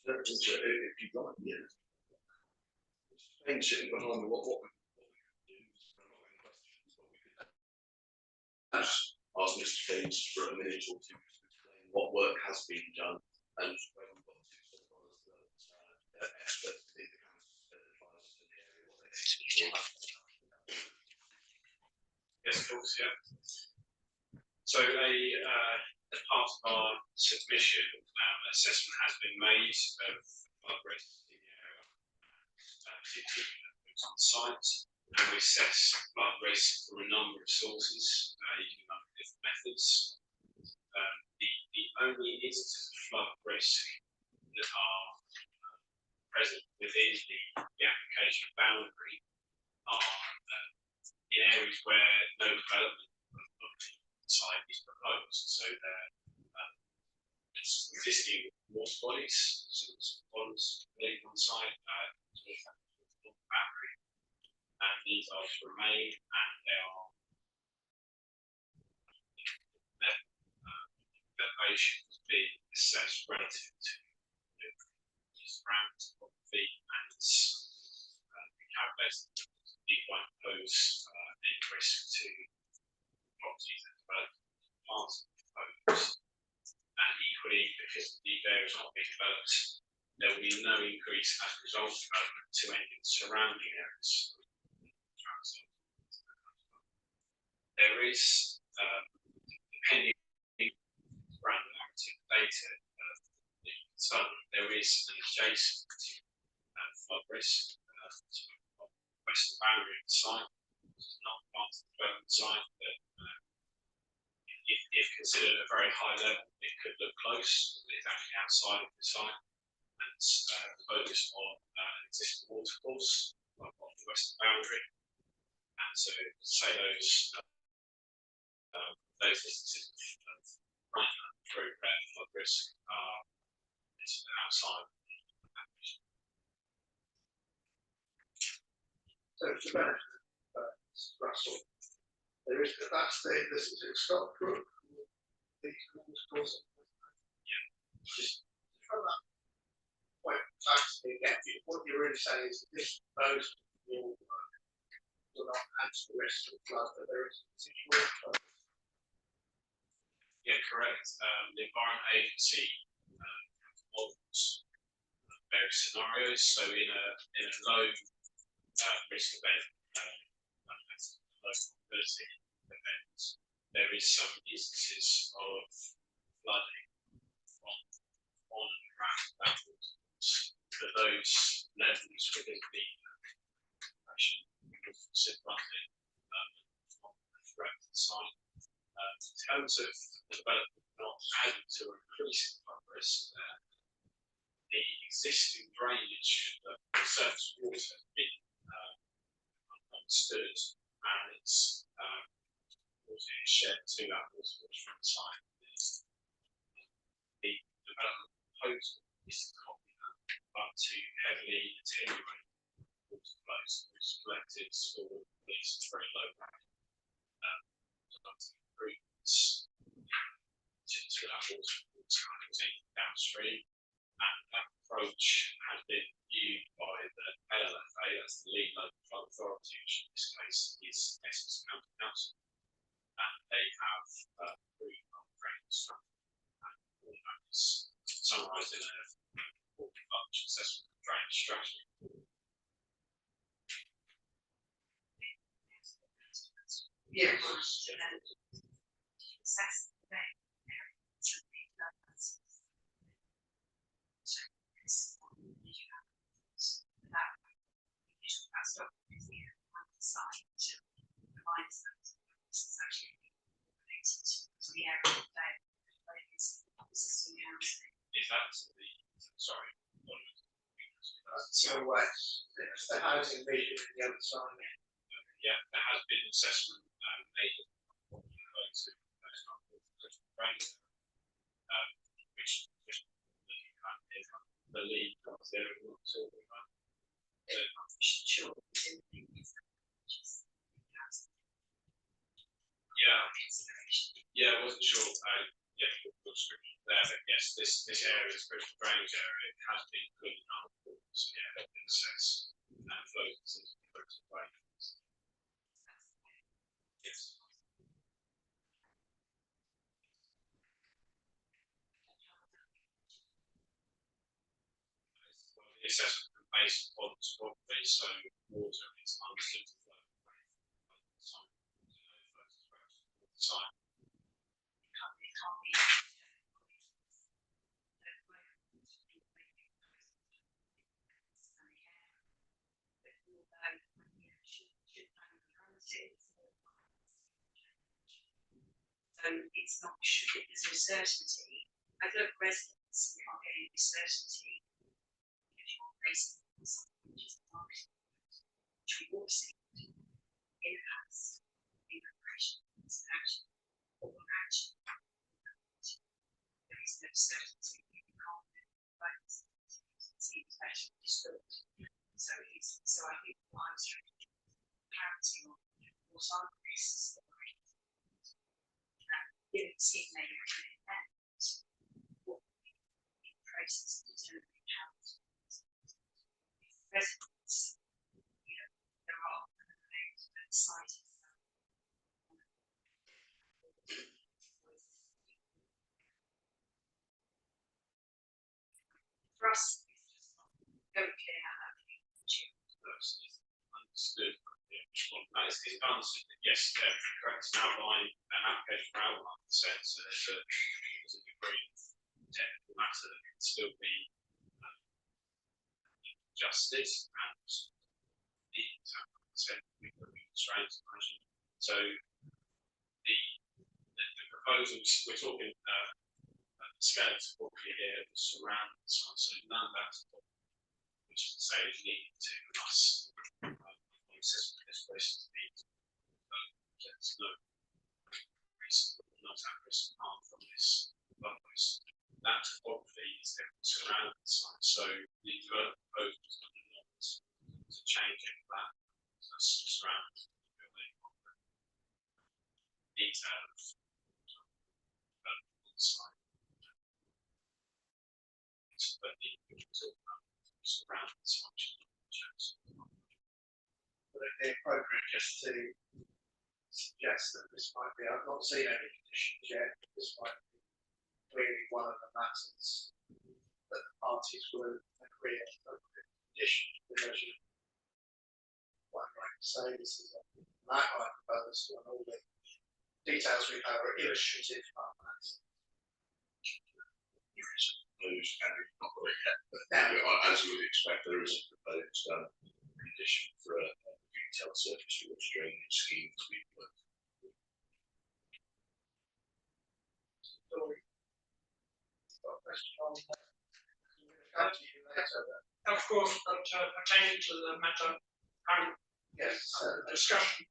If you'd like, yeah. Sitting behind what we do. Ask Mr. Gaines for a minute or two to explain what work has been done and where we've got to experts in the advice in the area what they think. Yes, of course, yeah. So as part of our submission, assessment has been made of flood risk in the area, on site, and we assess flood risk from a number of sources using a number of different methods. The only instances of flood risk that are present within the application boundary are in areas where no development of the site is proposed. So there it's existing water bodies, so there's ponds living on site, boundary, and these are to remain, and they are elevations being assessed relative to the parameters of the and we calculate these won't pose any risk to properties that develop parts of the proposed. And equally, because these areas are not being developed, there will be no increase as a result of development to any of the surrounding areas. There is, depending on granularity of data, there is an adjacent flood risk to the western boundary of the site. It's not part of the development site, but if considered at a very high level, it could look close, but it's actually outside of the site, and it's focused on an existing watercourse on the western boundary. And so, say those instances of very rare flood risk are outside of the boundary. So, to benefit Russell, there is this is a Scott Brook. Yeah. Just from that point back to again, what you're really saying is that this proposed will not add to the risk of flood, but there is a residual flood. Yeah, correct. The Environment Agency models various scenarios. So in a low risk event, low probability event, there is some instances of flooding on and around that watercourse. For those levels within the operation, we will consider running throughout the site. In terms of the development not adding to or increasing flood risk, the existing drainage of the surface water has been understood, and it's water is shed to that watercourse from the site. The development proposal is to copy that, but to heavily attenuate water flows, which is collected for these very low rate. Improvements to that water taken downstream, and that approach has been viewed by the LLFA, that's the Lead Local Flood Authority, which in this case is Essex County Council, and they have approved our drainage strategy, and all that is summarised in a multi-function assessment of drainage strategy. Yes. Is that sorry? So west, it's the housing vision on the other side. Yeah, there has been assessment made of which the lead comes there and we're talking about. Yeah, I wasn't sure. yeah, good description there. But yes, this area, this critical drainage area, has been cleaned up. So yeah, access and flows into the critical drainage. Yes. Well, the assessment is based upon topography, so water is understood to flow away from the site. So it's not sure, there's uncertainty. As local residents, we can't get any certainty if you're facing something which is market, which we all see impacts in preparation, action, or action. There is no certainty, you can't do both. It seems better distort. So I think why I'm trying to clarity on what are the risks that are didn't seem maybe really meant what the process of determining how residents, there are things that cited for us, it's just not very clear how that can be achieved. Understood. It's understood. Yes, correct. It's an outline, an application for outline consent, so there's a degree of technical matter that can still be adjusted and the consent constraints. So the proposals we're talking the scale of property here, the surrounding site, so none of that which is to say is needed to us. Assessment is supposed to be there's no risk, not at risk of harm from this purpose. That topography is then surrounding the site, so the development proposal is not to change any of that. That's surrounding the building detail of development on the site. But the surrounding the site change. Would it be appropriate just to suggest that this might be, I've not seen any conditions yet, this might be clearly one of the matters that the parties will agree on appropriate conditions, because you quite right to say this is an outline proposal and all the details we have are illustrative on that. There is a proposed, and we've not got it yet, but now, as you would expect, there is a proposed condition for a retail surface water drainage scheme to be worked. Of course, but pertaining to the matter current discussion,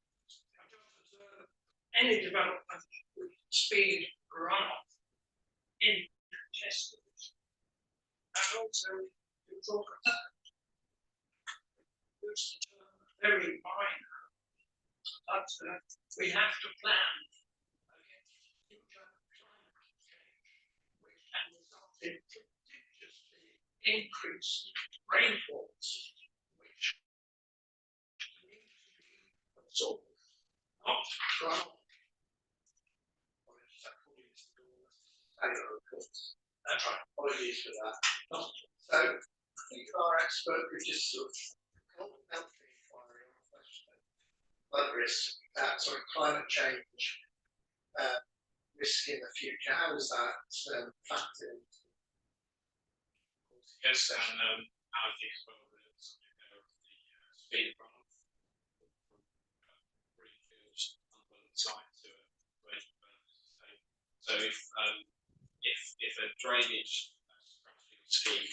any development with speed runoff in contestants, and also you talk about use the term very minor, but we have to plan against future climate change, which can result in prodigiously increased rainfalls, which need to be absorbed, not drowned. That's right. Apologies for that. So, I think our expert could just sort of help the inquiry on the question of flood risk, climate change risk in the future. How is that factored into? Yes, and I think as well the subject there of the speed runoff from greenfields undeveloped site to a range of development. So if a drainage strategy scheme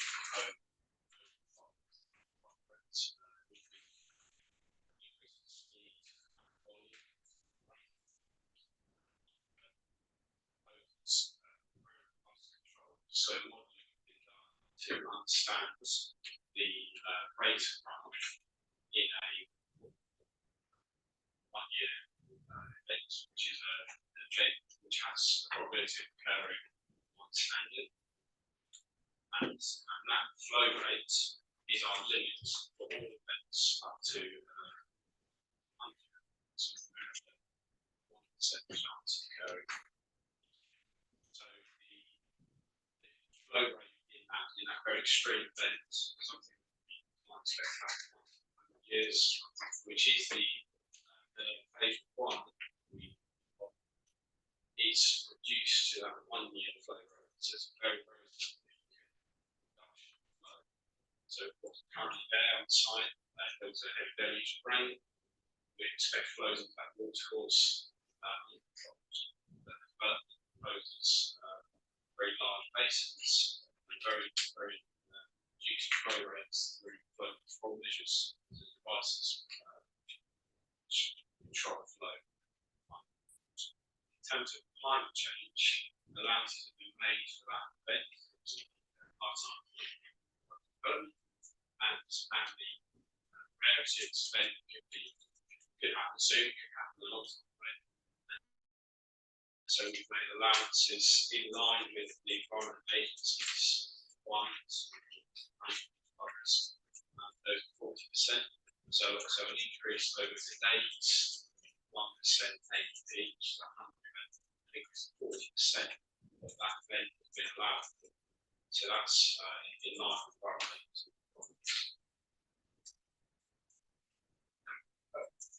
so modelling can be done to understand the rate of runoff in a 1 year event, which is a event which has a probability of occurring on standard. And that flow rate is our limit for all events up to 1% chance of occurring. So the flow rate in that very extreme event, something we might expect to happen in years, which is the phase 1, is reduced to that 1 year flow rate. So it's a very, very significant reduction in flow. So what's currently there on site, there was a heavy deluge of rain. We expect flows into that water course. The development proposes very large basins and very, very reduced flow rates through flow control measures, devices which control flow. In terms of climate change, allowances have been made for that event, lifetime development, and the rarity of this event could happen soon, could happen a long time away. So we've made allowances in line with the Environment Agency's requirements, those 40%. So an increase over today's 1% AEP, which is 100 event, I think it's 40% of that event has been allowed. So that's in line with Environment Agency.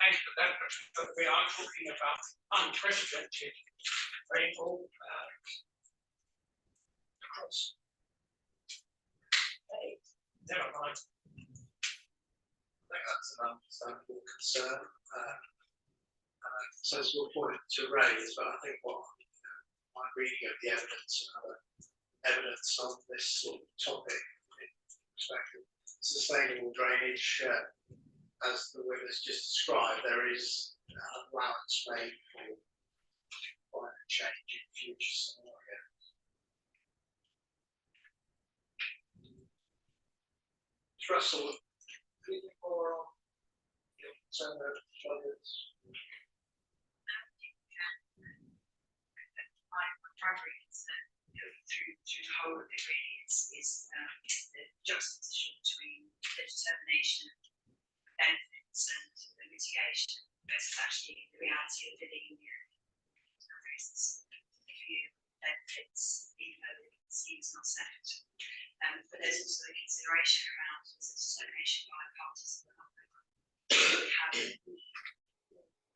Thanks for that, but we are talking about unprecedented rainfall across. Never mind. I think that's an understandable concern. Sensible point to raise, but I think what my reading of the evidence and other evidence on this sort of topic, in perspective, sustainable drainage, as the witness just described, there is an allowance made for climate change in future scenarios. Russell, anything more on your concern of others? My primary concern through the whole of it really is the juxtaposition between the determination of benefits and the mitigation versus actually the reality of living in the area. There is few benefits, even though it seems not safe. But there's also a consideration around the determination by parties of the number we have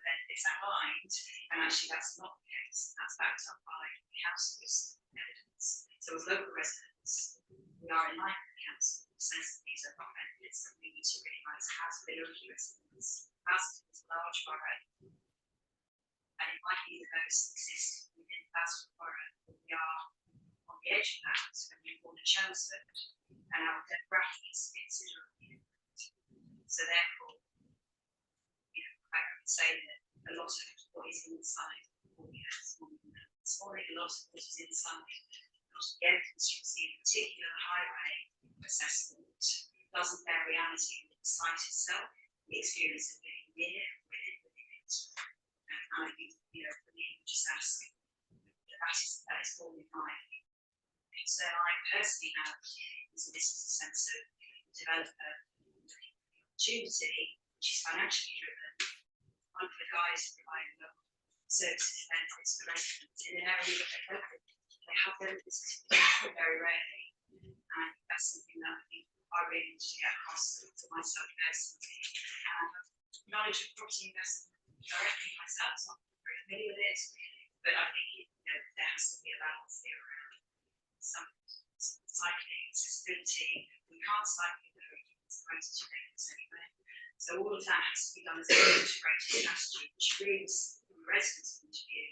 benefits outlined, and actually that's not the case. That's backed up by the council's evidence. So as local residents, we are in line with the council, since these are not benefits that we need to realise as Billericay residents. Basildon is a large borough, and it might be that those exist within Basildon borough, but we are on the edge of that, and we want to Chelmsford, and our demographic is considerably different. So therefore, I would say that a lot of what is inside, this morning, a lot of what is inside, a lot of the evidence you see, in particular the highway assessment, doesn't bear reality with the site itself, the experience of living near, within it. And I think, for me, just ask that is all in mind. So I personally have this is a sense of developer opportunity, which is financially driven. One for the guys providing local services and benefits for residents in an area that they have them visited very rarely. And that's something that I think I really need to get across to myself personally. And I have knowledge of property investment directly myself, so I'm very familiar with it. But I think there has to be a balance here around some cycling, accessibility. We can't cycle the roads to neighbours anyway. So all of that has to be done as an integrated strategy, which brings from a resident's point of view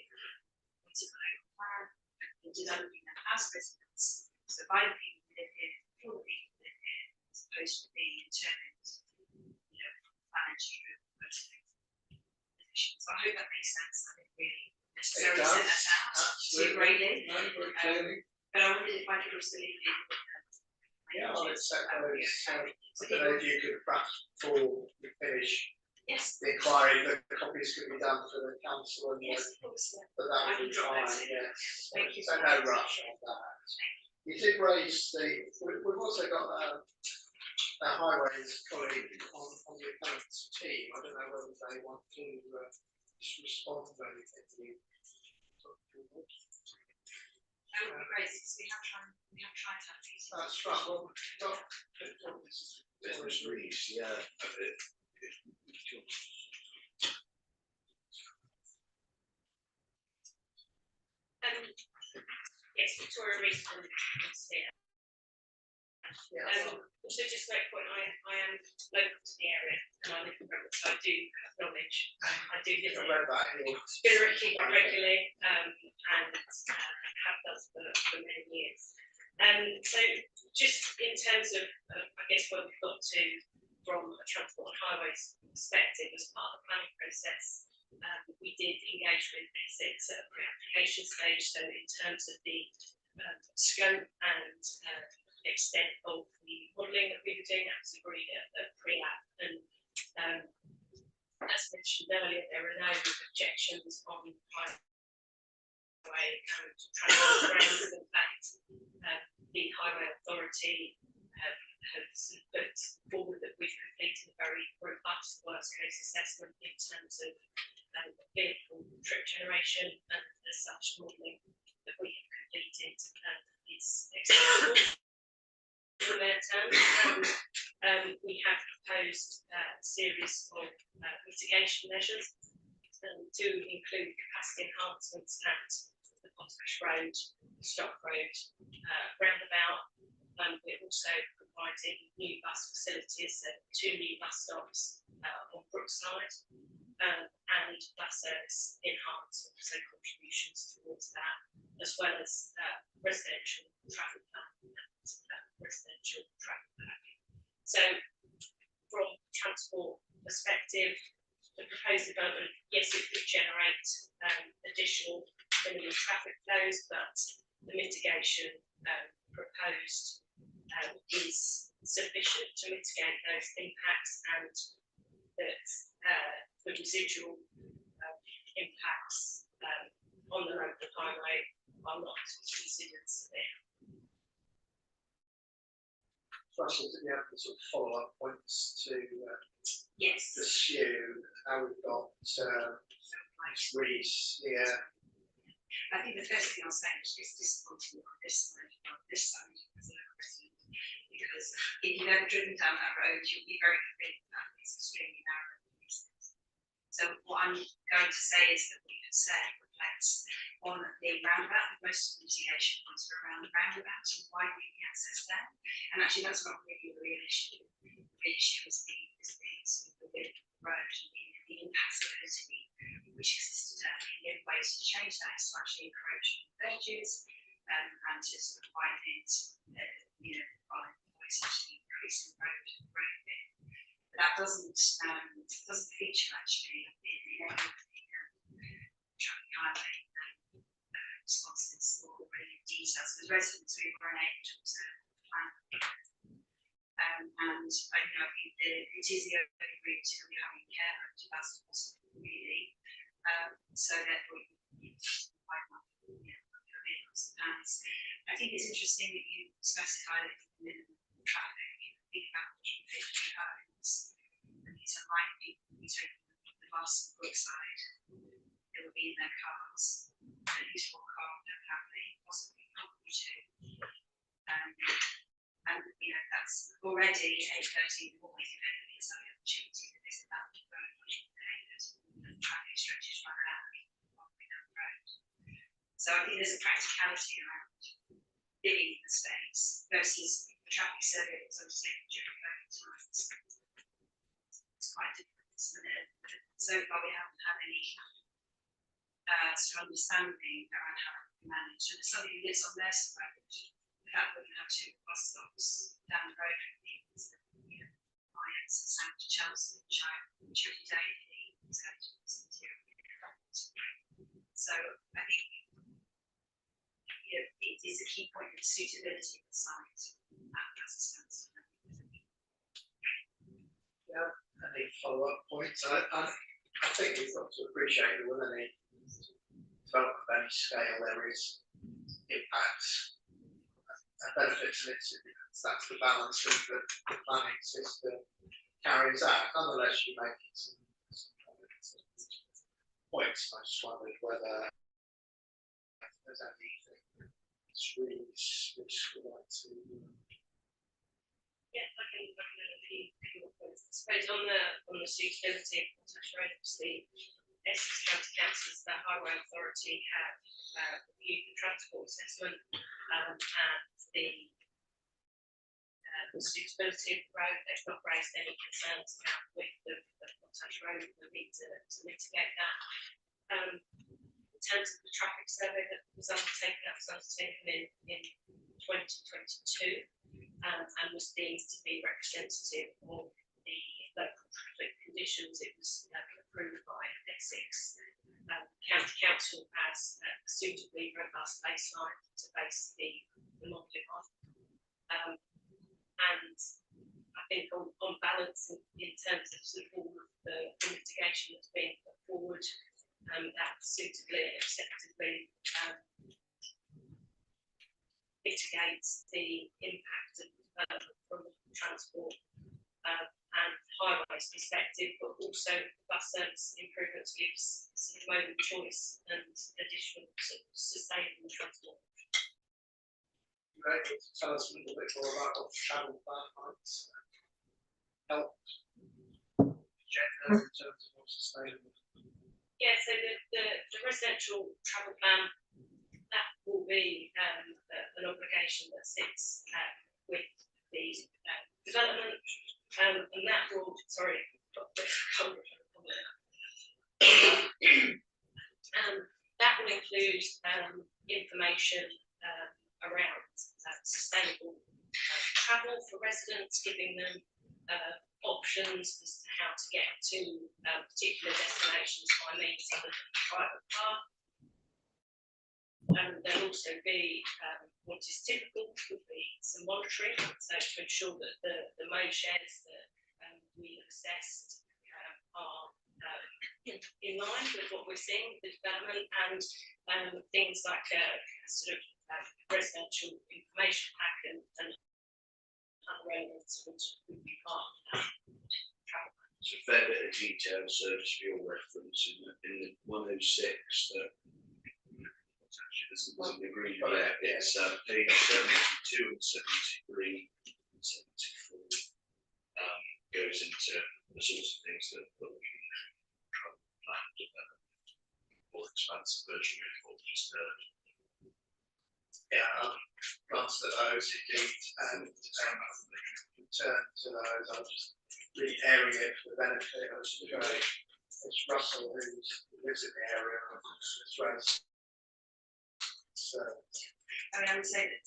into the local plan and developing them as residents. So by the people who live here, for the people who live here, as opposed to being determined, financially driven motivated. So I hope that makes sense. I didn't really necessarily set that out too greatly. No, very clearly. But I wondered if I could also leave it with Yeah, well, it's I don't know if you could perhaps, before we finish, Yes. the inquiry, the copies could be done for the council and Yes, of course. but that I would can be drop that fine, in. yes. Thank you. So no rush on that. You did raise we've also got a highways colleague on the accounts team. I don't know whether they want to just respond to anything you talked to. That would be great, because we have tried to have these. That's right, well, we've got, Business Reese, yeah. Yes, Victoria Reese is here. yeah, So just a great point, I am local to the area and I live in Brentwood, so I do have knowledge. I do I visit read that in your Billericay quite regularly and have done for many years. So just in terms of, I guess, where we've got to from a transport and highways perspective as part of the planning process, we did engage with Essex at a pre-application stage. So in terms of the scope and extent of the modelling that we were doing, that was agreed at pre-app. And as mentioned earlier, there are no objections on highway and transport grounds. In fact, the Highway Authority has put forward that we've completed a very robust worst case assessment in terms of vehicle trip generation, and as such modelling that we have completed is acceptable for their terms. We have proposed a series of mitigation measures to include capacity enhancements at the Potash Road, Stock Road roundabout. We're also providing new bus facilities, so 2 new bus stops on Brookside, and bus service enhancement, so contributions towards that, as well as residential traffic plan and residential traffic planning. So from a transport perspective, the proposed development, yes, it could generate additional minimum traffic flows, but the mitigation proposed is sufficient to mitigate those impacts, and that the residual impacts on the local highway are not considered severe. Russell, did you have the sort of follow-up points to Yes. pursue? Now we've got Reese here. I think the first thing I'll say is it's disappointing on this side as a resident, because if you've ever driven down that road, you'll be very convinced that it's extremely narrow. So what I'm going to say is that we could say reflects on the roundabout. Most of the mitigation points are around the roundabout and widening the access there. And actually that's not really the real issue. The real issue is the width of the road and the impassability which existed in ways to change that is to actually encourage verges and to sort of widen it, by essentially increasing road width. But that doesn't feature actually in any of the traffic highway responses or really details. As residents, we were unable to observe the plan. And I think it is the only route that we have in care of to that's possible, really. So therefore, I think it's interesting that you specify that the minimum traffic, think about 50 homes, and these are likely to be taking the bus on Brookside. They will be in their cars, at least one car, apparently, possibly two. And that's already 8:30 in the morning. If anybody has the opportunity to visit that very much the traffic stretches right out on the road. So I think there's a practicality around filling the space versus the traffic survey that's undertaken during COVID times. It's quite different, isn't it? So far we haven't had any sort of understanding around how it can be managed. And if somebody lives on their road, the fact that we have 2 bus stops down the road from me, my access out to Chelsea, Charity Day, so I think it is a key point of suitability of the site as it stands. Yeah, and any follow-up points? I think we've got to appreciate that with any development of any scale, there is impacts and benefits and insignificance. That's the balance that the planning system carries out. Nonetheless, you make some points. I just wondered whether there's anything that's really which would like to. Yeah, I can add a few more points. I suppose on the suitability of Potash Road, obviously, Essex County Council, the Highway Authority, have reviewed the transport assessment and the suitability of the road. They've not raised any concerns about the width of Potash Road. We need to mitigate that. In terms of the traffic survey that was undertaken in 2022 and was deemed to be representative of the local traffic conditions, it was approved by Essex. County Council has a suitably robust baseline to base the modelling on. And I think on balance, in terms of sort of all of the mitigation that's being put forward, that suitably and acceptably mitigates the impact of from the transport and highways perspective, but also bus service improvements gives sort of modal choice and additional sort of sustainable transport. Right, tell us a little bit more about what travel plan might help gender in terms of more sustainable. Yeah, so the residential travel plan, that will be an obligation that sits with the development, and that will, sorry, that will include information around sustainable travel for residents, giving them options as to how to get to particular destinations by means of a private car. There'll also be what is typical would be some monitoring, so to ensure that the mode shares that we assessed are in line with what we're seeing with development, and things like a sort of residential information pack and other elements which would be part of that travel. It's a fair bit of detail service for your reference in the 106 that actually doesn't agree with that. It's page 72 and 73 and 74 goes into the sorts of things that we can try and plan to develop. More expansive version of what we just heard. Yeah, glanced at those indeed, and return to those. I was just really airing it for the benefit of it's Russell who lives in the area of this race. So, I mean, I would say that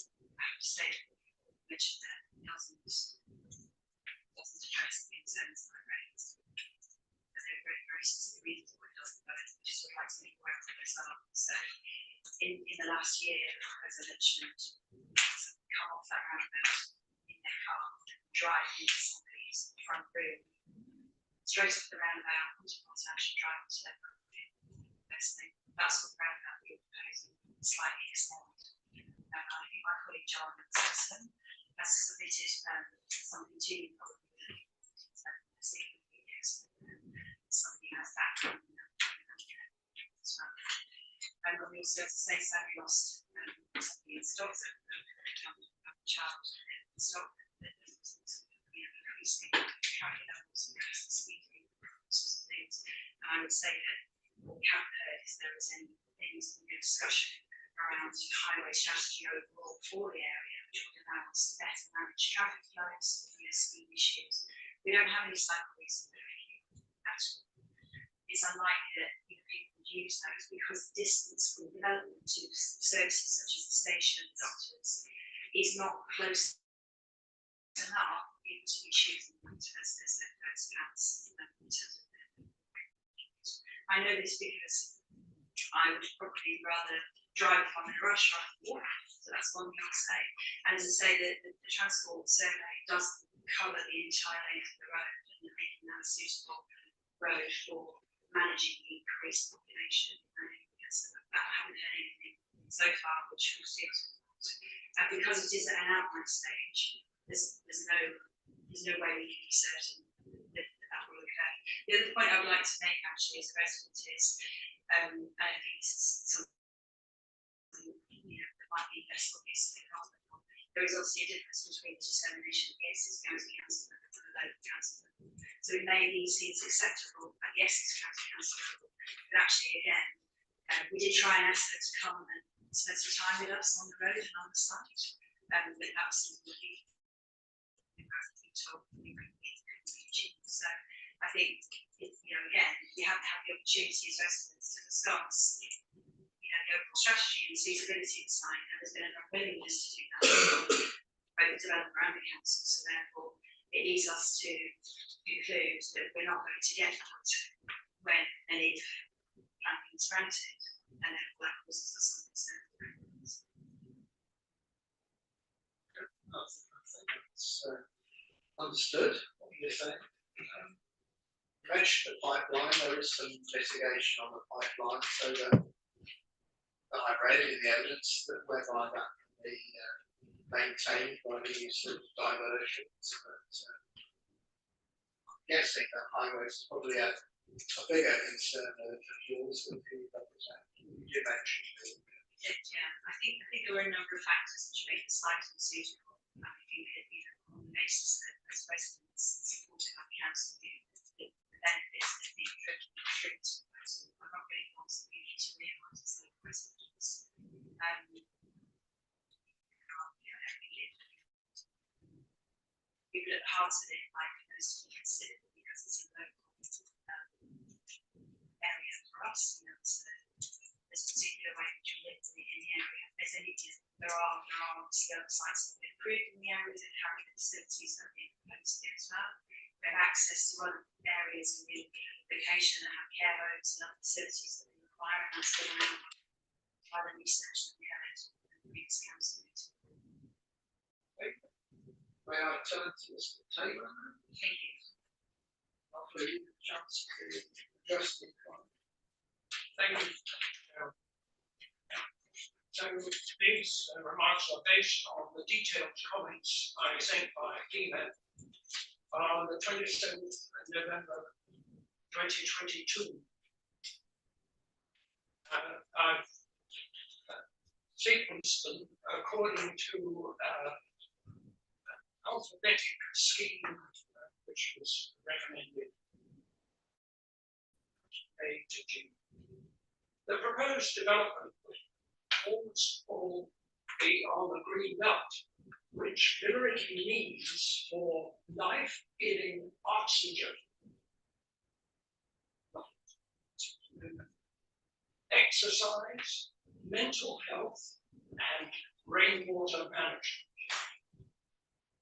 mentioned that doesn't address the concerns that I raised. And there are very specific reasons why it doesn't, but I just would like to make aware of those up. So, in the last year, as I mentioned, come off that roundabout in their car, drive into somebody's front room, straight off the roundabout, onto Potash, and drive to their front room. That's what the roundabout we're proposing, slightly extend. I think my colleague John Saxon has submitted something to you, probably somebody has that as well. And we also, as I say, sadly lost somebody in stock, a child in stock. We have increasing traffic levels, increasing speeding, sorts of things. And I would say that what we haven't heard is there is any discussion around highway strategy overall for the area, which would allow us to better manage traffic flows, speed issues. We don't have any cycleways at all. It's unlikely that people would use those because the distance from development to services such as the station, doctors, is not close enough for people to be choosing them as their first paths in terms of their. I know this because I would probably rather drive if I'm in a rush rather than walk. So that's one thing to say. And as I say, the transport survey doesn't cover the entire length of the road, and making that a suitable road for managing the increased population. So I haven't heard anything so far which will suit. And because it is at an outline stage, there's no way we can be certain that that will occur. The other point I would like to make actually as a resident is, and I think this is something that might be less obvious than there is obviously a difference between the determination of the Essex County Council and the local council. So it may be seen as acceptable at the Essex County Council level, but actually again, we did try and ask her to come and spend some time with us on the road and on the site, but that was something that we told we couldn't achieve. So I think, again, we haven't had the opportunity as residents to discuss the overall strategy and suitability of the site, and there's been an unwillingness to do that both the developer and the council. So therefore, it leads us to conclude that we're not going to get that when and if planning is granted, and therefore that causes us some concern. I think that's understood what you're saying. The pipeline, there is some litigation on the pipeline, so that I've read in the evidence that whereby that can be maintained by the use of diversions. But I'm guessing that highways probably have a bigger concern of yours than you represent. You mentioned the I think there were a number of factors which make the site unsuitable. I think on the basis that as residents supporting our council view, the benefits that are being driven through to the council are not really ones that we need to realise as local residents. People at the heart of it might be most to be considered because it's a local area for us. There's a particular way which we live in the area. There are obviously other sites that have been improved in the area that have the facilities that have been proposed here as well. We have access to other areas in the location that have care homes and other facilities that we require, and that's been by the research that we had at the previous council meeting. May I turn to Mr. Taylor? Thank you. Offer you the chance to address the point. Thank you. So these remarks are based on the detailed comments I sent by email on the 27th of November 2022. I've sequenced them according to alphabetic scheme which was recommended A to G. The proposed development would almost all be on the green belt, which Billericay needs for life-giving oxygen, exercise, mental health, and rainwater management.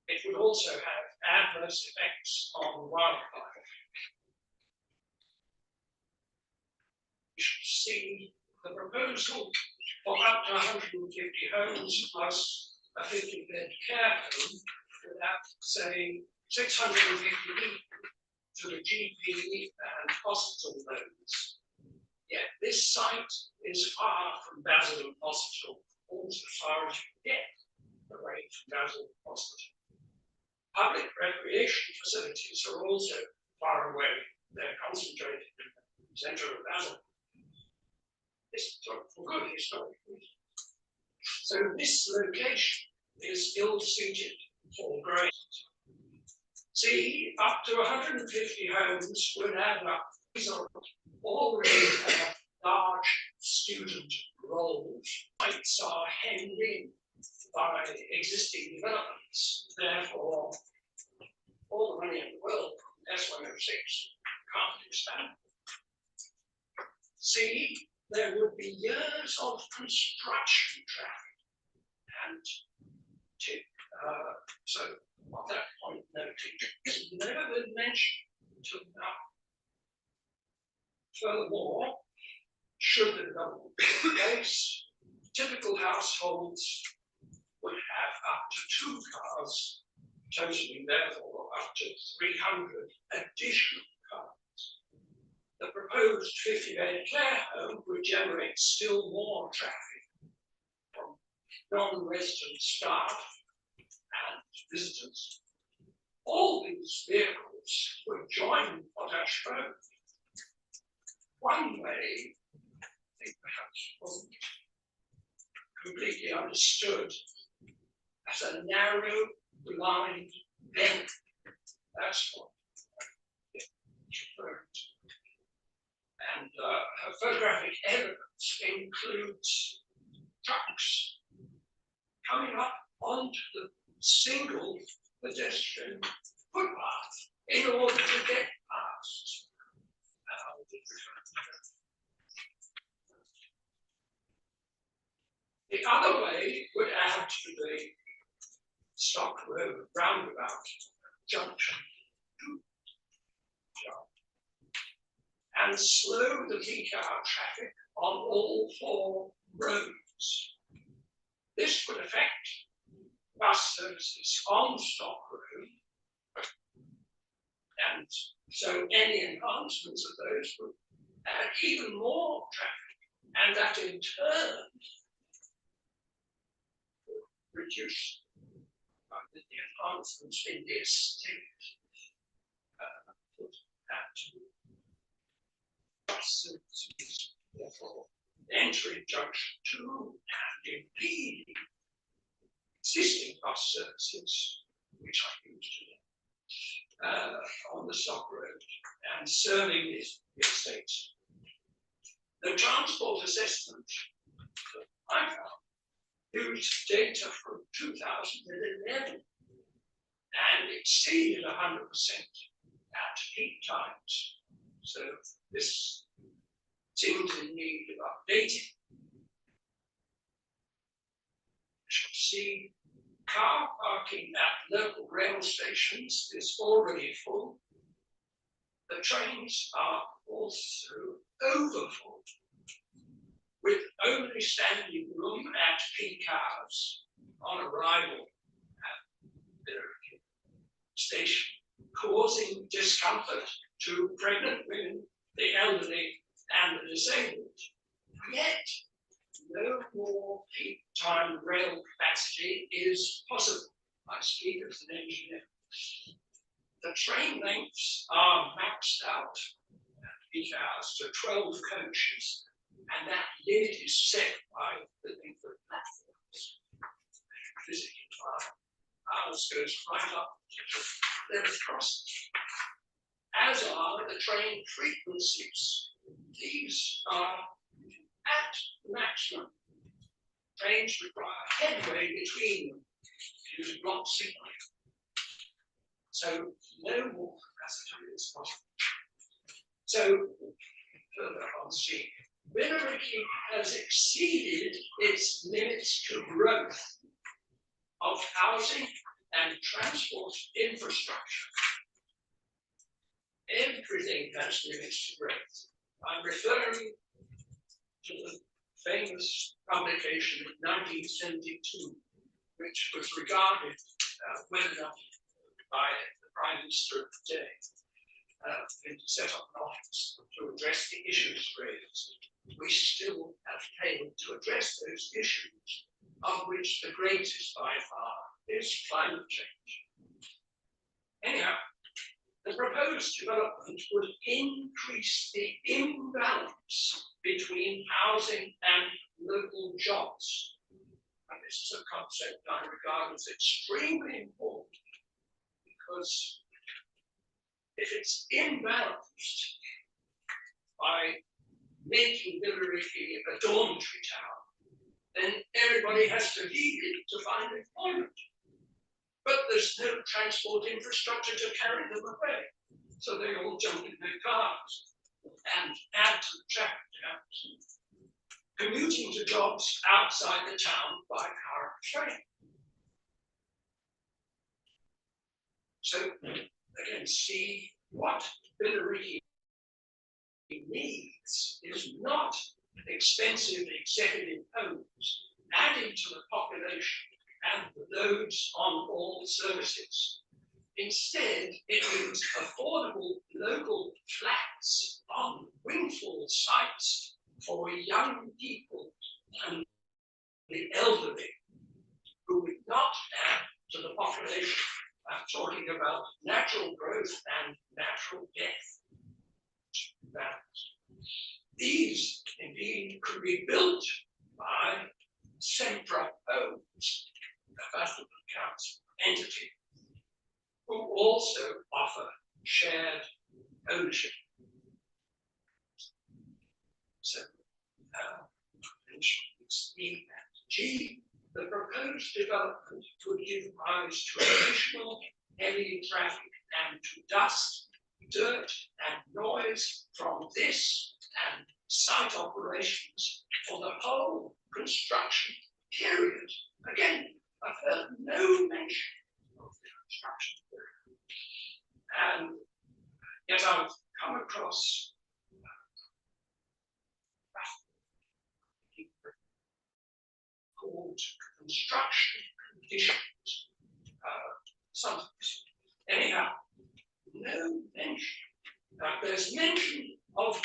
It would also have adverse effects on wildlife. You should see the proposal for up to 150 homes plus a 50-bed care home would have, say, 650 people to the GP and hospital loads. Yet this site is far from Basel Hospital, almost as far as you get away from Basel Hospital. Public recreation facilities are also far away. They're concentrated in the centre of Basel. This for good historic reasons. So this location is ill-suited for growth. See, up to 150 homes would add up. These are already have large student roles. Sites are hemmed in by existing developments. Therefore, all the money in the world from S106 can't expand. See, there would be years of construction traffic, and so on that point noted, it's never been mentioned until now. Furthermore, should the development take place, typical households would have up to 2 cars totaling therefore up to 300 additional cars. The proposed 50-bed care home would generate still more traffic from non-resident staff and visitors. All these vehicles would join Potash Road. One way, I think perhaps wasn't completely understood, as a narrow, blind bend. That's what it referred to. And her photographic evidence includes trucks coming up onto the single pedestrian footpath in order to get past. The other way would add to the Stock Road roundabout junction and slow the peak hour traffic on all 4 roads. This would affect bus services on Stock Road, and so any enhancements of those would add even more traffic, and that in turn would reduce the enhancements in the estate at bus services, therefore entering junction 2 and impeding existing bus services, which I used to on the Stock Road and serving the estate. The transport assessment that I found used data from 2011 and exceeded 100% at peak times. So this seems in need of updating. You should see car parking at local rail stations is already full. The trains are also overfull, with only standing room at peak hours on arrival at Billericay station, causing discomfort to pregnant women, the elderly, and the disabled. Yet, no more peak time rail capacity is possible. I speak as an engineer. The train lengths are maxed out at peak hours to 12 coaches, and that limit is set by the length of platforms. Physically, ours goes right up to the crossing, as are the train frequencies. These are at maximum. Trains require headway between them due to block signaling. So no more capacity is possible. So further on C, Billericay has exceeded its limits to growth of housing and transport infrastructure. Everything has limits to growth. I'm referring to the famous publication of 1972, which was regarded well enough by the Prime Minister of the day to set up an office to address the issues raised. We still have failed to address those issues, of which the greatest by far is climate change. Anyhow, the proposed development would increase the imbalance between housing and local jobs. And this is a concept I regard as extremely important, because if it's imbalanced by making Billericay a dormitory town, then everybody has to leave it to find employment. But there's no transport infrastructure to carry them away. So they all jump in their cars and add to the traffic jams, commuting to jobs outside the town by car and train. So again, see what Billericay needs is not expensive executive homes adding to the population and the loads on all services. Instead, it means affordable local flats on windfall sites for young people and the elderly who would not add to the population. I'm talking about natural growth and natural death. That these indeed could be built by Sempra Homes, a Bethlehem Council entity, who also offer shared ownership. So, E and G, the proposed development could give rise to additional heavy traffic and to dust, dirt, and noise from this and site operations for the whole construction period. Again, I've heard no mention of the construction period. And yet I've come across called construction conditions. Sometimes. Anyhow, no mention. There's mention of,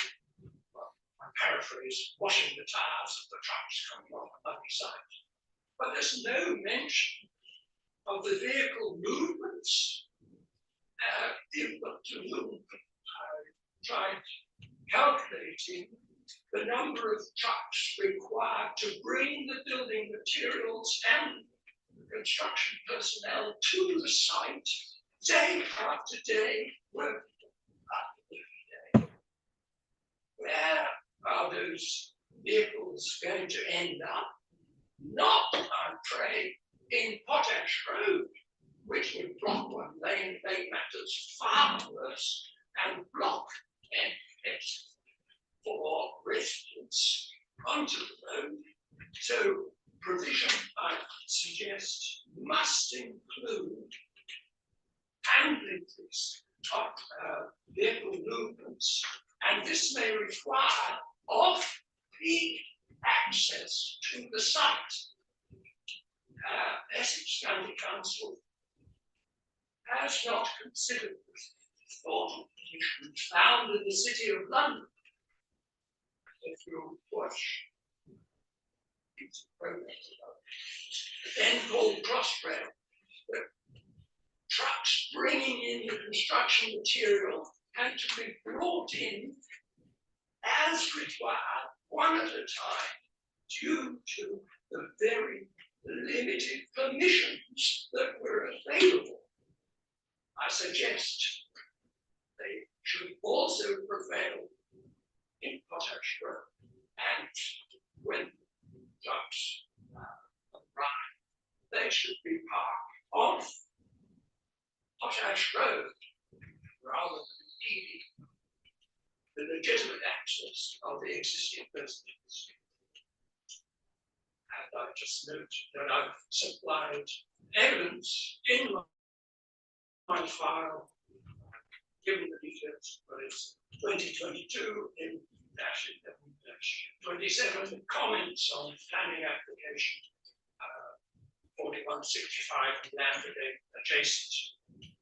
well, I paraphrase, washing the tires of the trucks coming off a muddy site. But there's no mention of the vehicle movements. I tried calculating the number of trucks required to bring the building materials and the construction personnel to the site day after day, work after day. Where are those vehicles going to end up? Not, I pray, in Potash Road, which would block one lane, make matters far worse, and block an exit for residents onto the road. So provision, I suggest, must include handling this of vehicle movements, and this may require off-peak access to the site. Essex County Council has not considered the thought of conditions found in the City of London. If you watch its progress, then called Crossrail, the trucks bringing in the construction material had to be brought in as required, one at a time, due to the very limited permissions that were available. I suggest they should also prevail in Potash Road, and when trucks arrive, they should be parked on Potash Road rather than impeding the legitimate access of the existing residents. And I just note that I've supplied evidence in my file, given the details, but it's 2022 in -11-27 comments on planning application 4165 land adjacent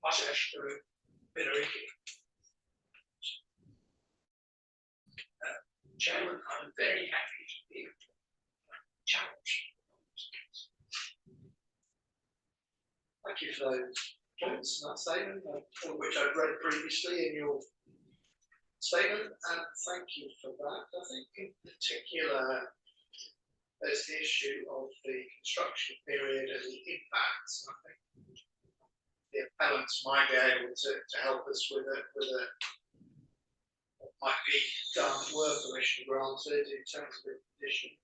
Potash Road, Billericay. Chairman, I'm very happy to be challenged. Thank you for those points and that statement, all of which I've read previously in your statement, and thank you for that. I think in particular, there's the issue of the construction period and the impacts. I think the appellants might be able to help us with what might be done were permission granted in terms of the conditions.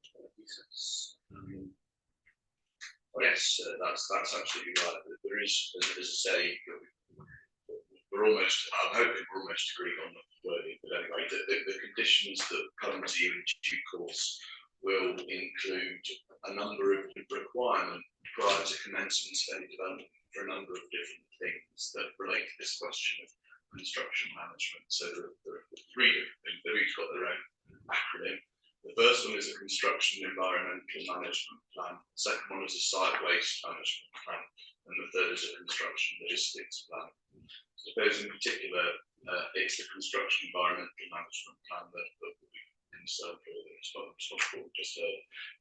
Yes, that's absolutely right. There is, as I say, we're almost, I'm hoping we're almost agreed on the wording, but anyway, the conditions that come to you in due course will include a number of requirements prior to commencement of any development for a number of different things that relate to this question of construction management. So there are three different things. They've each got their own acronym. The first one is a construction environmental management plan. The second one is a site waste management plan. And the third is a construction logistics plan. I suppose in particular, it's the construction environmental management plan that we'll be concerned with, responsible. Just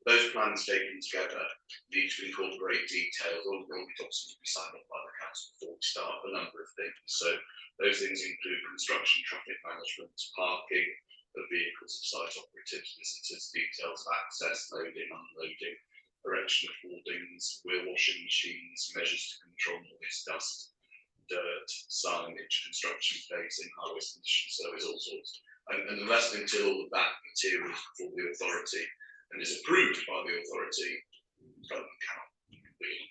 those plans taken together need to incorporate details. All the documents to be signed off by the council before we start a number of things. So those things include construction, traffic management, parking of vehicles of site operatives, visitors, details of access, loading, unloading, erection of hoardings, wheel washing machines, measures to control noise, dust, dirt, signage, construction phasing, highways condition surveys, all sorts. And unless and until all of that material is before the authority and is approved by the authority, development cannot be completed.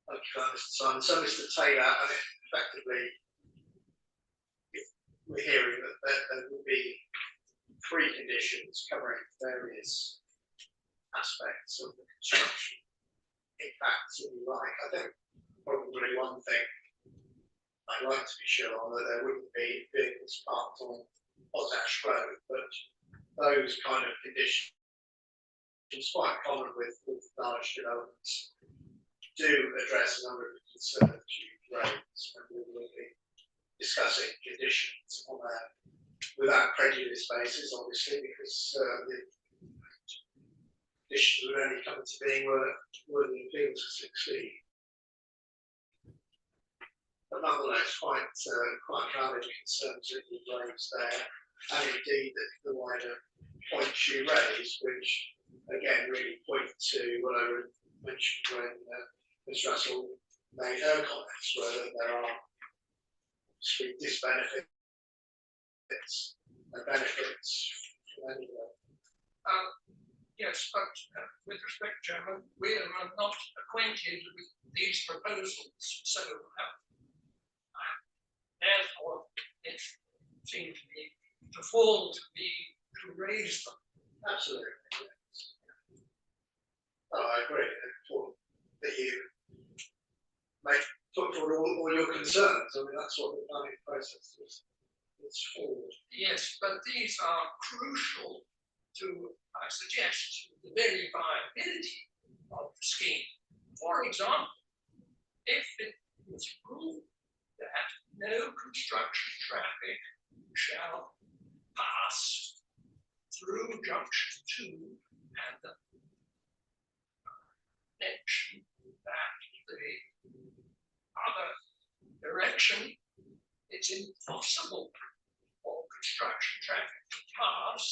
Okay, Mr. Simon. So, Mr. Taylor, I mean, effectively, we're hearing that there will be three conditions covering various aspects of the construction. In fact, you're right. I think probably one thing I'd like to be sure on that there wouldn't be vehicles parked on Potash Road, but those kind of conditions, quite common with large developments, do address a number of concerns you've raised, and we will be discussing conditions on a without prejudice basis, obviously, because the conditions would only come into being were the appeals to succeed. But nonetheless, quite valid concerns that you've raised there, and indeed the wider points you raised, which again really point to what I mentioned when Ms. Russell made her comments, where there are disbenefits and benefits from anywhere. Yes, but with respect, Chairman, we are not acquainted with these proposals, so therefore it seems to me to fall to me to raise them. Absolutely. Yes. Oh, I agree. That you make put forward all your concerns. I mean, that's what the planning process is for. Yes, but these are crucial to, I suggest, the very viability of the scheme. For example, if it was ruled that no construction traffic shall pass through junction 2 and the connection back to the other direction, it's impossible for construction traffic to pass.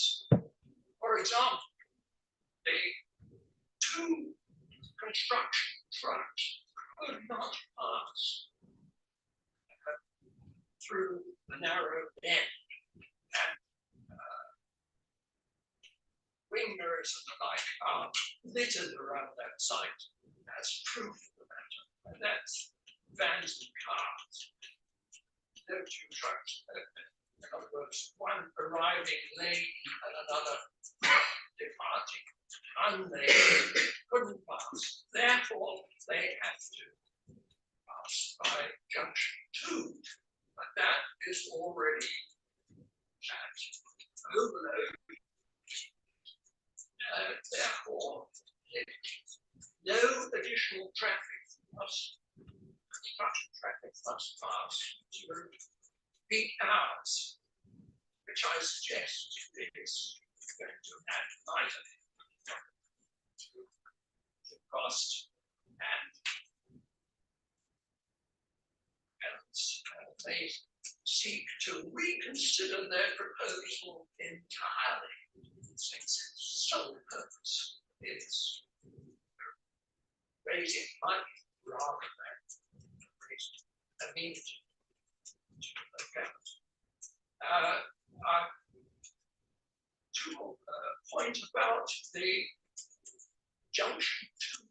For example, the two construction trucks could not pass through the narrow bend, and wing mirrors and the like are littered around that site. That's proof of the matter, and that's vans and cars. No two trucks. In other words, one arriving lane and another departing unladen couldn't pass. Therefore, they have to pass by junction 2. But that is already at overload. Therefore, no additional traffic construction traffic must pass during peak hours, which I suggest is going to add neither to cost and they seek to reconsider their proposal entirely, since its sole purpose is raising money rather than raising amenity to the account. To point about the junction 2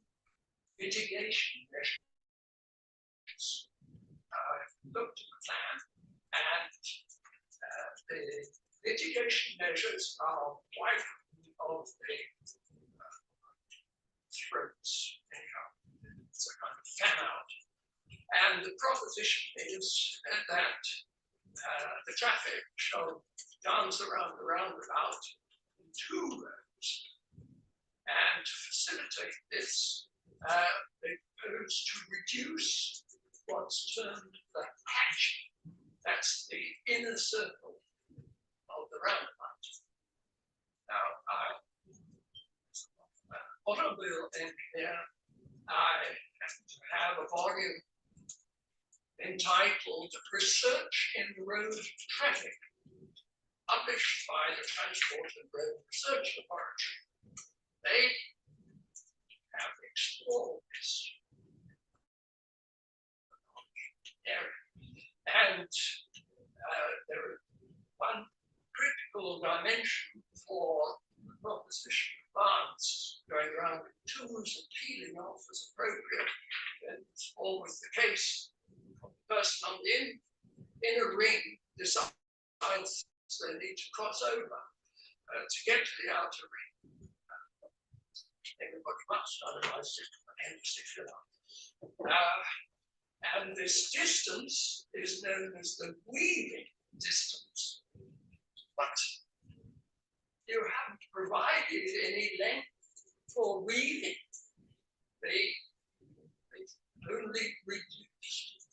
mitigation measures. Looked at the plan, and the mitigation measures are quite of the throats. It's a kind of fan out. And the proposition is that the traffic shall dance around the roundabout in 2 roads. And to facilitate this, They propose to reduce what's termed the hatch. That's the inner circle of the roundabout. Now, automobile engineer, I happen to have a volume entitled Research in Road Traffic, published by the Transport and Road Research Laboratory. They have explored this area. And there is one critical dimension for the proposition of plants going around with tools and peeling off as appropriate. And it's always the case. The person on the inner ring decides they need to cross over to get to the outer ring. Everybody must, otherwise it's endlessly fill up. And this distance is known as the weaving distance. But you haven't provided any length for weaving. They only reduced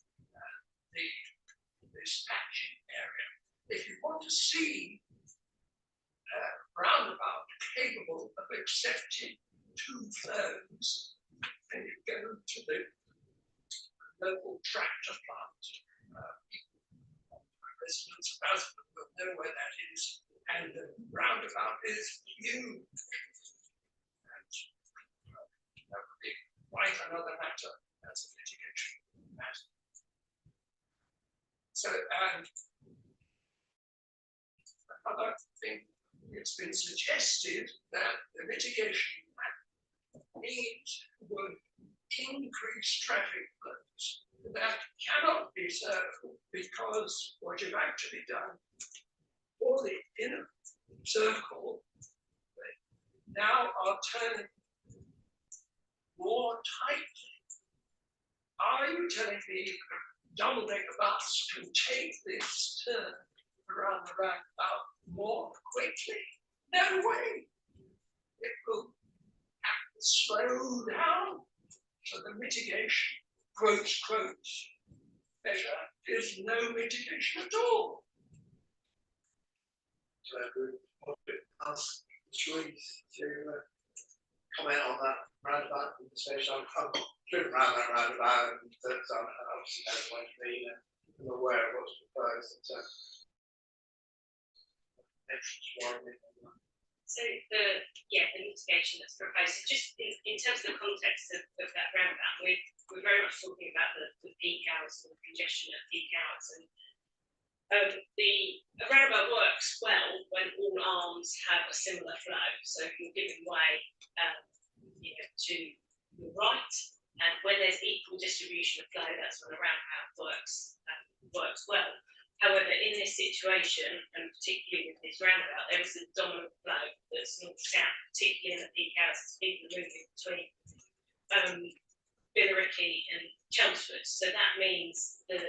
this patching area. If you want to see a roundabout capable of accepting two flows, then you go to the local tractor plant. Residents of Basildon will know where that is, and the roundabout is huge. And that would be quite another matter as a litigation matter. So, and another thing, it's been suggested that the mitigation needs would increase traffic flows. That cannot be so because what you've actually done for the inner circle now are turning more tightly. Are you telling me a double-decker bus can take this turn around the roundabout more quickly? No way. It will have to slow down. So the mitigation, quotes, measure is no mitigation at all. So I would ask Joyce to comment on that roundabout conversation. I've driven around that roundabout and obviously know what you mean and I'm aware of what's proposed. So the mitigation that's proposed, so just in terms of the context of that roundabout, we're very much talking about the peak hours and the congestion at peak hours. And the roundabout works well when all arms have a similar flow. So if you're giving way to the right, and when there's equal distribution of flow, that's when a roundabout works well. However, in this situation, and particularly with this roundabout, there is a dominant flow that's north-south, particularly in the peak hours as people are moving between Billericay and Chelmsford. So that means the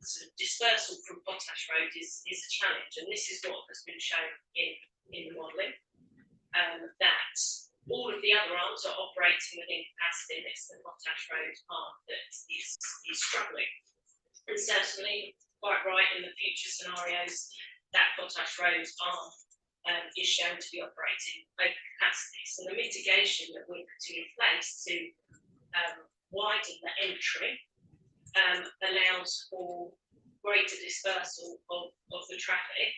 sort of dispersal from Potash Road is a challenge, and this is what has been shown in the modelling, that all of the other arms are operating within capacity, and it's the Potash Road arm that is struggling. And certainly, quite right, in the future scenarios, that Potash Road arm is shown to be operating over capacity. So the mitigation that we're putting in place to widen the entry allows for greater dispersal of the traffic.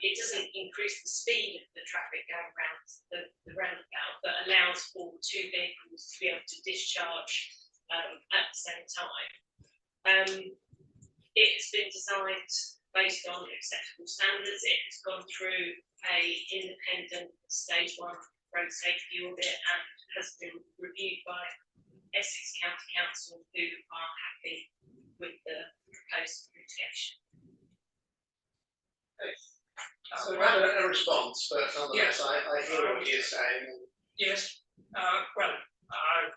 It doesn't increase the speed of the traffic going around the roundabout, but allows for two vehicles to be able to discharge at the same time. It has been designed based on acceptable standards. It has gone through an independent stage 1 road safety audit and has been reviewed by Essex County Council, who are happy with the proposed mitigation. So a response, but nonetheless, Yes. I hear what you're saying. Yes, well, as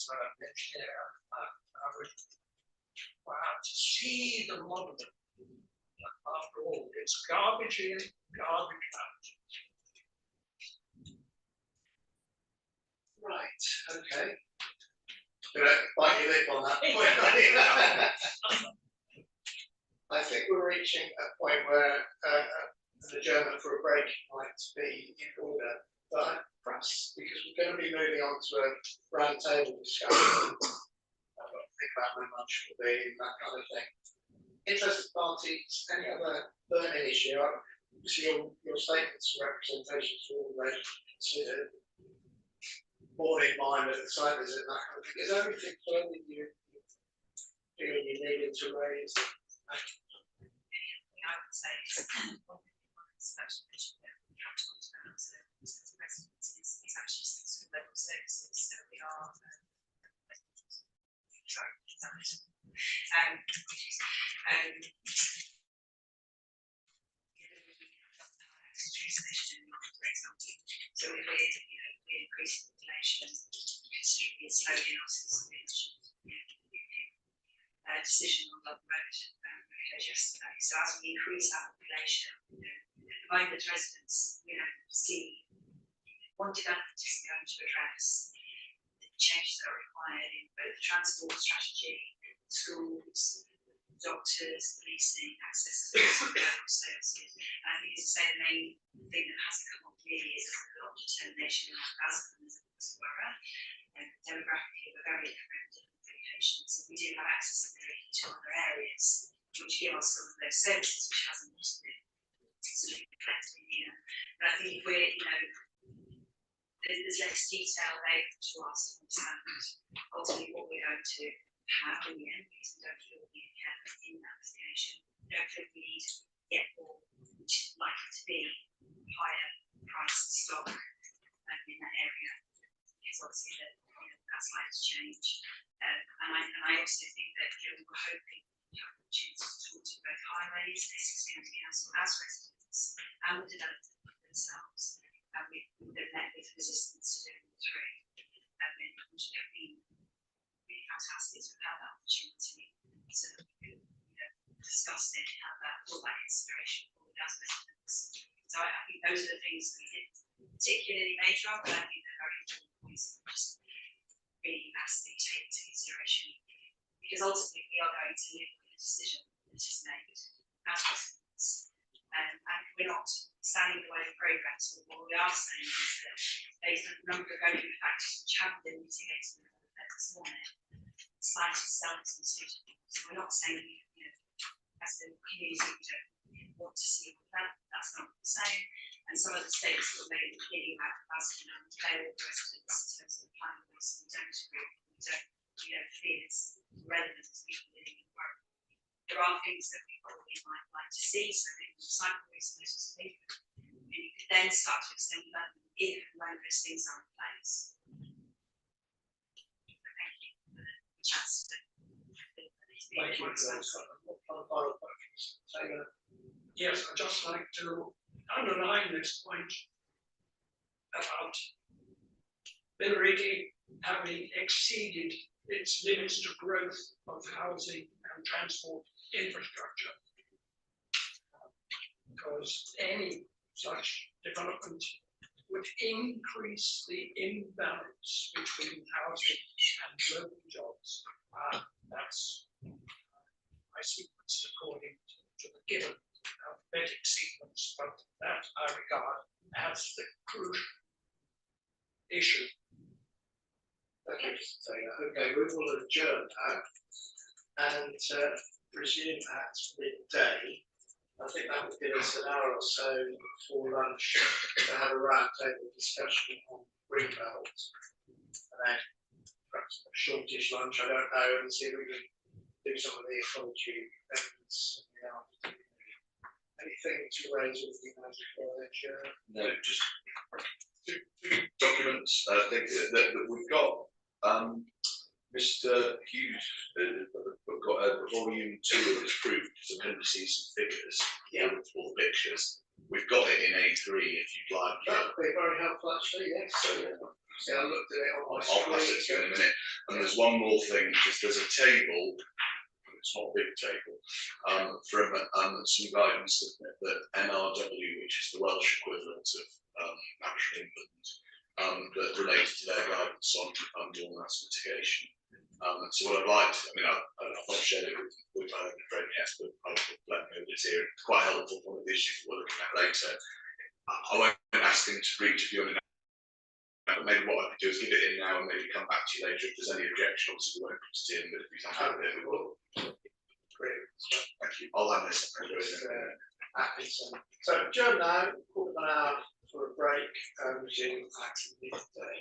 I mentioned there, I would to see the model. After all, it's garbage in, garbage out. Right, okay. Gonna bite your lip on that point. I think we're reaching a point where an adjournment for a break might be in order. But perhaps because we're going to be moving on to a round table discussion, I've got to think about when lunch will be and that kind of thing. Interested parties, any other burning issue? Obviously, your statements and representations are all ready to consider. Born in mind at the site visit, that kind of thing. Is everything clear that you feel you needed to raise? I would say it's actually six level services, so we are so we increase population considerably slowly in our system. Decision on the road yesterday. So as we increase our population, at the moment residents, see one development is going to address the changes that are required in both the transport strategy, schools, doctors, policing, access to medical services. And I think it's the main thing that hasn't come up really is a lot of determination as a borough. Demographically, we're very different locations. So we do have accessibility to other areas which give us some of those services which hasn't been sort of reflected here. But I think we're, there's less detail available to us to understand ultimately what we're going to have in the end, because we don't feel we have in that application. We don't feel we need yet more, which is likely to be higher priced stock in that area, because obviously that's likely to change. And I also think that we were hoping to have an opportunity to talk to both highways, Essex County Council as residents, and the developers themselves. And we've been met with resistance to do all three. And it's been really fantastic to have that opportunity so that we could discuss it and have that all that consideration for the residents. So I think those are the things we didn't particularly major on, but I think they're very important points that just really massively take into consideration. Because ultimately we are going to live with a decision that is made as residents. And we're not standing in the way of progress. What we are saying is that based on a number of only factors which haven't been mitigated this morning, the site itself is unsuitable. So we're not saying, as a community, we don't want to see all that. That's not what we're saying. And some of the statements that were made at the beginning about capacity and failed residents in terms of the planning policy, we don't agree. We don't, feel it's relevant to people living in the world. There are things that we probably might like to see, so maybe cycle resources, and you could then start to extend development if and when those things are in place. But thank you for the chance to Thank you. Yes, I'd just like to underline this point about Billericay having exceeded its limits to growth of housing and transport infrastructure. Because any such development would increase the imbalance between housing and local jobs. That's my sequence according to the given alphabetic sequence, but that I regard as the crucial issue. Okay, we will adjourn now and resume at midday. I think that will give us an hour or so before lunch to have a round table discussion on Greenbelt. And then perhaps a shortish lunch, I don't know, and see if we can do some of the ecology amendments. Anything to raise with you guys before I adjourn? No, just two documents. I think that we've got. Mr. Hughes got a volume 2 of his proof, so appendices and figures, for the pictures. We've got it in A3 if you'd like. That would be very helpful, actually, yes. So, I looked at it on my I'll pass it to you in a minute. And there's one more thing, because there's a table, it's not a big table, from some guidance that NRW, which is the Welsh equivalent of National England, that related to their guidance on dual mass mitigation. So what I'd like to, I mean, I've not shared it with my own friend yet, but I'll let them know that it's here. It's quite helpful. One of the issues that we're looking at later. I won't ask them to reach a view on it, but maybe what I could do is give it in now and maybe come back to you later if there's any objection. Obviously, we won't put it in, but if you think about it, we will. Great. Thank you. I'll hand this. Atkinson. So adjourn now, quarter of an hour for a break, resume at midday.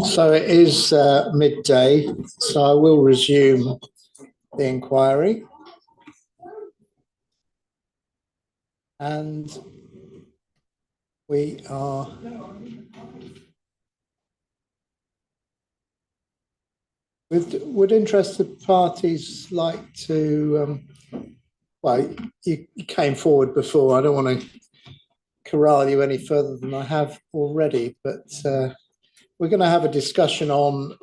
So it is midday, so I will resume the inquiry. And we are would interested parties like to, well, you came forward before, I don't want to corral you any further than I have already, but we're going to have a discussion on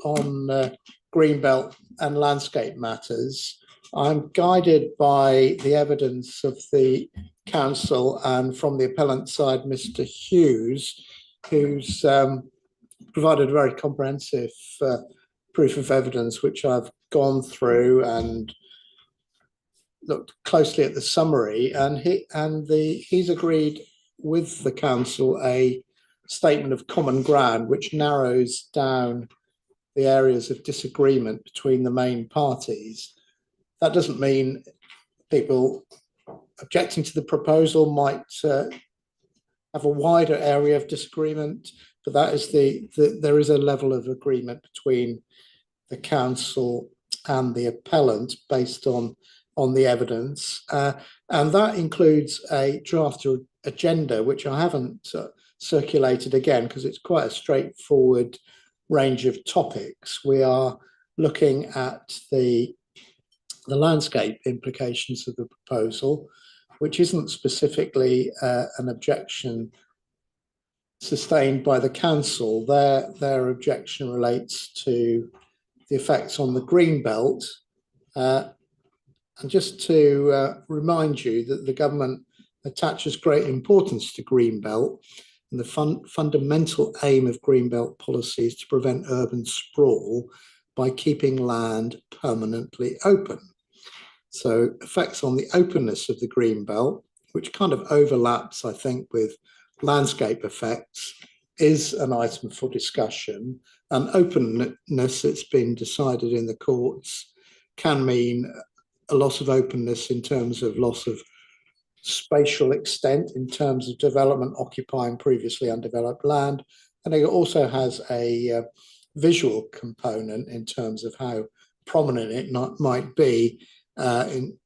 greenbelt and landscape matters. I'm guided by the evidence of the council and from the appellant side, Mr. Hughes, who's provided a very comprehensive proof of evidence, which I've gone through and looked closely at the summary, and he's agreed with the council a statement of common ground which narrows down the areas of disagreement between the main parties. That doesn't mean people objecting to the proposal might have a wider area of disagreement, but that is there is a level of agreement between the council and the appellant based on the evidence, and that includes a draft agenda, which I haven't circulated again because it's quite a straightforward range of topics. We are looking at the landscape implications of the proposal, which isn't specifically an objection sustained by the council. Their objection relates to the effects on the green belt. And just to remind you that the government attaches great importance to greenbelt, and the fundamental aim of greenbelt policy is to prevent urban sprawl by keeping land permanently open. So effects on the openness of the greenbelt, which kind of overlaps, I think, with landscape effects, is an item for discussion. And openness, it's been decided in the courts, can mean a loss of openness in terms of loss of spatial extent, in terms of development occupying previously undeveloped land. And it also has a visual component in terms of how prominent it might be in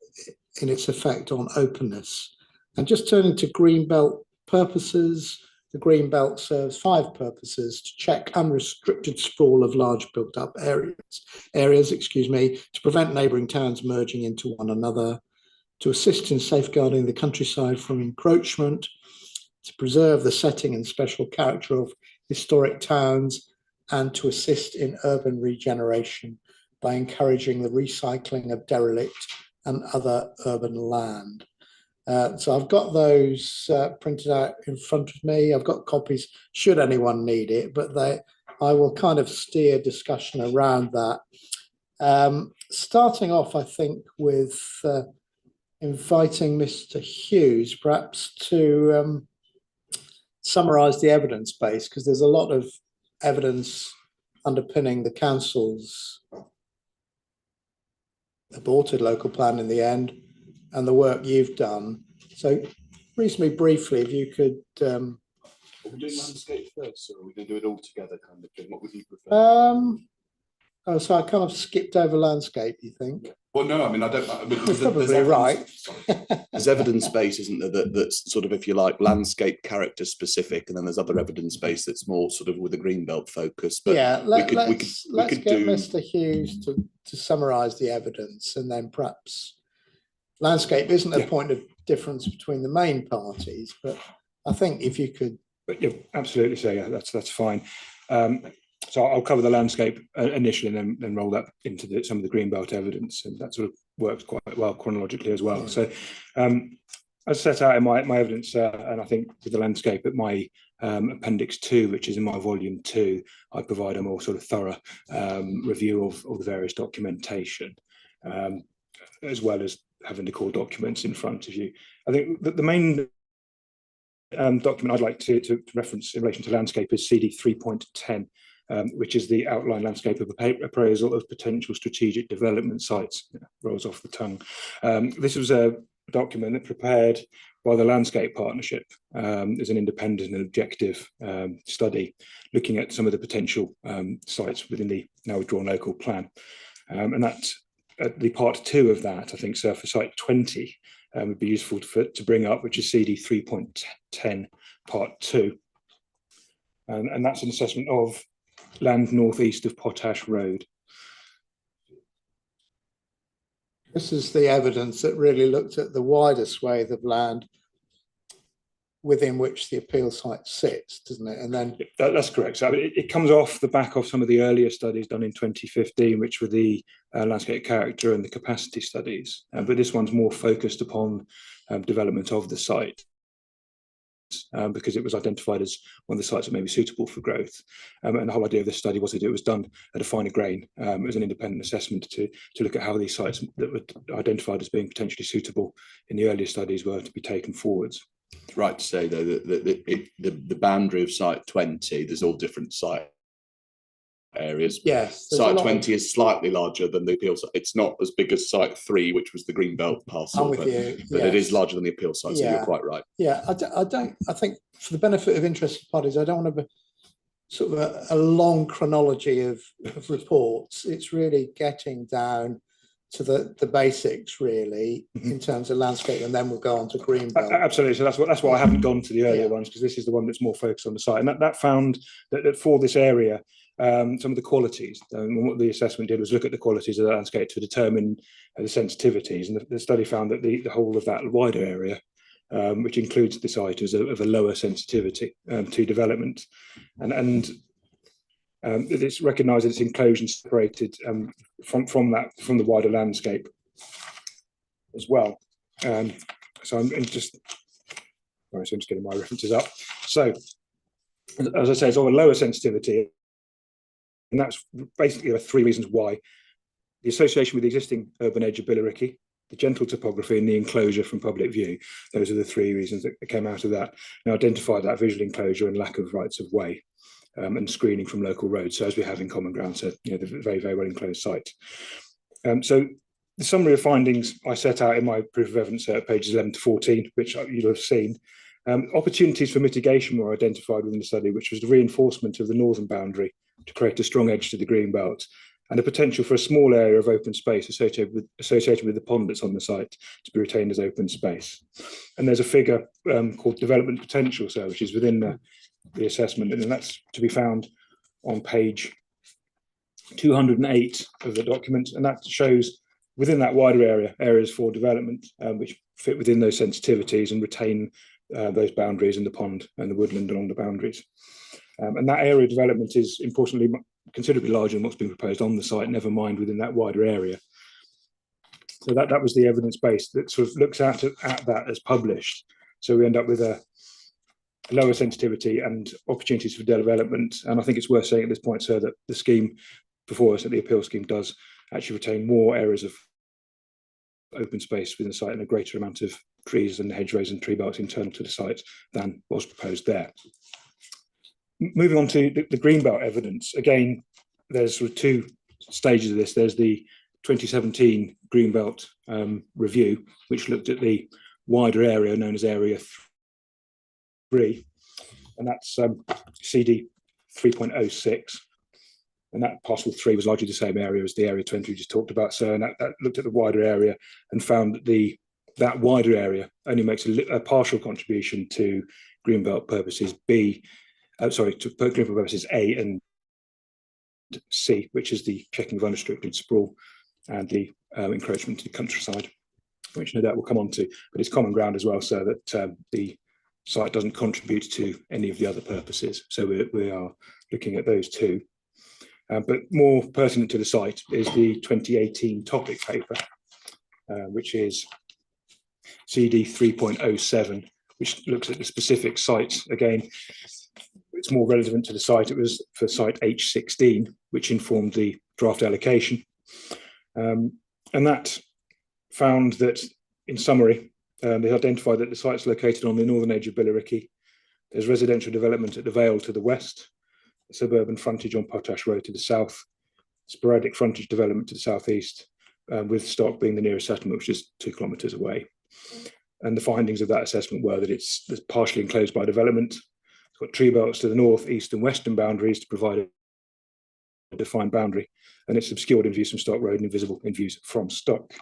its effect on openness. And just turning to greenbelt purposes, the greenbelt serves 5 purposes: to check unrestricted sprawl of large built-up areas, to prevent neighbouring towns merging into one another, to assist in safeguarding the countryside from encroachment, to preserve the setting and special character of historic towns, and to assist in urban regeneration by encouraging the recycling of derelict and other urban land. So I've got those printed out in front of me. I've got copies should anyone need it, but I will kind of steer discussion around that. Starting off, I think, with inviting Mr. Hughes perhaps to summarise the evidence base, because there's a lot of evidence underpinning the council's aborted local plan in the end, and the work you've done. So reasonably briefly, if you could... Are we doing landscape first, or are we going to do it all together kind of thing? What would you prefer? Oh, so I kind of skipped over landscape, you think? Well, no, I mean, I don't... You're probably right. There's evidence base, isn't there, that's sort of, if you like, landscape character specific, and then there's other evidence base that's more sort of with a greenbelt focus. But yeah, let's get do... Mr. Hughes to summarise the evidence, and then perhaps landscape isn't a point of difference between the main parties, but I think if you could... But yeah, absolutely. So yeah, that's fine. So I'll cover the landscape initially, and then roll that into some of the greenbelt evidence, and that sort of works quite well chronologically as well. Yeah. So as set out in my evidence, and I think with the landscape at my appendix 2, which is in my volume 2, I provide a more sort of thorough review of the various documentation, as well as having the core documents in front of you. I think that the main document I'd like to reference in relation to landscape is CD 3.10, which is the outline landscape of appraisal of potential strategic development sites. Rolls off the tongue. This was a document that prepared by the Landscape Partnership as an independent and objective study, looking at some of the potential sites within the now withdrawn local plan. And that the part 2 of that, I think, so for site 20 would be useful to bring up, which is CD 3.10 part 2. And that's an assessment of land northeast of Potash Road. This is the evidence that really looked at the wider swathe of land within which the appeal site sits, doesn't it? And then that's correct. So it comes off the back of some of the earlier studies done in 2015, which were the landscape character and the capacity studies. But this one's more focused upon development of the site, because it was identified as one of the sites that may be suitable for growth. And the whole idea of this study was that it was done at a finer grain as an independent assessment to look at how these sites that were identified as being potentially suitable in the earlier studies were to be taken forwards. It's right to say, though, that the boundary of site 20, there's all different site areas. yes, Site 20 is slightly larger than the appeal site. It's not as big as site 3, which was the Greenbelt parcel, I'm with you. but it is larger than the appeal site, so Yeah. you're quite right. Yeah, I think for the benefit of interested parties, I don't want to be sort of a long chronology of reports. It's really getting down to the basics, really, in terms of landscape, and then we'll go on to Greenbelt. Absolutely. So that's why I haven't gone to the earlier ones, because this is the one that's more focused on the site. And that found that for this area, some of the qualities, and what the assessment did was look at the qualities of the landscape to determine the sensitivities. And the study found that the whole of that wider area, which includes the site, is of a lower sensitivity to development. And it's recognised that it's enclosed and separated from the wider landscape as well. So I'm just getting my references up. So, as I say, it's of a lower sensitivity, and that's basically there are 3 reasons why: the association with the existing urban edge of Billericay, the gentle topography, and the enclosure from public view. Those are the 3 reasons that came out of that. Now, identify that visual enclosure and lack of rights of way. And screening from local roads, so as we have in common ground, so the very, very well enclosed site. So the summary of findings I set out in my proof of evidence at pages 11 to 14, which you'll have seen. Opportunities for mitigation were identified within the study, which was the reinforcement of the northern boundary to create a strong edge to the green belt, and the potential for a small area of open space associated with the pond that's on the site to be retained as open space. And there's a figure called development potential, so which is within the assessment, and that's to be found on page 208 of the document, and that shows within that wider area areas for development which fit within those sensitivities and retain those boundaries and the pond and the woodland along the boundaries. And that area of development is importantly considerably larger than what's been proposed on the site, never mind within that wider area. So that was the evidence base that sort of looks at that as published. So we end up with a lower sensitivity and opportunities for development. And I think it's worth saying at this point, sir, that the scheme before us, that the appeal scheme, does actually retain more areas of open space within the site and a greater amount of trees and hedgerows and tree belts internal to the site than was proposed there. Moving on to the Greenbelt evidence, again, there's sort of 2 stages of this. There's the 2017 Greenbelt review, which looked at the wider area known as Area 3, and that's CD 3.06, and that parcel 3 was largely the same area as the Area 20 we just talked about. So, and that looked at the wider area and found that that wider area only makes a partial contribution to Greenbelt purposes to Greenbelt purposes A and C, which is the checking of unrestricted sprawl and the encroachment to the countryside, which no doubt we'll come on to, but it's common ground as well, so that the site doesn't contribute to any of the other purposes. So we are looking at those 2. But more pertinent to the site is the 2018 topic paper, which is CD 3.07, which looks at the specific sites. Again, it's more relevant to the site. It was for site H16, which informed the draft allocation. And that found that, in summary, they identified that the site's located on the northern edge of Billericay. There's residential development at the Vale to the west, suburban frontage on Potash Road to the south, sporadic frontage development to the southeast, with Stock being the nearest settlement, which is 2 kilometres away. And the findings of that assessment were that it's partially enclosed by development. It's got tree belts to the north, east and western boundaries to provide a defined boundary, and it's obscured in views from Stock Road and invisible in views from Stock.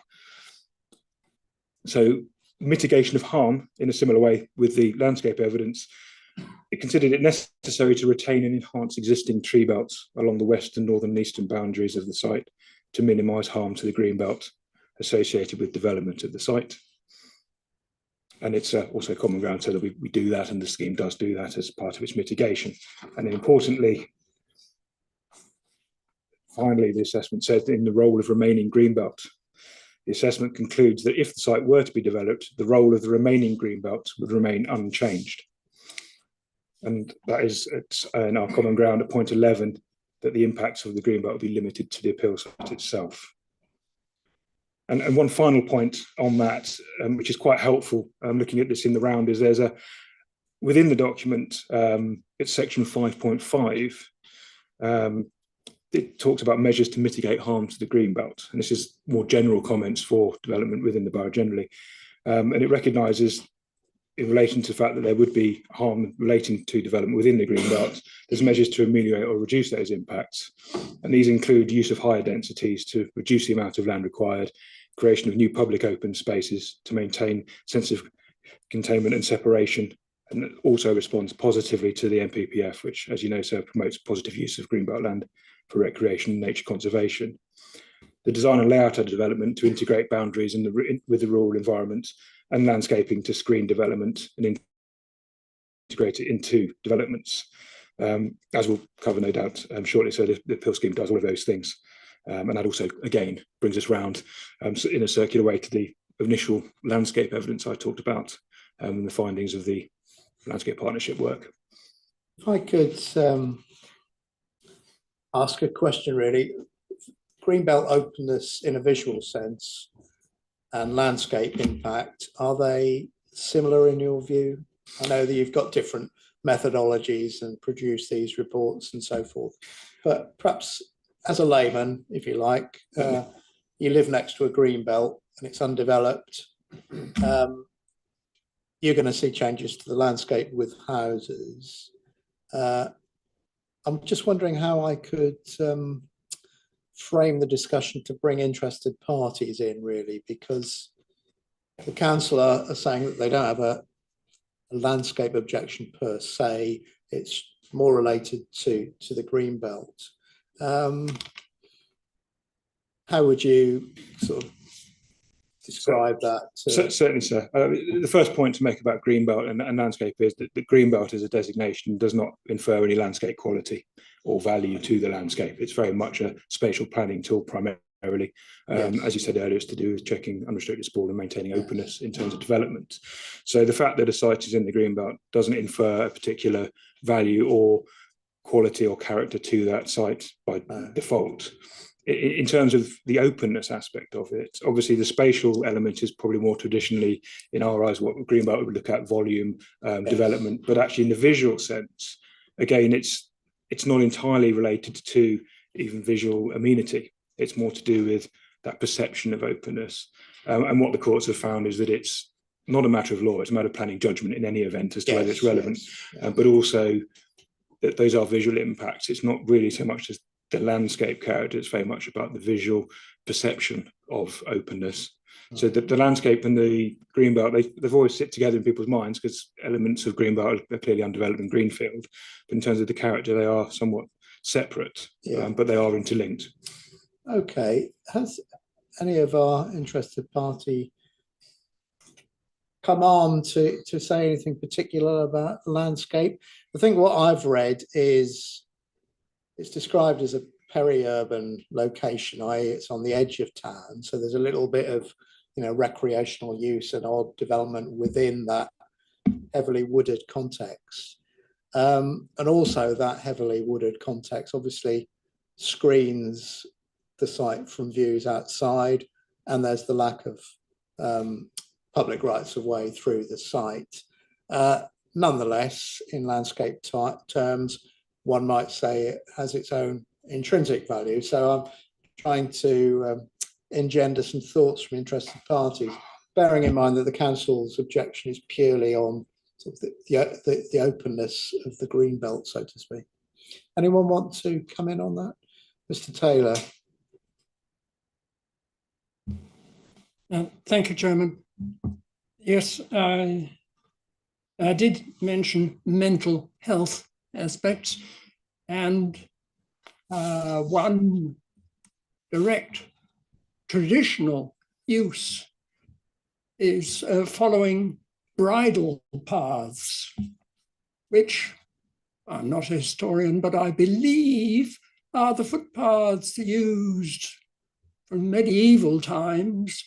So mitigation of harm in a similar way with the landscape evidence, it considered it necessary to retain and enhance existing tree belts along the western, northern and eastern boundaries of the site to minimise harm to the green belt associated with development of the site. And it's also common ground so that we do that, and the scheme does do that as part of its mitigation. And importantly, finally, the assessment says in the role of remaining green belt, the assessment concludes that if the site were to be developed, the role of the remaining green belt would remain unchanged. And that is in our common ground at point 11, that the impacts of the green belt will be limited to the appeal site itself. And one final point on that, which is quite helpful, looking at this in the round, is there's within the document, it's section 5.5, it talks about measures to mitigate harm to the green belt. And this is more general comments for development within the borough generally. And it recognises, in relation to the fact that there would be harm relating to development within the green belt, there's measures to ameliorate or reduce those impacts. And these include use of higher densities to reduce the amount of land required, creation of new public open spaces to maintain sensitive containment and separation, and also responds positively to the MPPF, which, as you know, sir, promotes positive use of greenbelt land for recreation and nature conservation. The design and layout of development to integrate boundaries with the rural environment, and landscaping to screen development and integrate it into developments, as we'll cover no doubt shortly. So the appeal scheme does all of those things. And that also, again, brings us round in a circular way to the initial landscape evidence I talked about, and the findings of the landscape partnership work. If I could ask a question, really. Greenbelt openness in a visual sense and landscape impact, are they similar in your view? I know that you've got different methodologies and produce these reports and so forth, but perhaps as a layman, if you like, you live next to a green belt and it's undeveloped, you're going to see changes to the landscape with houses. I'm just wondering how I could frame the discussion to bring interested parties in, really, because the council are saying that they don't have a landscape objection per se. It's more related to the green belt. How would you sort of describe that? Certainly, sir. The first point to make about greenbelt and landscape is that the greenbelt as a designation does not infer any landscape quality or value to the landscape. It's very much a spatial planning tool primarily. Yes. As you said earlier, it's to do with checking unrestricted sprawl and maintaining openness in terms of development. So the fact that a site is in the greenbelt doesn't infer a particular value or quality or character to that site by default. In terms of the openness aspect of it, obviously the spatial element is probably more traditionally, in our eyes, what greenbelt would look at, volume, development, but actually in the visual sense, again, it's not entirely related to even visual amenity. It's more to do with that perception of openness. And what the courts have found is that it's not a matter of law, it's a matter of planning judgment in any event as to whether it's relevant, but also that those are visual impacts. It's not really so much as the landscape character, it's very much about the visual perception of openness. So the landscape and the greenbelt, they've always sit together in people's minds because elements of greenbelt are clearly undeveloped in greenfield. But in terms of the character, they are somewhat separate, but they are interlinked. Okay. Has any of our interested party come on to say anything particular about landscape? I think what I've read is it's described as a peri-urban location, i.e. it's on the edge of town. So there's a little bit of, recreational use and odd development within that heavily wooded context. And also that heavily wooded context obviously screens the site from views outside, and there's the lack of public rights of way through the site. Nonetheless, in landscape terms, one might say it has its own intrinsic value. So I'm trying to engender some thoughts from interested parties, bearing in mind that the council's objection is purely on sort of the openness of the green belt, so to speak. Anyone want to come in on that? Mr. Taylor. Thank you, Chairman. Yes, I did mention mental health aspects, and one direct traditional use is following bridle paths, which I'm not a historian, but I believe are the footpaths used from medieval times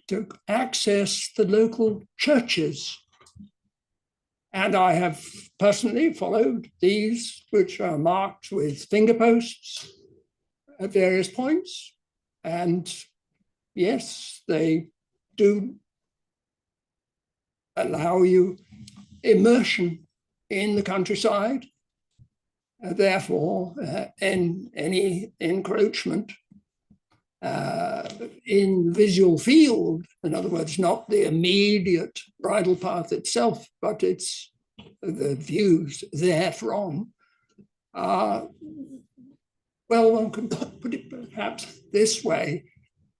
to access the local churches. And I have personally followed these, which are marked with finger posts at various points. And yes, they do allow you immersion in the countryside. Therefore, any encroachment in visual field, in other words, not the immediate bridle path itself, but it's the views therefrom, well, one can put it perhaps this way: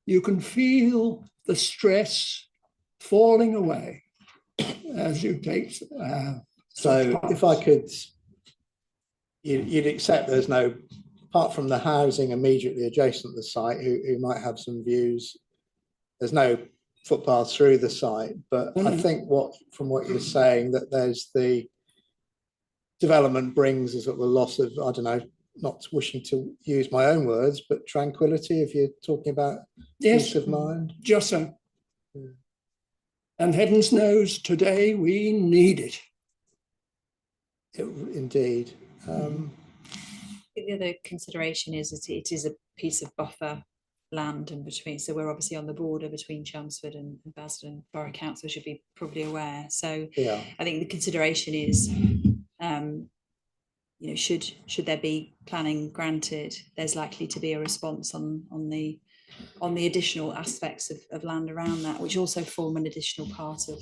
you can feel the stress falling away as you take. So if I could, you'd accept there's no, apart from the housing immediately adjacent to the site, who might have some views, there's no footpath through the site. But I think from what you're saying, that there's the development brings a sort of a loss of, I don't know, not wishing to use my own words, but tranquility, if you're talking about peace of mind. Just so. Yeah. And heavens knows today we need it. Indeed. The other consideration is that it is a piece of buffer land in between. So we're obviously on the border between Chelmsford and Basildon Borough Council, should be probably aware. So yeah. I think the consideration is, should there be planning granted, there's likely to be a response on the additional aspects of land around that, which also form an additional part of,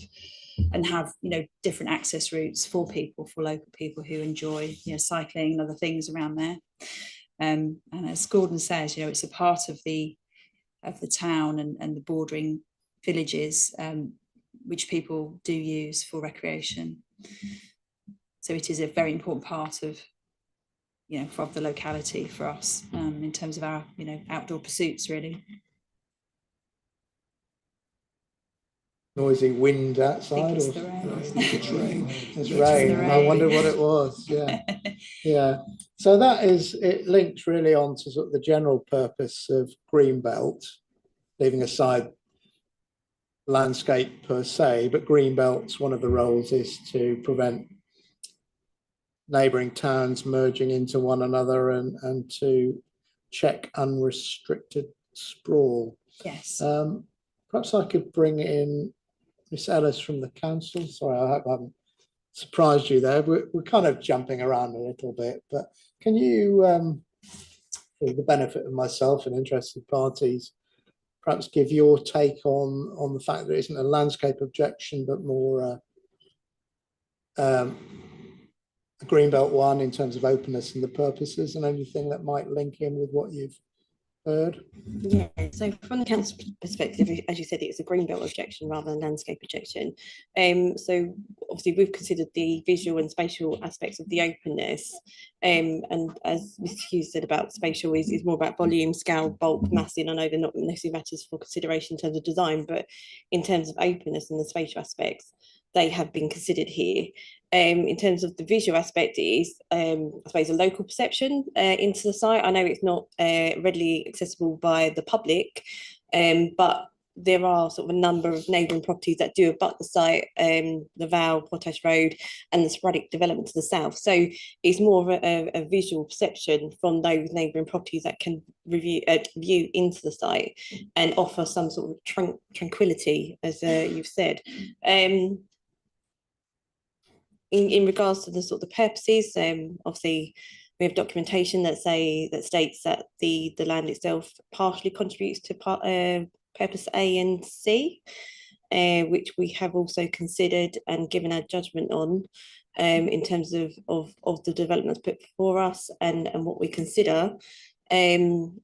and have different access routes for local people who enjoy cycling and other things around there. And as Gordon says, it's a part of the town and the bordering villages, which people do use for recreation. So it is a very important part of of the locality for us, in terms of our outdoor pursuits, really. Noisy wind outside, it's rain. It's rain. I wondered what it was. Yeah. Yeah. So that is, it links really on to sort of the general purpose of Greenbelt, leaving aside landscape per se, but Greenbelt's one of the roles is to prevent neighbouring towns merging into one another and to check unrestricted sprawl. Yes. Perhaps I could bring in Miss Ellis from the council. Sorry, I hope I haven't surprised you there. We're kind of jumping around a little bit, but can you, for the benefit of myself and interested parties, perhaps give your take on the fact that it isn't a landscape objection, but more a Greenbelt one in terms of openness and the purposes, and anything that might link in with what you've heard? Yeah, so from the council perspective, as you said, it's a Greenbelt objection rather than landscape objection. So obviously we've considered the visual and spatial aspects of the openness, and as Mr. Hughes said about spatial is more about volume, scale, bulk, massing. I know they're not necessarily matters for consideration in terms of design, but in terms of openness and the spatial aspects, they have been considered here. In terms of the visual aspect, it is, I suppose, a local perception into the site. I know it's not readily accessible by the public, but there are sort of a number of neighbouring properties that do abut the site, the Val, Potash Road, and the sporadic development to the south. So it's more of a visual perception from those neighbouring properties that can view into the site and offer some sort of tranquility, as you've said. In regards to the sort of the purposes, obviously we have documentation that states that the land itself partially contributes to purpose A and C, which we have also considered and given our judgment on, in terms of the developments put before us and what we consider. And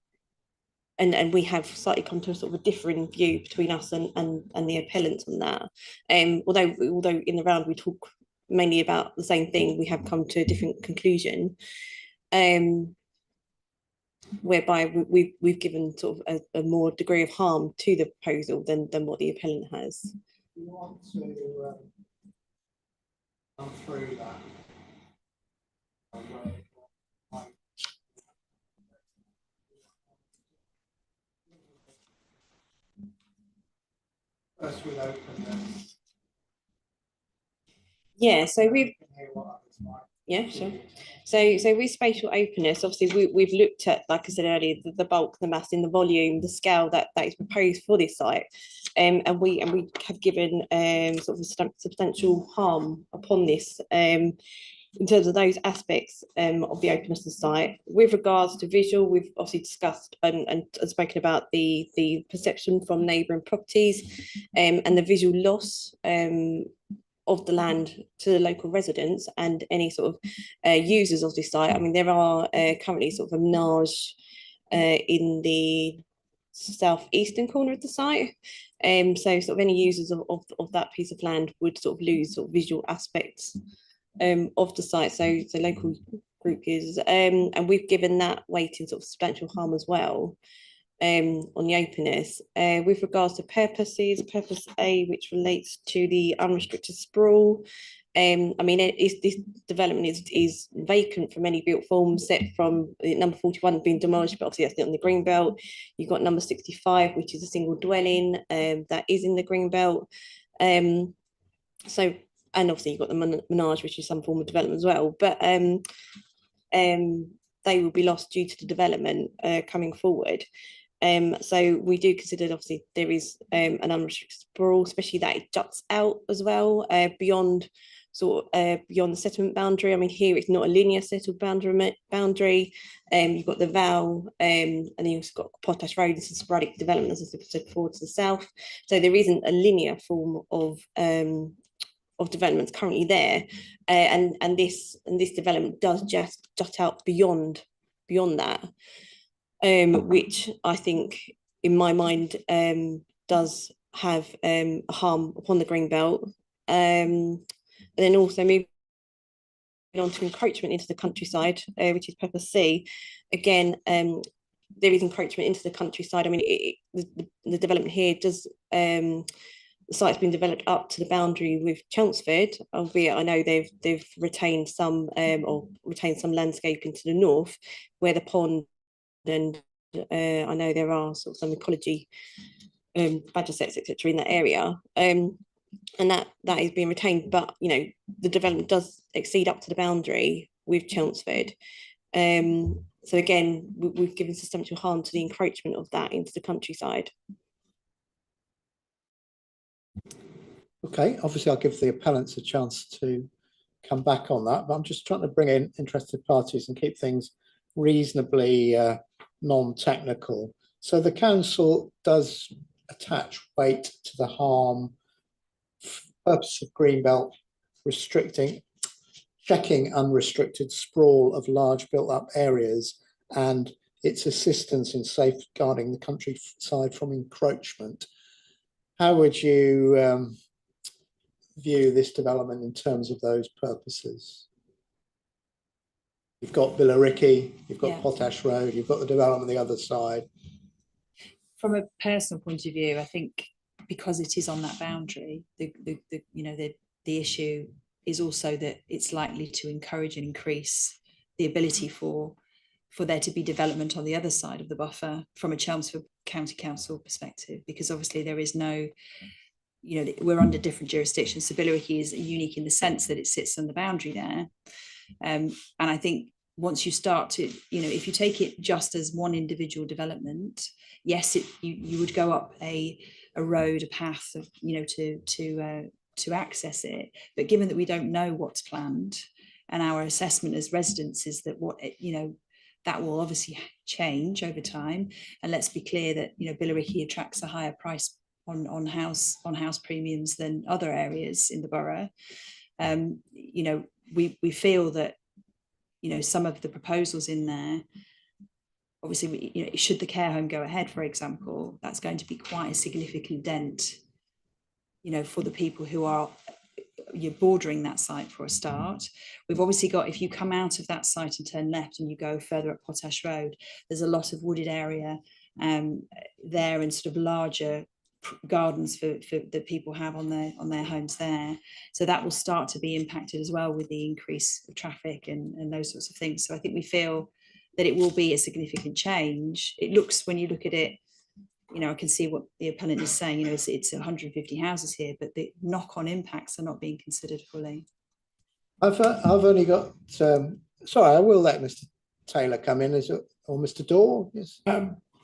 we have slightly come to a sort of a differing view between us and the appellant on that. Although in the round we talk mainly about the same thing, we have come to a different conclusion, whereby we've given sort of a more degree of harm to the proposal than what the appellant has. You want to run through that? First we'll open them. Yeah, so yeah, sure. So with spatial openness, obviously we've looked at, like I said earlier, the bulk, the mass, in the volume, the scale that is proposed for this site, and we have given sort of a substantial harm upon this, in terms of those aspects of the openness of the site. With regards to visual, we've obviously discussed and spoken about the perception from neighbouring properties, and the visual loss of the land to the local residents and any sort of users of this site. I mean, there are currently sort of a menage in the southeastern corner of the site. So sort of any users of that piece of land would sort of lose sort of visual aspects of the site. So local group users, and we've given that weight in sort of substantial harm as well. On the openness, with regards to purposes, purpose A, which relates to the unrestricted sprawl. I mean, this development is vacant from any built form, set from number 41 being demolished, but obviously that's not on the green belt. You've got number 65, which is a single dwelling that is in the green belt. So, and obviously you've got the menage, which is some form of development as well. But they will be lost due to the development coming forward. So we do consider, obviously, there is an unrestricted sprawl, especially that it juts out as well beyond beyond the settlement boundary. I mean, here it's not a linear settled boundary. You've got the Val, and then you've got Potash Road and some sporadic developments, as I said, forward to the south. So there isn't a linear form of developments currently there, and this development does just jut out beyond that. Which I think, in my mind, does have a harm upon the green belt. And then also moving on to encroachment into the countryside, which is purpose C. Again, there is encroachment into the countryside. I mean, the development here does. The site's been developed up to the boundary with Chelmsford, albeit I know they've retained some landscaping to the north, where the pond. And I know there are sort of some ecology badger sets, etc., in that area, and that is being retained. But you know, the development does exceed up to the boundary with Chelmsford. So again, we've given substantial harm to the encroachment of that into the countryside. Okay, obviously I'll give the appellants a chance to come back on that, but I'm just trying to bring in interested parties and keep things reasonably non-technical. So the council does attach weight to the harm, purpose of Greenbelt, checking unrestricted sprawl of large built-up areas and its assistance in safeguarding the countryside from encroachment. How would you view this development in terms of those purposes? You've got Billericay, you've got Potash Road, you've got the development on the other side. From a personal point of view, I think because it is on that boundary, the issue is also that it's likely to encourage and increase the ability for there to be development on the other side of the buffer from a Chelmsford county council perspective, because obviously there is no, you know, we're under different jurisdictions. So Billericay is unique in the sense that it sits on the boundary there. And I think once you start to, you know, if you take it just as one individual development, yes, you would go up a road, a path of, you know, to access it. But given that we don't know what's planned, and our assessment as residents is that you know, that will obviously change over time. And let's be clear that, you know, Billericay attracts a higher price on house premiums than other areas in the borough. You know, we feel that, you know, some of the proposals in there, obviously, you know, should the care home go ahead, for example, that's going to be quite a significant dent, you know, for the people who are, you're bordering that site for a start. We've obviously got, if you come out of that site and turn left and you go further up Potash Road, there's a lot of wooded area there, and sort of larger gardens for that people have on their homes there. So that will start to be impacted as well with the increase of traffic and those sorts of things. So I think we feel that it will be a significant change. It looks, when you look at it, you know, I can see what the appellant is saying, you know, it's 150 houses here, but the knock-on impacts are not being considered fully. I've only got, sorry, I will let Mr. Taylor come in, or Mr. Daw, yes.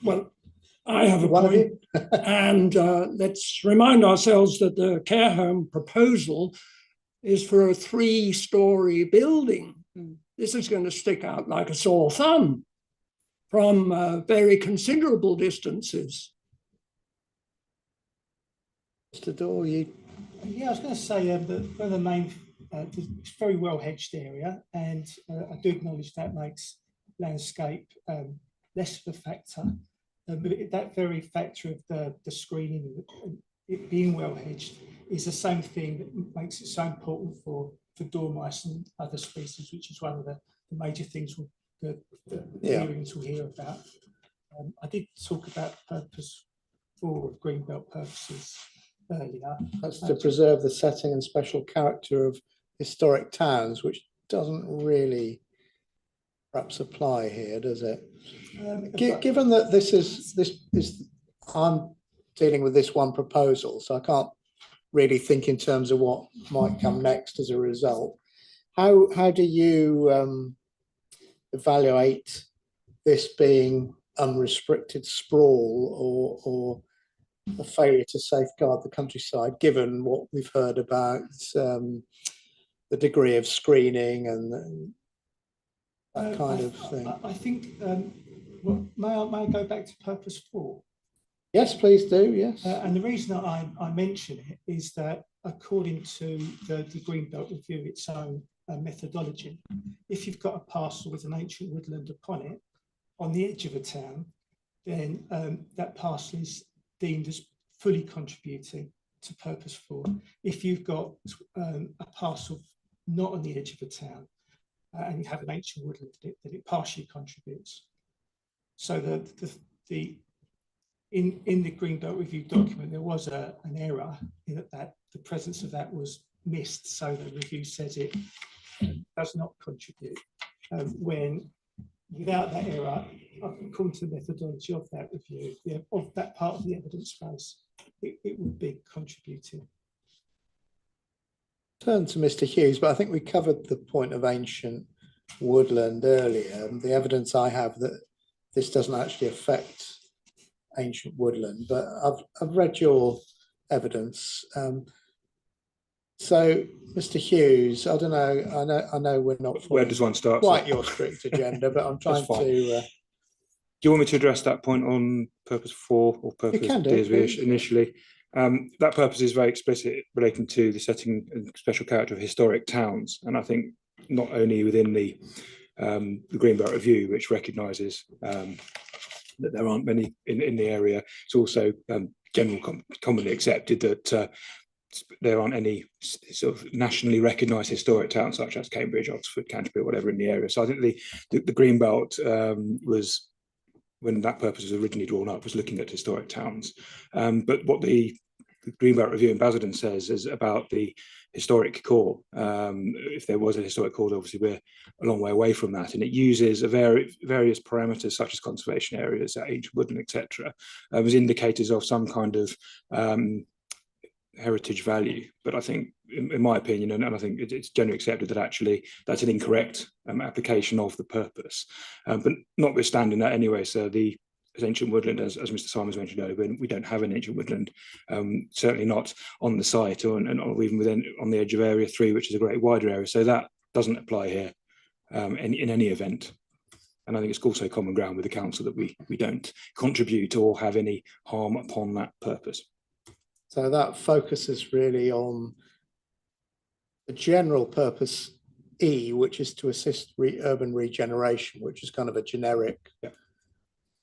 Well, I have a One of point, you. and let's remind ourselves that the care home proposal is for a 3-story building. This is going to stick out like a sore thumb from very considerable distances. Mr. Daw, you. Yeah, I was going to say that one of the main, it's very well hedged area, and I do acknowledge that makes landscape less of a factor. But that very factor of the screening, it being well hedged, is the same thing that makes it so important for dormice and other species, which is one of the major things the hearings will hear about. I did talk about purpose for greenbelt purposes earlier. That's to preserve the setting and special character of historic towns, which doesn't really perhaps apply here, does it? Given that this is I'm dealing with this one proposal, so I can't really think in terms of what might come next as a result. How do you evaluate this being unrestricted sprawl or a failure to safeguard the countryside, given what we've heard about the degree of screening and that kind of thing? I think, well, may I go back to purpose 4? Yes, please do, yes. And the reason I mention it is that according to the Greenbelt Review, its own methodology, if you've got a parcel with an ancient woodland upon it, on the edge of a town, then that parcel is deemed as fully contributing to purpose 4. If you've got a parcel not on the edge of a town and you have an ancient woodland, then it partially contributes. So in the Greenbelt Review document, there was an error in that the presence of that was missed. So the review says it does not contribute. When without that error, according to the methodology of that review, of that part of the evidence base, it would be contributing. Turn to Mr. Hughes, but I think we covered the point of ancient woodland earlier. The evidence I have that this doesn't actually affect ancient woodland, but I've read your evidence. So, Mr. Hughes, I don't know. I know we're not. Where does one start? Quite your strict agenda, but I'm trying to. Do you want me to address that point on purpose 4 or purpose D initially? That purpose is very explicit relating to the setting and special character of historic towns, and I think not only within the Greenbelt Review, which recognises that there aren't many in the area. It's also commonly accepted that there aren't any sort of nationally recognised historic towns such as Cambridge, Oxford, Canterbury, whatever in the area. So I think the Greenbelt was, when that purpose was originally drawn up, was looking at historic towns. But what the the Greenbelt Review in Basildon says is about the historic core. If there was a historic core, obviously we're a long way away from that, and it uses various parameters such as conservation areas, ancient woodland, etc., as indicators of some kind of heritage value. But I think, in my opinion, and I think it's generally accepted that actually that's an incorrect application of the purpose. But notwithstanding that anyway, so the ancient woodland, as Mr. Simons mentioned earlier, we don't have an ancient woodland, certainly not on the site or even within on the edge of Area 3, which is a great wider area. So that doesn't apply here in any event. And I think it's also common ground with the council that we don't contribute or have any harm upon that purpose. So that focuses really on the general purpose E, which is to assist urban regeneration, which is kind of a generic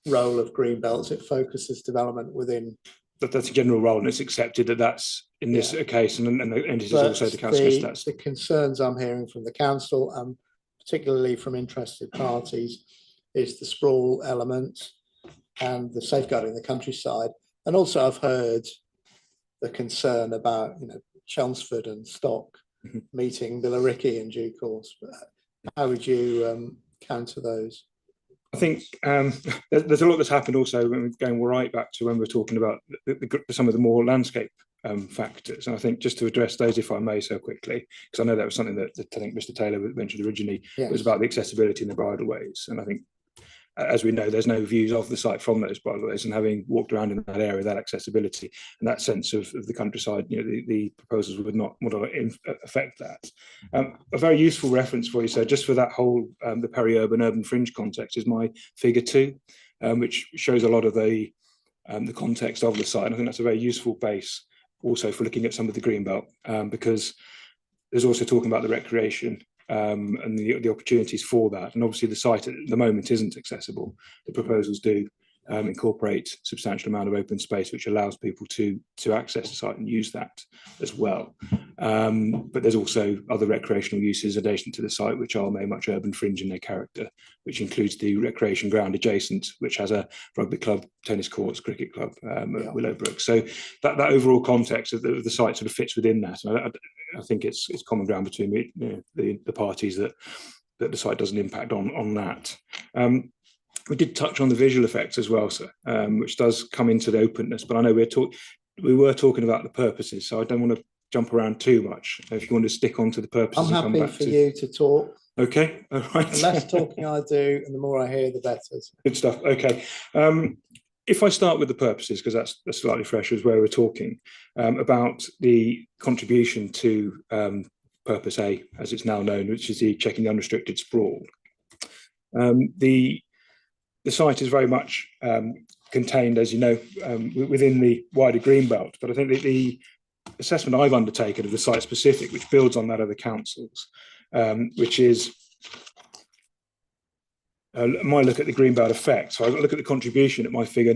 role of green belts. It focuses development within. That's a general role, and it's accepted that that's in this case, and it is also the council. That's the concerns I'm hearing from the council, and particularly from interested parties, is the sprawl element and the safeguarding the countryside. And also, I've heard the concern about Chelmsford and Stock meeting Billericay in due course. But how would you counter those? I think there's a lot that's happened also when we're going right back to when we were talking about some of the more landscape factors. And I think just to address those, if I may, so quickly, because I know that was something that I think Mr. Taylor mentioned originally, was about the accessibility in the bridleways. And I think, as we know, there's no views of the site from those bridleways, and having walked around in that area, that accessibility and that sense of the countryside, the proposals would not affect that. A very useful reference for you, so just for that whole the peri-urban urban fringe context, is my figure 2, which shows a lot of the context of the site. And I think that's a very useful base also for looking at some of the greenbelt, because there's also talking about the recreation and the opportunities for that. And obviously the site at the moment isn't accessible. The proposals do incorporate substantial amount of open space, which allows people to access the site and use that as well. But there's also other recreational uses adjacent to the site, which are very much urban fringe in their character, which includes the recreation ground adjacent, which has a rugby club, tennis courts, cricket club at Willowbrook. So that overall context of the site sort of fits within that. And I think it's common ground between the parties that the site doesn't impact on that. We did touch on the visual effects as well, sir, which does come into the openness, but I know we were talking about the purposes, so I don't want to jump around too much. If you want to stick on to the purposes, I'm happy for you to talk. Okay, all right. The less talking I do, and the more I hear, the better. Good stuff. Okay. If I start with the purposes, because that's slightly fresh as where we're talking about the contribution to purpose A, as it's now known, which is the checking the unrestricted sprawl. The site is very much contained, as you know, within the wider greenbelt. But I think the assessment I've undertaken of the site specific, which builds on that of the councils, which is my look at the greenbelt effect. So I look at the contribution at my figure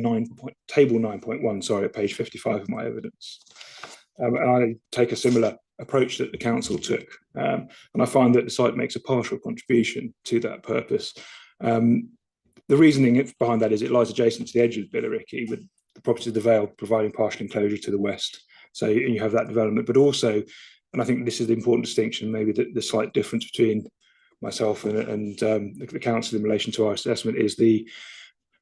table 9.1, sorry, at page 55 of my evidence. And I take a similar approach that the council took. And I find that the site makes a partial contribution to that purpose. The reasoning behind that is it lies adjacent to the edge of Billericay, with the property of the Vale providing partial enclosure to the west. So you have that development, but also, and I think this is the important distinction, maybe the slight difference between myself and the council in relation to our assessment, is the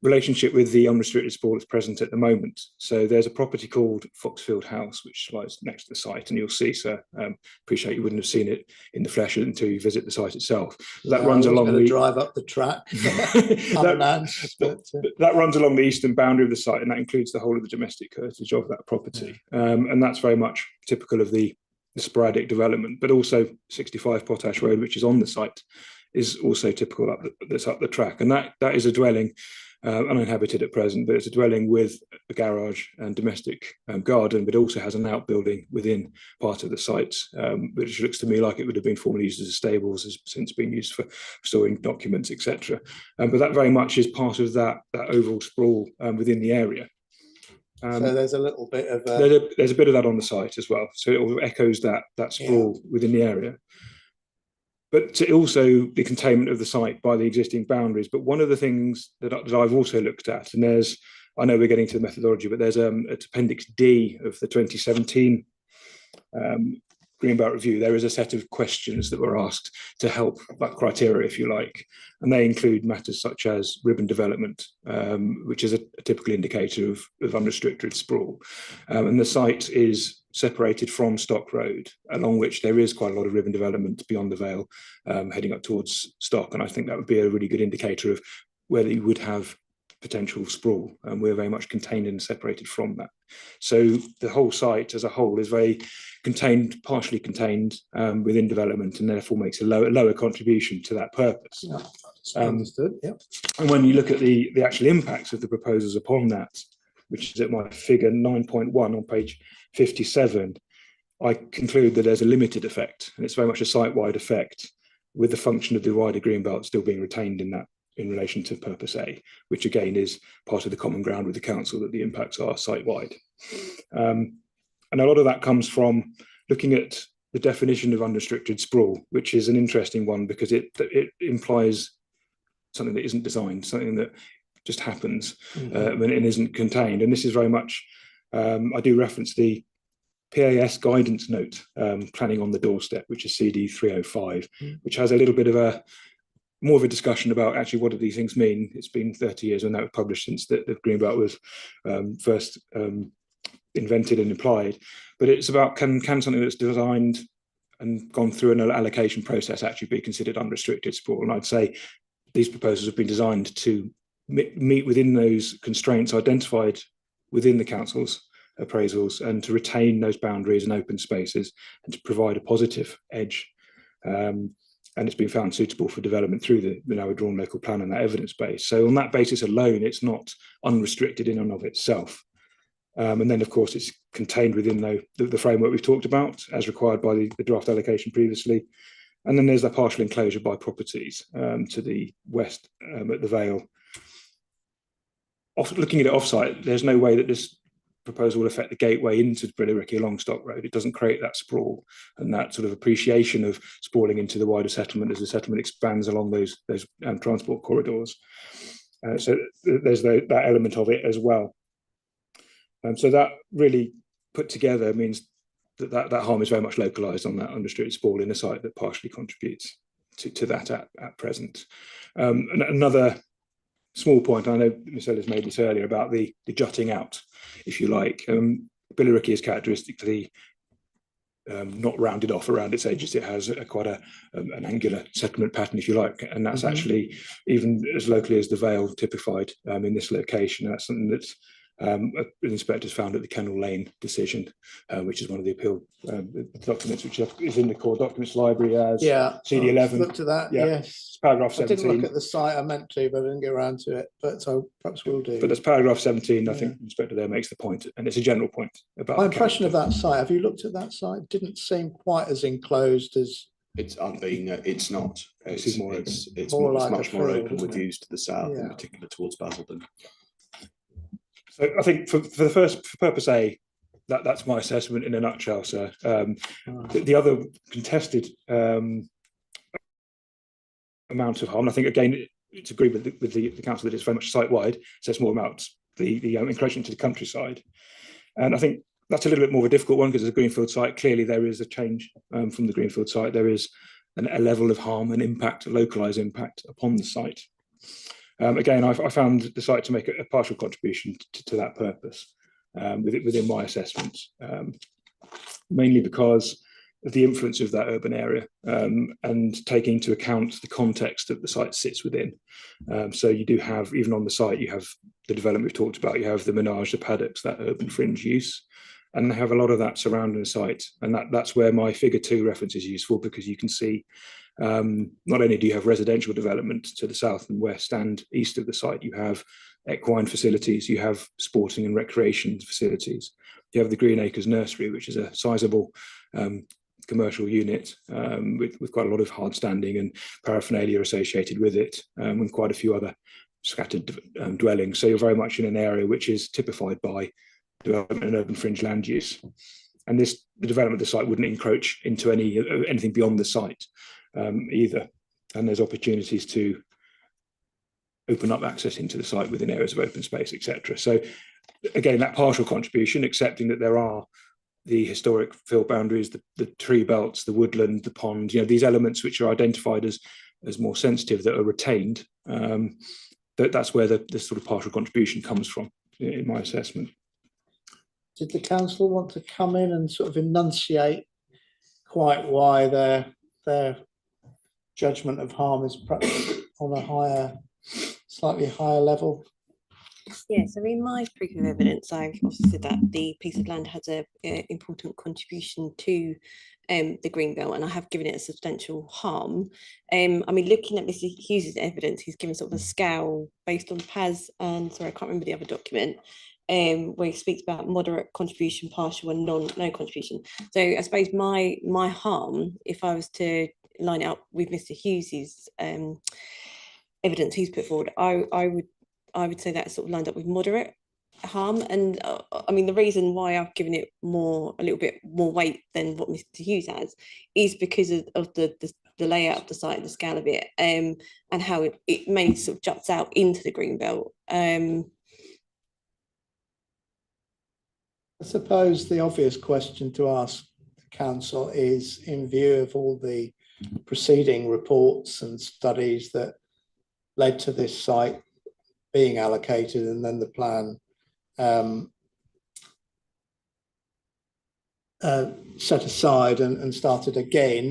relationship with the unrestricted sprawl that's present at the moment. So there's a property called Foxfield House, which lies next to the site, and you'll see, sir, appreciate you wouldn't have seen it in the flesh until you visit the site itself. That runs along the drive up the track. that runs along the eastern boundary of the site, and that includes the whole of the domestic heritage of that property. And that's very much typical of the sporadic development, but also 65 Potash Road, which is on the site, is also typical that's up the track. And that is a dwelling uninhabited at present, but it's a dwelling with a garage and domestic garden, but also has an outbuilding within part of the site, which looks to me like it would have been formerly used as a stables, has since been used for storing documents, etc. But that very much is part of that overall sprawl within the area. So there's a little bit of there's a bit of that on the site as well. So it echoes that sprawl within the area. But also the containment of the site by the existing boundaries. But one of the things that I've also looked at, and there's I know we're getting to the methodology, but there's it's Appendix D of the 2017 Greenbelt Review. There is a set of questions that were asked to help that criteria, if you like, and they include matters such as ribbon development, which is a typical indicator of unrestricted sprawl. And the site is separated from Stock Road, along which there is quite a lot of ribbon development beyond the Vale, heading up towards Stock. And I think that would be a really good indicator of whether you would have potential sprawl, and we're very much contained and separated from that. So the whole site as a whole is very contained, partially contained within development, and therefore makes a lower contribution to that purpose. Yeah, understood. Yeah. And when you look at the actual impacts of the proposals upon that, which is at my figure 9.1 on page 57, I conclude that there's a limited effect, and it's very much a site-wide effect, with the function of the wider greenbelt still being retained in that, in relation to purpose A, which again is part of the common ground with the council, that the impacts are site-wide. And a lot of that comes from looking at the definition of unrestricted sprawl, which is an interesting one because it implies something that isn't designed, something that just happens when it isn't contained. And this is very much, I do reference the PAS guidance note, planning on the doorstep, which is CD 305, which has a little bit of more of a discussion about actually what do these things mean. It's been 30 years when that was published since the Greenbelt was first invented and applied. But it's about can something that's designed and gone through an allocation process actually be considered unrestricted sprawl? And I'd say these proposals have been designed to meet within those constraints identified within the council's appraisals, and to retain those boundaries and open spaces, and to provide a positive edge. And it's been found suitable for development through the now drawn local plan and that evidence base. So on that basis alone, it's not unrestricted in and of itself. And then, of course, it's contained within the framework we've talked about, as required by the draft allocation previously. And then there's that partial enclosure by properties to the west at the Vale. Looking at it offsite, there's no way that this proposal will affect the gateway into Billericay along Stock Road. It doesn't create that sprawl and that sort of appreciation of sprawling into the wider settlement as the settlement expands along those transport corridors. So there's that element of it as well. So that really put together means that harm is very much localised on that unrestricted sprawl in a site that partially contributes to that at present. And another small point, I know Ms. Ellis made this earlier about the jutting out, if you like. Billericay is characteristically not rounded off around its edges. It has quite an angular settlement pattern, if you like, and that's actually even as locally as the Vale typified in this location. That's something that inspectors found at the Kennel Lane decision, which is one of the appeal documents, which is in the core documents library as CD11. Looked at that, Yeah. yes. It's paragraph 17. I didn't look at the site, I meant to, but I didn't get around to it. But so perhaps we'll do. But there's paragraph 17, I think the inspector there makes the point, and it's a general point about my impression of that site. Have you looked at that site? It didn't seem quite as enclosed as it's it's not. It's more open. It's More it's like much a more field, open with isn't it? views to the south, in Yeah. particular towards Basildon. So I think for purpose A, that's my assessment in a nutshell, sir. The other contested amount of harm, I think again it's agreed with the council that it's very much site-wide, so it's more about the encroachment to the countryside. And I think that's a little bit more of a difficult one because it's a greenfield site. Clearly there is a change from the greenfield site. There is a level of harm and impact, a localised impact upon the site. Again, I found the site to make a partial contribution to that purpose within my assessment, mainly because of the influence of that urban area and taking into account the context that the site sits within. So you do have, even on the site, you have the development we've talked about, you have the menage, the paddocks, that urban fringe use, and they have a lot of that surrounding the site. And that's where my figure 2 reference is useful, because you can see not only do you have residential development to the south and west and east of the site, you have equine facilities, you have sporting and recreation facilities, you have the Green Acres Nursery, which is a sizable commercial unit with quite a lot of hard standing and paraphernalia associated with it, and quite a few other scattered dwellings. So you're very much in an area which is typified by development and urban fringe land use. And the development of the site wouldn't encroach into anything beyond the site either. And there's opportunities to open up access into the site within areas of open space, etc. So again, that partial contribution, accepting that there are the historic field boundaries, the tree belts, the woodland, the pond, these elements which are identified as more sensitive that are retained, that's where the sort of partial contribution comes from, in my assessment. Did the council want to come in and sort of enunciate quite why their judgment of harm is perhaps on a slightly higher level? Yeah, so in my proof of evidence, I've also said that the piece of land has an important contribution to the greenbelt, and I have given it a substantial harm. I mean, looking at Mr. Hughes' evidence, he's given sort of a scale based on PAS and, sorry, I can't remember the other document, where he speaks about moderate contribution, partial and no contribution. So I suppose my harm, if I was to line it up with Mr. Hughes's evidence he's put forward, I would say that sort of lined up with moderate harm. And I mean, the reason why I've given it a little bit more weight than what Mr. Hughes has is because of the layout of the site, the scale of it, and how it mainly sort of juts out into the greenbelt. I suppose the obvious question to ask the council is, in view of all the preceding reports and studies that led to this site being allocated and then the plan set aside and started again,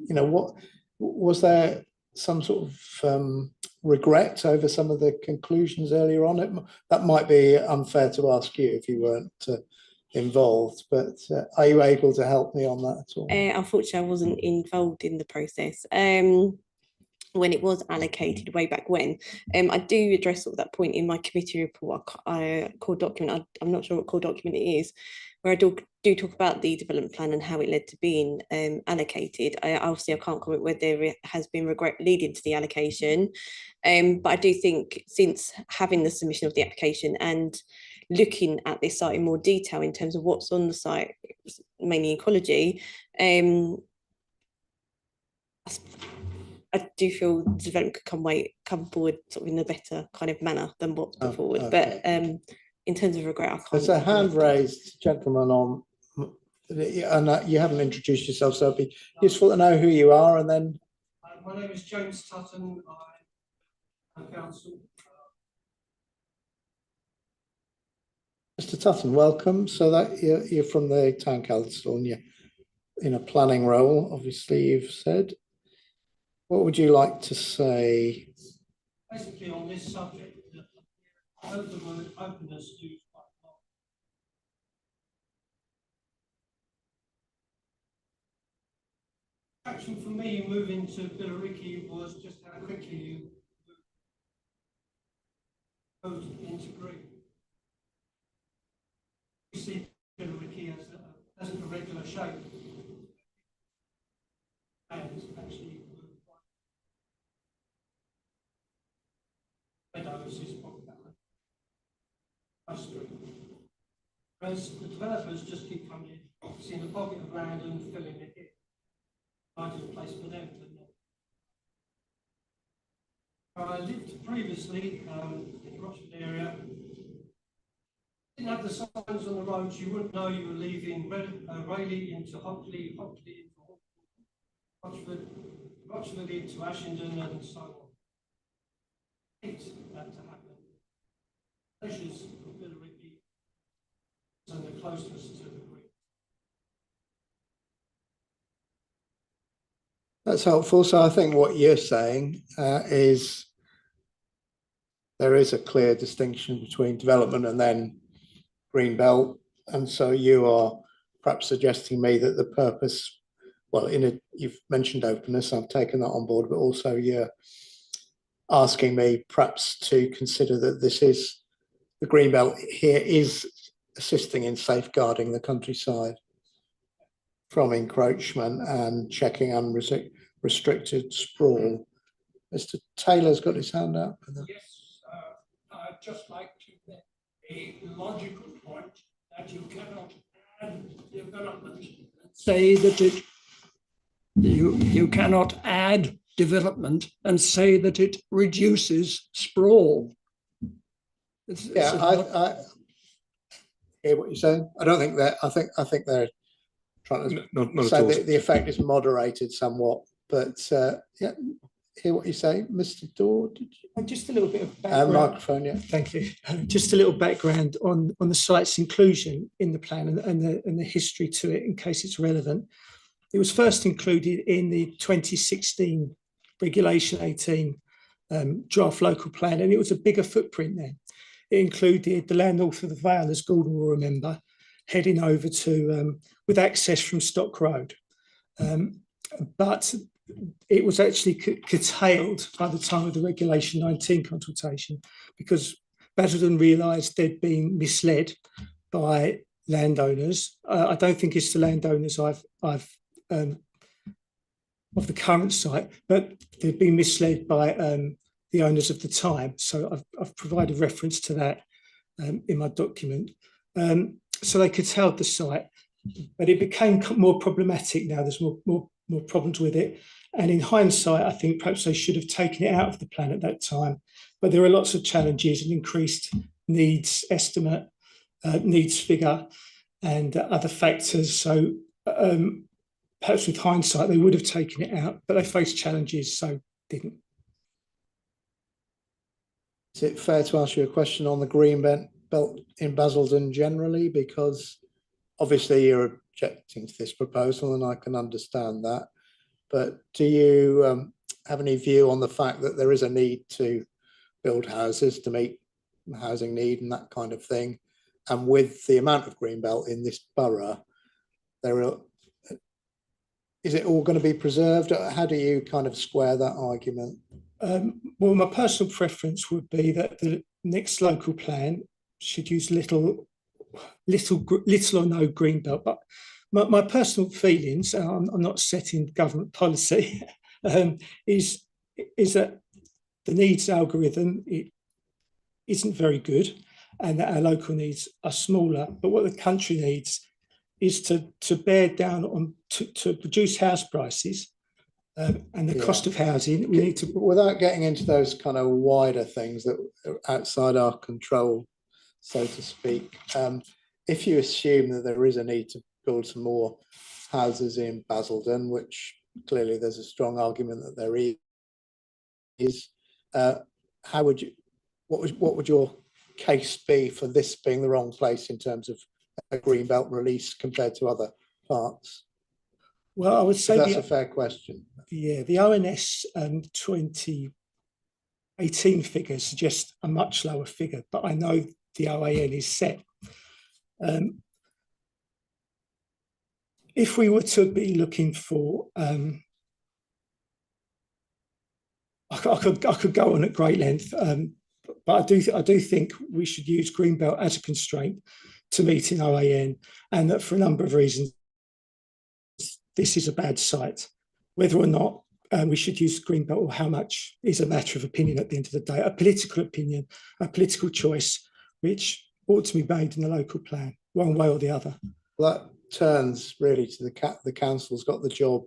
what was there some sort of regret over some of the conclusions earlier on? That might be unfair to ask you if you weren't involved, but are you able to help me on that at all? Unfortunately, I wasn't involved in the process when it was allocated way back when. I do address sort of that point in my committee report, core document. I'm not sure what core document it is, where I do talk about the development plan and how it led to being allocated. Obviously, I can't comment whether there has been regret leading to the allocation, but I do think since having the submission of the application and looking at this site in more detail in terms of what's on the site, mainly ecology, I do feel the development could come forward sort of in a better kind of manner than what's put forward. Okay. But in terms of regret, I can't. There's a hand raised, gentleman, on, and you haven't introduced yourself, so it'd be useful to know who you are, and then. My name is James Tutton. I'm council. Mr. Tutton, welcome. So that you're from the town council and you're in a planning role, obviously, you've said. What would you like to say? Basically, on this subject, I heard the word openness used quite a lot. Attraction for me moving to Billericay was just how quickly you moved into green. You see Billericay as a regular shape, and actually meadows is probably that street. Whereas the developers just keep coming in, seeing a pocket of land and filling it in. Finding a place for them to not. I lived previously in the Rochford area. Didn't have the signs on the roads, you wouldn't know you were leaving Rayleigh into Hockley, Hockley into Rochford, Rochford into Ashenden, and so on. Hate that to happen. Pleasures of Billericay and the closeness to the green. That's helpful. So I think what you're saying is there is a clear distinction between development and then green belt, and so you are perhaps suggesting me that the purpose, well, you've mentioned openness, I've taken that on board, but also you're asking me perhaps to consider that this is, the green belt here is assisting in safeguarding the countryside from encroachment and checking unrestricted sprawl. Mr. Taylor's got his hand up. Yes, I'd just like to make a logical point that you cannot add development and say that you cannot add development and say that it reduces sprawl. I hear what you're saying. I don't think that. I think they're trying to not say at all. that the effect is moderated somewhat. But yeah, hear what you say, Mr. Daw. And just a little bit of background. Microphone, yeah. Thank you. Just a little background on the site's inclusion in the plan and the history to it, in case it's relevant. It was first included in the 2016 Regulation 18 draft local plan, and it was a bigger footprint then. It included the land north of the Vale, as Gordon will remember, heading over to with access from Stock Road. But it was actually curtailed by the time of the Regulation 19 consultation, because Basildon realised they'd been misled by landowners. I don't think it's the landowners of the current site, but they've been misled by the owners of the time. So I've provided reference to that in my document. So they curtailed the site, but it became more problematic now. There's more problems with it. And in hindsight, I think perhaps they should have taken it out of the plan at that time. But there are lots of challenges, an increased needs estimate, needs figure, and other factors. So perhaps with hindsight, they would have taken it out, but they faced challenges, so didn't. Is it fair to ask you a question on the green belt in Basildon generally? Because obviously you're objecting to this proposal, and I can understand that. But do you have any view on the fact that there is a need to build houses to meet the housing need and that kind of thing? And with the amount of green belt in this borough, is it all going to be preserved? How do you kind of square that argument? Well, my personal preference would be that the next local plan should use little or no green belt. But my personal feelings, I'm not setting government policy, is that the needs algorithm isn't very good, and that our local needs are smaller. But what the country needs is to bear down on to reduce house prices and the cost of housing. We need to, without getting into those kind of wider things that are outside our control, so to speak. If you assume that there is a need to build some more houses in Basildon, which clearly there's a strong argument that there is, how would you? What would your case be for this being the wrong place in terms of a greenbelt release compared to other parts? Well, I would say that's a fair question. Yeah, the ONS 2018 figures suggest a much lower figure, but I know the OAN is set. If we were to be looking for, I could go on at great length, but I do think we should use greenbelt as a constraint to meet in OAN, and that for a number of reasons, this is a bad site. Whether or not we should use greenbelt or how much is a matter of opinion at the end of the day, a political opinion, a political choice, which ought to be made in the local plan, one way or the other. Well, that turns really to the council's got the job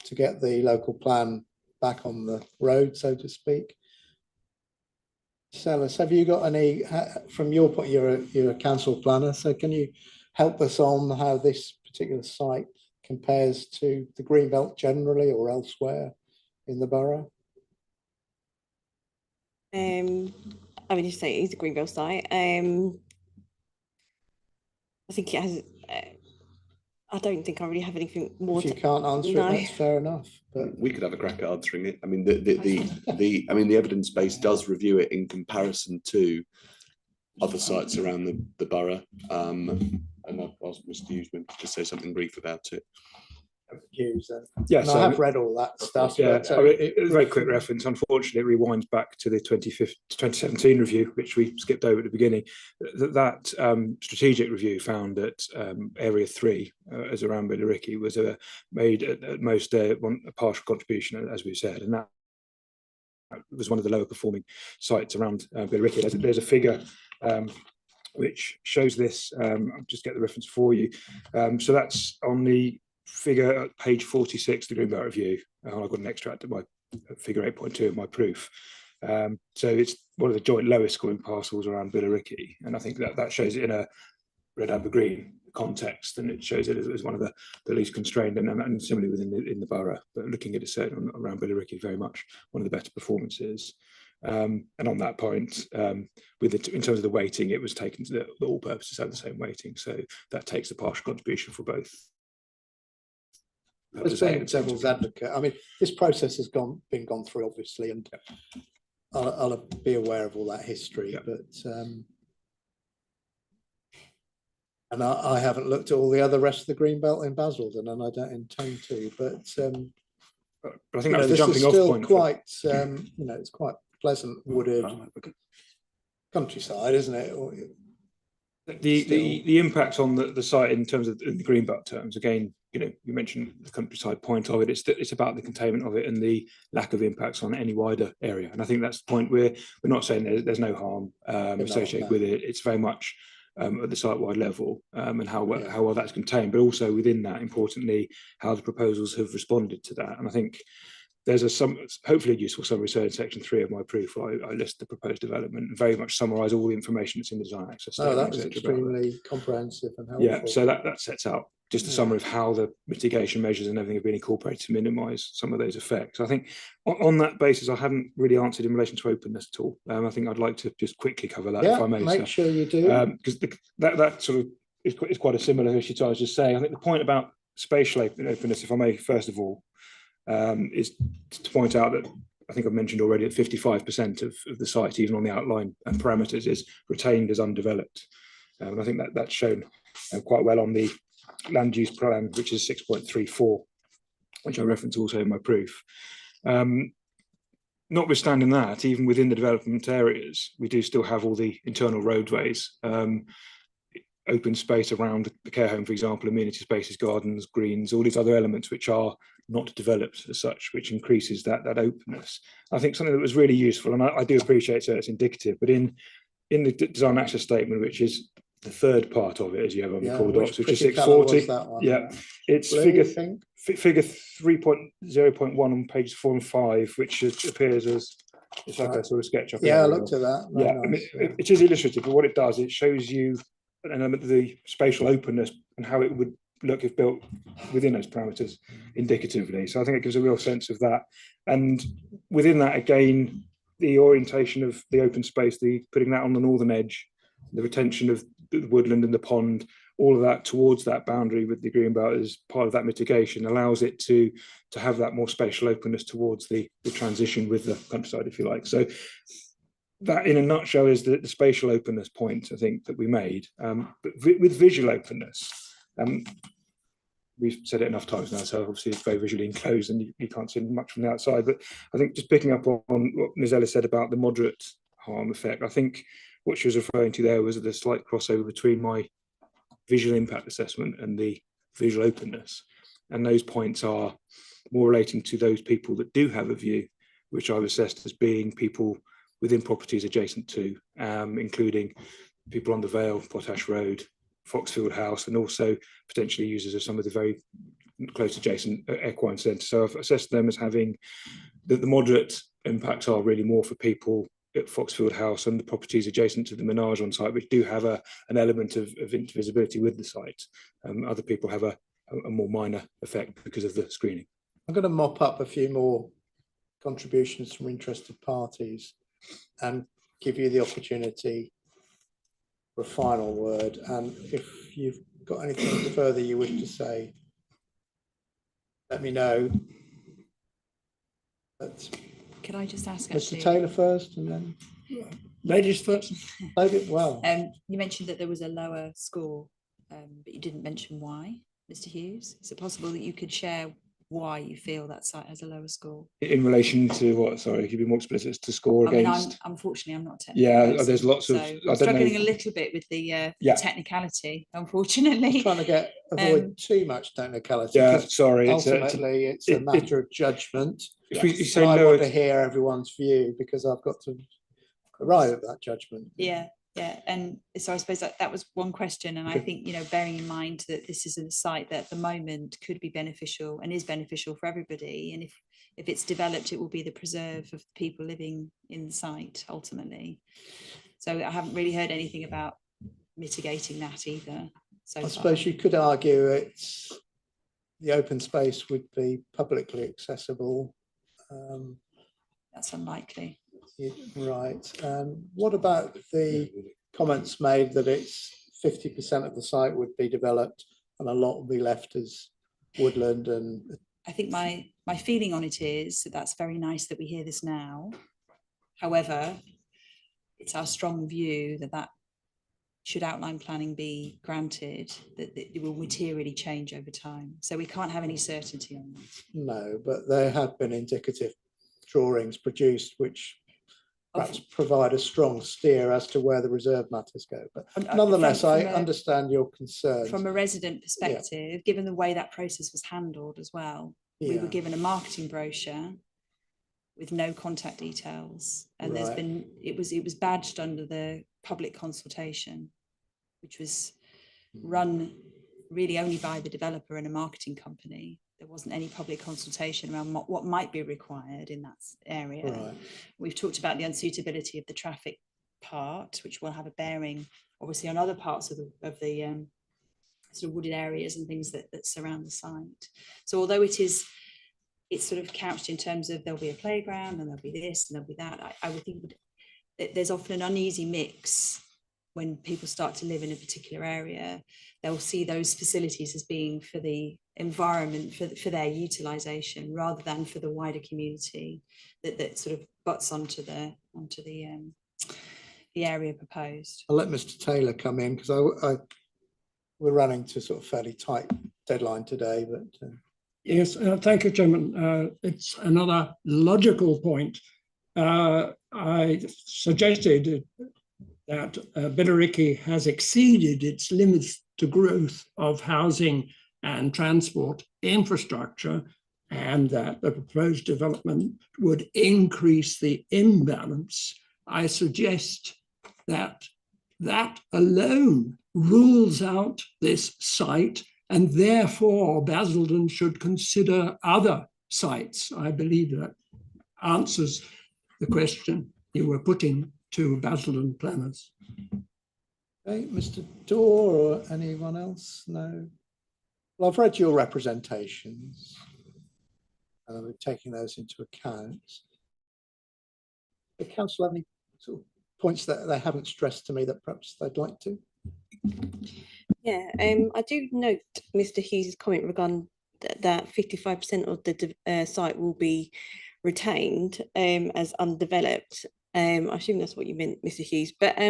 to get the local plan back on the road, so to speak. Sellers, have you got any, from your point, you're a council planner, so can you help us on how this particular site compares to the greenbelt generally or elsewhere in the borough? I mean, you say it is a greenbelt site. I think it has. I don't think I really have anything more. If you can't answer it, that's fair enough. But we could have a crack at answering it. I mean, the evidence base does review it in comparison to other sites around the borough. And I'll ask Mr. Hughesman to say something brief about it. Yes, I have read all that stuff. Yeah, but, a very quick reference. Unfortunately, it rewinds back to the 2017 review, which we skipped over at the beginning. That strategic review found that Area 3, as around Billericay, was made at most a partial contribution, as we said, and that was one of the lower performing sites around Billericay. There's a figure which shows this. I'll just get the reference for you. So that's on the figure at page 46, the Greenbelt Review. I've got an extract of my figure 8.2 of my proof. So it's one of the joint lowest scoring parcels around Billericay, and I think that shows it in a red, amber, green context, and it shows it as one of the least constrained, and similarly within the borough. But looking at it certainly around Billericay, very much one of the better performances. And on that point, in terms of the weighting, it was taken to the all purposes have the same weighting, so that takes the partial contribution for both. As being devil's advocate, I mean, this process has been gone through, obviously, and I'll be aware of all that history, but and I haven't looked at all the other rest of the green belt in Basildon, and I don't intend to. But I think that's the jumping off point. Quite, you know, it's quite pleasant wooded countryside, isn't it? The impact on the site in terms of the green belt terms, again, you know, you mentioned the countryside point of it. It's about the containment of it and the lack of impacts on any wider area. And I think that's the point where we're not saying there's no harm associated with it. It's very much at the site-wide level, and how well that's contained, but also within that, importantly, how the proposals have responded to that. And I think there's hopefully a useful summary. So in section 3 of my proof, I list the proposed development and very much summarise all the information that's in the design access statement. Oh, that was extremely comprehensive and helpful. Yeah, so that sets out just a summary of how the mitigation measures and everything have been incorporated to minimise some of those effects. I think on that basis, I haven't really answered in relation to openness at all. I think I'd like to just quickly cover that, if I may. Make sure you do. Because that sort of is quite a similar issue to what I was just saying. I think the point about spatial openness, if I may, first of all, is to point out that I think I've mentioned already that 55% of the site, even on the outline and parameters, is retained as undeveloped. And I think that's shown quite well on the land use plan, which is 6.34, which I reference also in my proof. Notwithstanding that, even within the development areas, we do still have all the internal roadways, open space around the care home, for example, amenity spaces, gardens, greens, all these other elements which are not developed as such, which increases that openness. I think something that was really useful, and I do appreciate that it's indicative, but in the design access statement, which is the third part of it, as you have on the core docs, which is 640. Yeah, it's figure 3.0.1 on page 4 and 5, which appears as it's like a sort of sketch. I looked at that. Yeah, nice. I mean, it is illustrative, but what it does, it shows you an element of the spatial openness and how it would look if built within those parameters indicatively. So I think it gives a real sense of that. And within that, again, the orientation of the open space, the putting that on the northern edge, the retention of the woodland and the pond, all of that towards that boundary with the green belt as part of that mitigation allows it to have that more spatial openness towards the transition with the countryside, if you like. So that in a nutshell is the spatial openness point, I think, that we made. But with visual openness, we've said it enough times now, so obviously it's very visually enclosed and you can't see much from the outside. But I think just picking up on what Ms. Ellis said about the moderate harm effect, I think what she was referring to there was the slight crossover between my visual impact assessment and the visual openness. And those points are more relating to those people that do have a view, which I've assessed as being people within properties adjacent to, including people on the Vale, Potash Road, Foxfield House, and also potentially users of some of the very close adjacent equine centres. So I've assessed them as having the moderate impacts are really more for people at Foxfield House and the properties adjacent to the Menage on site, which do have an element of intervisibility with the site. Other people have a more minor effect because of the screening. I'm going to mop up a few more contributions from interested parties and give you the opportunity for a final word. And if you've got anything further you wish to say, let me know. But could I just ask, Mr. Taylor first, and then ladies first. Well, you mentioned that there was a lower score, but you didn't mention why, Mr. Hughes. Is it possible that you could share why you feel that site has a lower score? In relation to what? Sorry, could you be more explicit? To score against? Unfortunately, I'm not technical. Yeah, there's lots of. I'm struggling a little bit with the technicality, unfortunately. I'm trying to avoid too much technicality. Yeah, sorry. Ultimately, it's a matter of judgment. If we say I lower, want to hear everyone's view because I've got to arrive at that judgment. Yeah. Yeah, and so I suppose that was one question, and I think, you know, bearing in mind that this is a site that at the moment could be beneficial and is beneficial for everybody, and if it's developed, it will be the preserve of the people living in the site ultimately. So I haven't really heard anything about mitigating that either. So I suppose you could argue it's the open space would be publicly accessible. That's unlikely. Right. What about the comments made that it's 50% of the site would be developed and a lot will be left as woodland? And I think my feeling on it is that that's very nice that we hear this now. However, it's our strong view that should outline planning be granted, that it will materially change over time. So we can't have any certainty on that. no, but there have been indicative drawings produced which perhaps provide a strong steer as to where the reserve matters go. But nonetheless, I understand your concerns. From a resident perspective, given the way that process was handled as well, we were given a marketing brochure with no contact details, and there's been it was badged under the public consultation, which was run really only by the developer and a marketing company. There wasn't any public consultation around what might be required in that area. Right. We've talked about the unsuitability of the traffic part, which will have a bearing obviously on other parts of the sort of wooded areas and things that surround the site. So although it's sort of couched in terms of there'll be a playground and there'll be this and there'll be that, I would think that there's often an uneasy mix when people start to live in a particular area. They'll see those facilities as being for the environment, for their utilisation, rather than for the wider community that sort of butts onto the area proposed. I'll let Mr. Taylor come in because we're running to sort of fairly tight deadline today, but. Yes, thank you, Chairman. It's another logical point. I suggested that Billericay has exceeded its limits to growth of housing and transport infrastructure, and that the proposed development would increase the imbalance. I suggest that alone rules out this site, and therefore Basildon should consider other sites. I believe that answers the question you were putting to Basildon planners. Okay, Mr. Dorr or anyone else? No. Well, I've read your representations and we're taking those into account. The council have any sort of points that they haven't stressed to me that perhaps they'd like to? Yeah, I do note Mr. Hughes' comment regarding that 55% of the site will be retained as undeveloped. I assume that's what you meant, Mr. Hughes, but I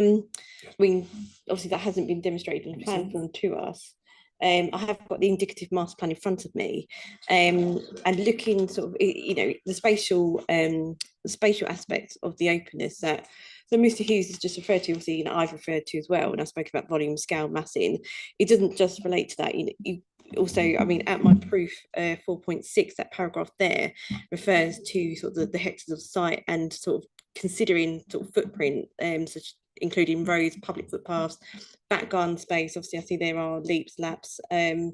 mean, obviously that hasn't been demonstrated in the plan form to us. I have got the indicative master plan in front of me, and looking sort of, you know, the spatial aspects of the openness that so Mr. Hughes has just referred to, obviously, you know, I've referred to as well, and I spoke about volume, scale, massing. It doesn't just relate to that. You know, you also, I mean, at my proof 4.6, that paragraph there refers to sort of the hectares of site and sort of considering sort of footprint, such including roads, public footpaths, back garden space. Obviously, I see there are leaps, laps, and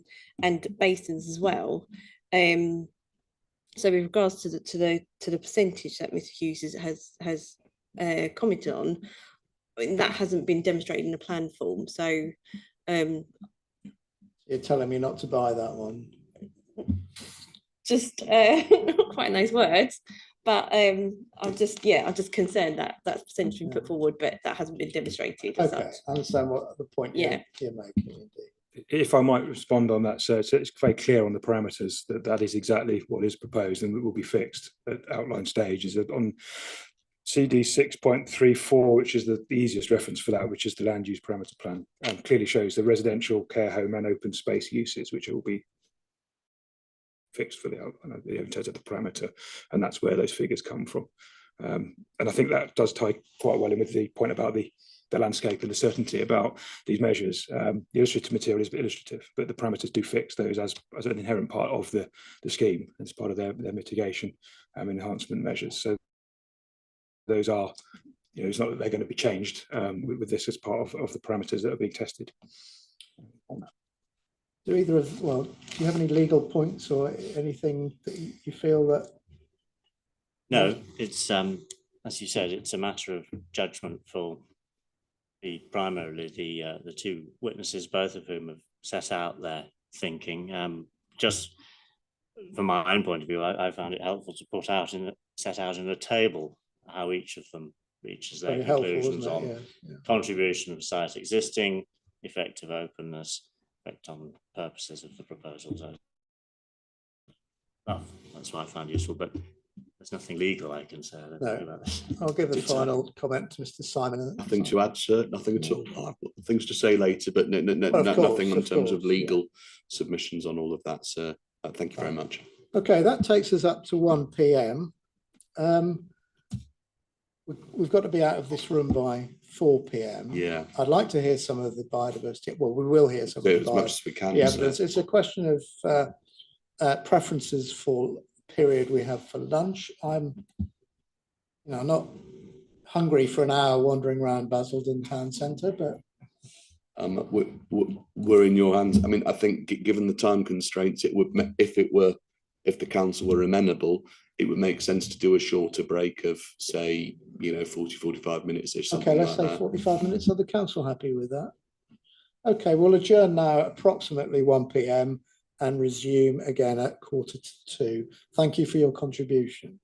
basins as well. So with regards to the percentage that Mr. Hughes has commented on, I mean, that hasn't been demonstrated in the plan form. So you're telling me not to buy that one? Just not quite nice words, but I'm just concerned that that's percentage been put forward, but that hasn't been demonstrated. Okay, I understand what the point you're making. Indeed. If I might respond on that, sir, so it's very clear on the parameters that is exactly what is proposed and it will be fixed at outline stage. Is that on CD 6.34, which is the easiest reference for that, which is the land use parameter plan, and clearly shows the residential, care home and open space uses, which will be fixed for the in terms of the parameter, and that's where those figures come from. And I think that does tie quite well in with the point about the landscape and the certainty about these measures. The illustrative material is illustrative, but the parameters do fix those as an inherent part of the scheme, as part of their mitigation enhancement measures. So those are you know, it's not that they're going to be changed with this as part of the parameters that are being tested. Do either of, well, do you have any legal points or anything that you feel that? No, it's as you said, it's a matter of judgment for primarily the two witnesses, both of whom have set out their thinking. Just from my own point of view, I found it helpful to set out in a table how each of them reaches their conclusions on contribution of site existing, effective openness, effect on purposes of the proposals. Well, that's what I found useful, but there's nothing legal I can say. No, I'll give a final comment to Mr. Simon. Nothing to add, sir. Nothing at all. I've got things to say later, but nothing in terms of legal submissions on all of that, sir. Thank you very much. Okay, that takes us up to 1 p.m. We've got to be out of this room by 4 p.m. Yeah. I'd like to hear some of the biodiversity. Well, we will hear some of as much as we can. The evidence. It's a question of preferences for period we have for lunch. I'm, not hungry for an hour wandering around Basildon town centre, but we're in your hands. I mean, I think given the time constraints, it would, if the council were amenable, it would make sense to do a shorter break of, say, 40-45 minutes or something. Okay, let's say 45 minutes. Are the council happy with that? Okay, we'll adjourn now at approximately 1 p.m. and resume again at 1:45. Thank you for your contribution.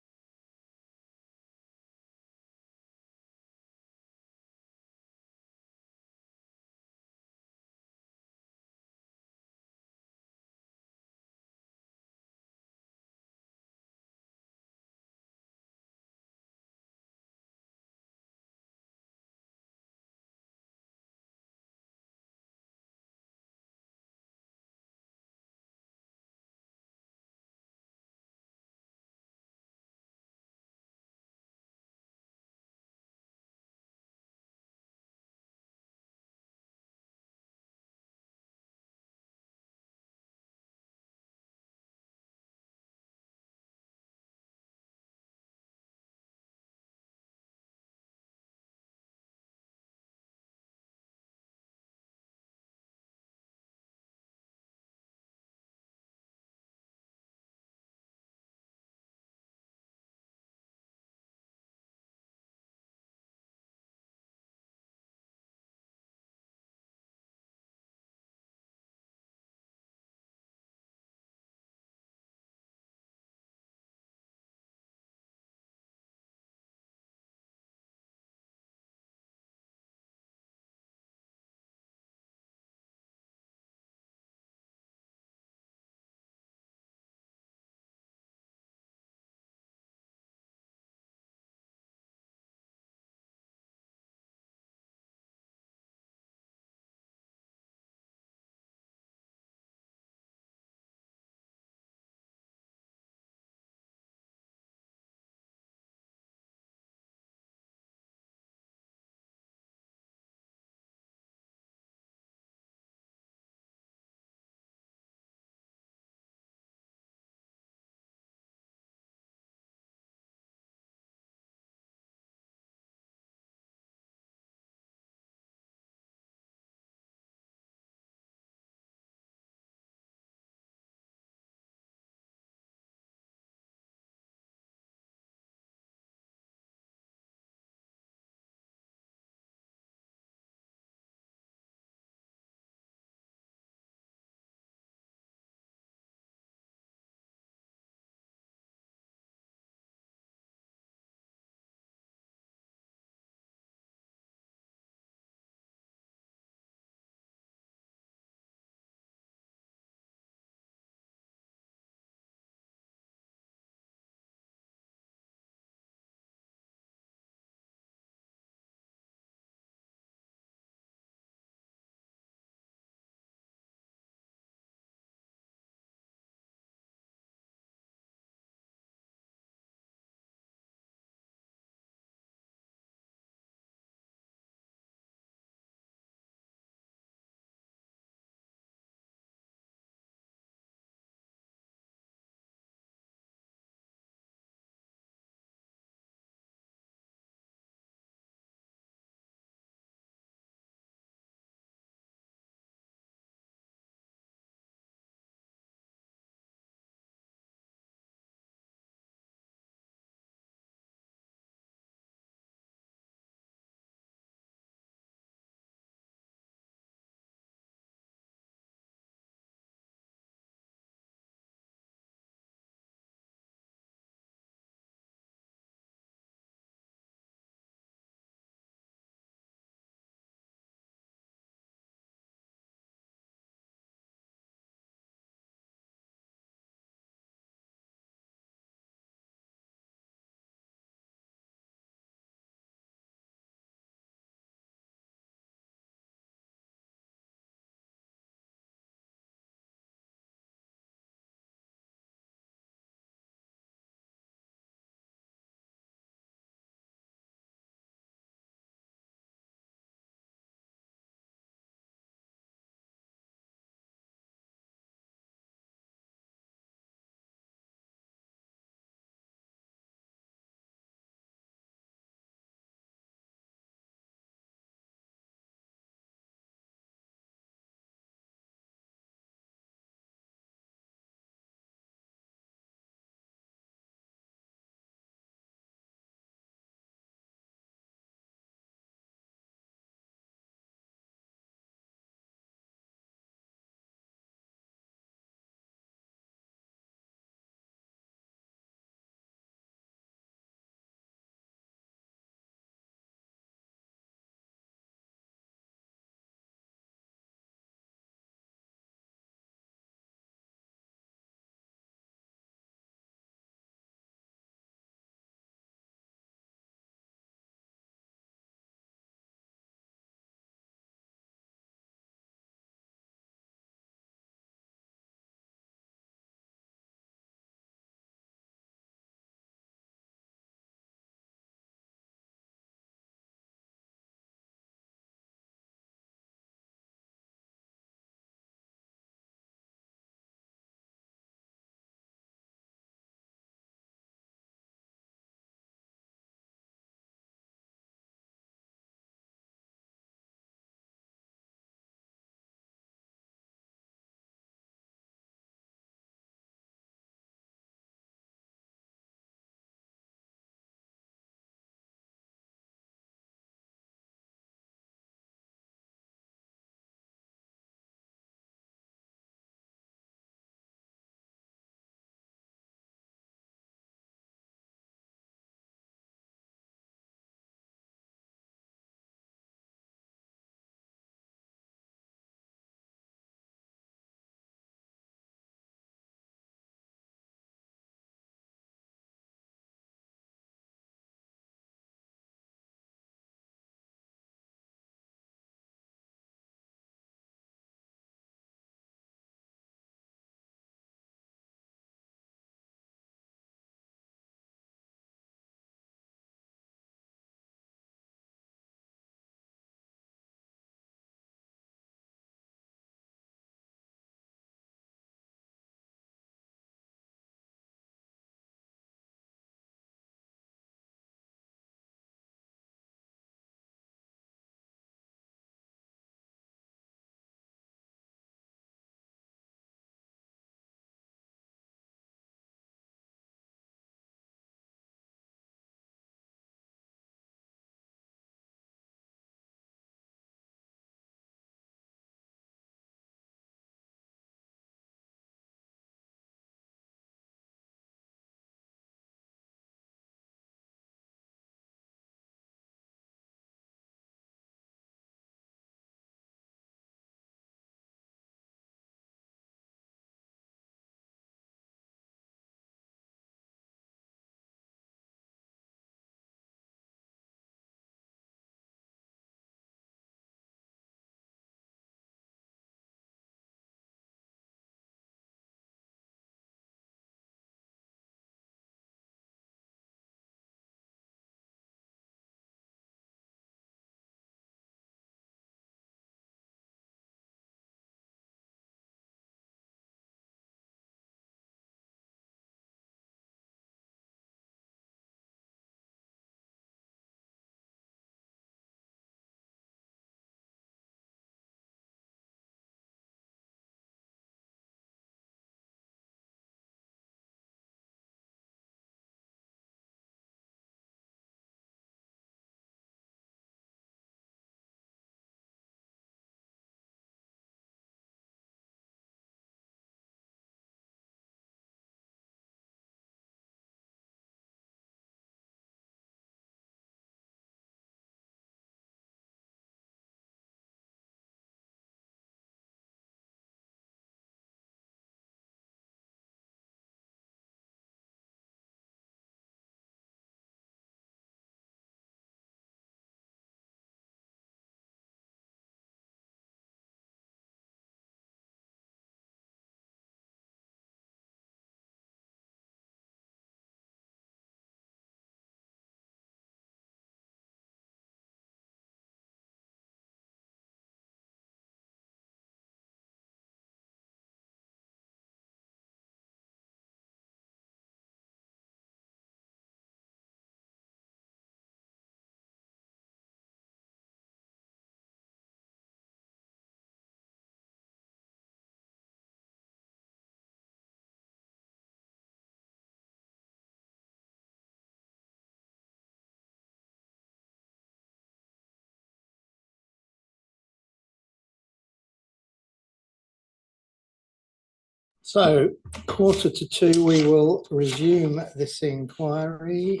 So 1:45, we will resume this inquiry.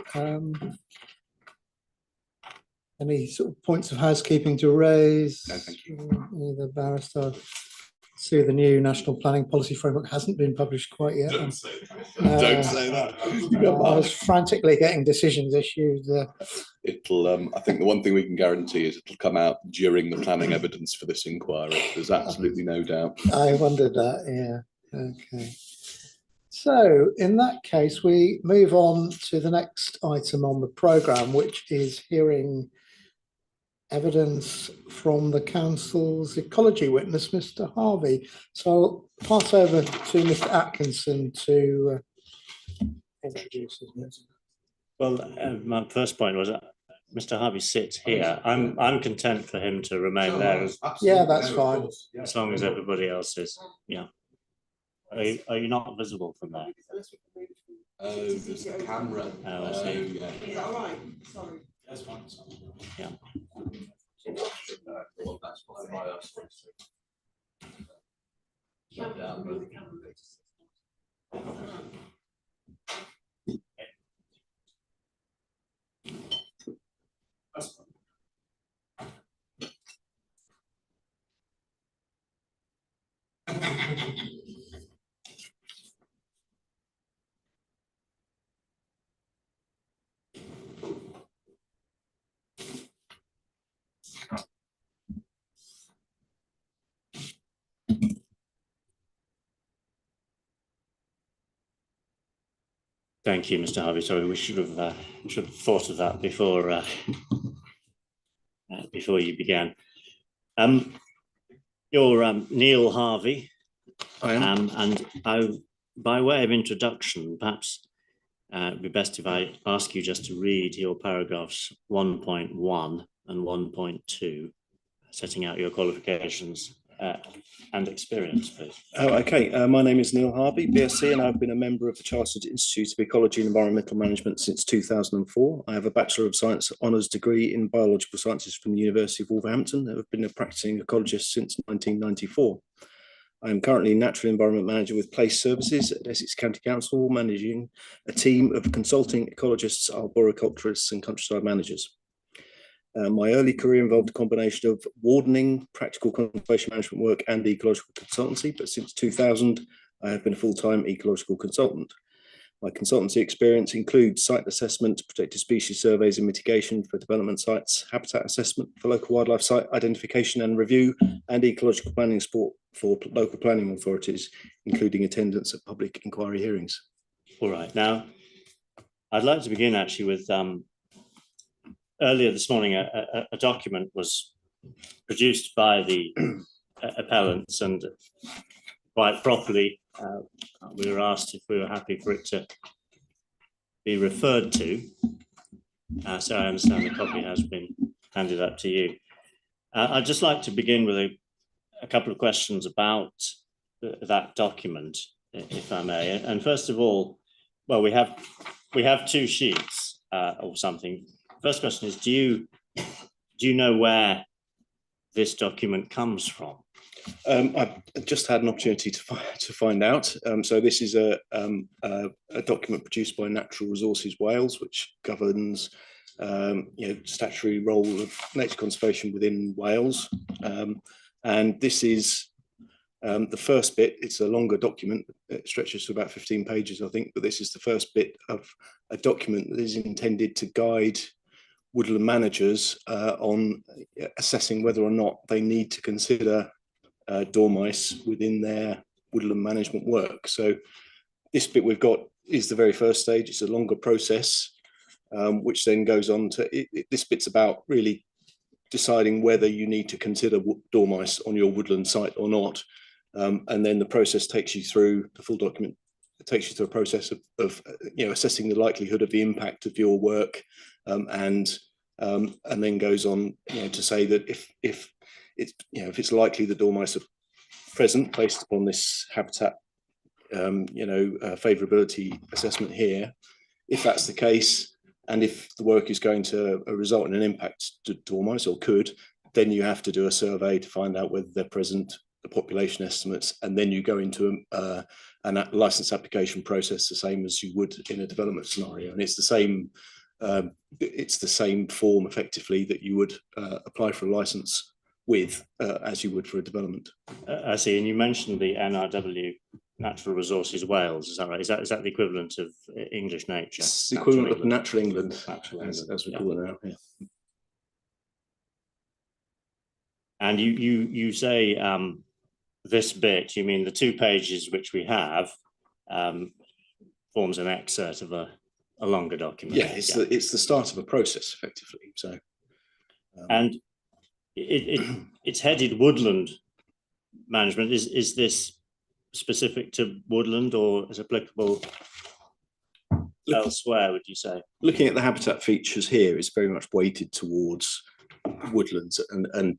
Any sort of points of housekeeping to raise? No, thank you. Either barrister. See, the new National Planning Policy Framework hasn't been published quite yet. Don't say that. Don't say that. You got I was March. frantically getting decisions issued. It'll. I think the one thing we can guarantee is it'll come out during the planning evidence for this inquiry. There's absolutely no doubt. I wondered that. Yeah. Okay. So in that case, we move on to the next item on the programme, which is hearing evidence from the council's ecology witness, Mr. Harvey. So I'll pass over to Mr. Atkinson to introduce us. Well, my first point was Mr. Harvey sits here. I'm content for him to remain there Yeah, that's fine. as long as everybody else is. Yeah. Are you not visible from there? Oh, there's a camera. Oh, I see. Yeah. Is that all right? Sorry. That's fine. Yeah. Thank you, Mr. Harvey. Sorry, we should have thought of that before before you began. You're Neil Harvey. I am. And by way of introduction, perhaps it'd be best if I ask you just to read your paragraphs 1.1 and 1.2, setting out your qualifications and experience, please. Oh, okay. My name is Neil Harvey, BSc, and I've been a member of the Chartered Institute of Ecology and Environmental Management since 2004. I have a Bachelor of Science honours degree in Biological Sciences from the University of Wolverhampton. I've been a practicing ecologist since 1994. I am currently Natural Environment Manager with Place Services at Essex County Council, managing a team of consulting ecologists, arboriculturists and countryside managers. My early career involved a combination of wardening, practical conservation management work and ecological consultancy, but since 2000, I have been a full-time ecological consultant. My consultancy experience includes site assessment, protected species surveys and mitigation for development sites, habitat assessment for local wildlife site identification and review, and ecological planning support for local planning authorities, including attendance at public inquiry hearings. All right. Now, I'd like to begin actually with earlier this morning, a document was produced by the appellants, and quite properly, we were asked if we were happy for it to be referred to. So I understand the copy has been handed up to you. I'd just like to begin with a couple of questions about that document, if I may. And first of all, well, we have two sheets or something. First question is, do you know where this document comes from? I've just had an opportunity to find out. So this is a document produced by Natural Resources Wales, which governs statutory role of nature conservation within Wales. And this is the first bit. It's a longer document. It stretches to about 15 pages, I think, but this is the first bit of a document that is intended to guide woodland managers on assessing whether or not they need to consider dormice within their woodland management work. So this bit we've got is the very first stage. It's a longer process, which then goes on to, this bit's about really deciding whether you need to consider dormice on your woodland site or not. And then the process takes you through the full document. It takes you through a process of assessing the likelihood of the impact of your work, and then goes on to say that if it's likely that dormice are present based upon this habitat favourability assessment here, if that's the case, and if the work is going to result in an impact to dormice, or could, then you have to do a survey to find out whether they're present the population estimates, and then you go into a license application process the same as you would in a development scenario, and it's the same. It's the same form effectively that you would apply for a license with as you would for a development. I see, and you mentioned the NRW, Natural Resources Wales. Is that right? Is that the equivalent of English Nature? It's the equivalent of Natural England, as we yeah. call it now. Yeah. And you say this bit. You mean the 2 pages which we have forms an excerpt of a longer document? Yeah, it's the start of a process effectively. So, and it's headed woodland management. Is this specific to woodland, or is applicable elsewhere, would you say? Looking at the habitat features here, it's very much weighted towards woodlands and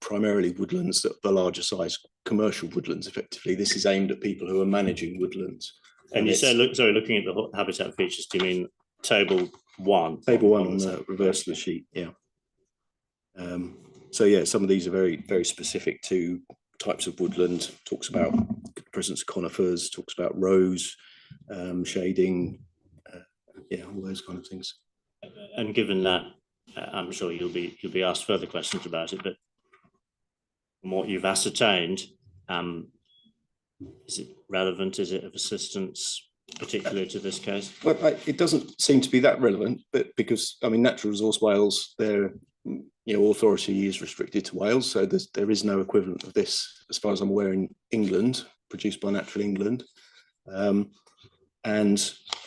primarily woodlands, the larger size commercial woodlands effectively. This is aimed at people who are managing woodlands. And you say, looking at the habitat features, do you mean table 1? Table 1 on the reverse of the sheet, yeah. So yeah, some of these are very, very specific to types of woodland, talks about the presence of conifers, talks about rose, shading, yeah, all those kind of things. And given that, I'm sure you'll be asked further questions about it, but from what you've ascertained, is it relevant? Is it of assistance, particularly to this case? Well, it doesn't seem to be that relevant, but because, I mean, Natural Resource Wales, their authority is restricted to Wales, so there is no equivalent of this, as far as I'm aware, in England, produced by Natural England, and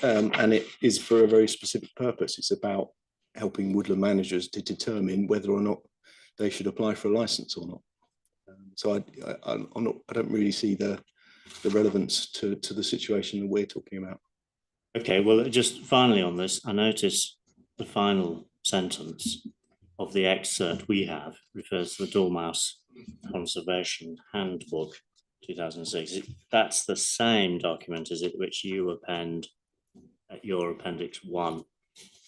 it is for a very specific purpose. It's about helping woodland managers to determine whether or not they should apply for a license or not. So I don't really see the relevance to the situation that we're talking about. Okay, well, just finally on this, I notice the final sentence of the excerpt we have refers to the Dormouse Conservation Handbook 2006. That's the same document, is it, which you append at your Appendix 1?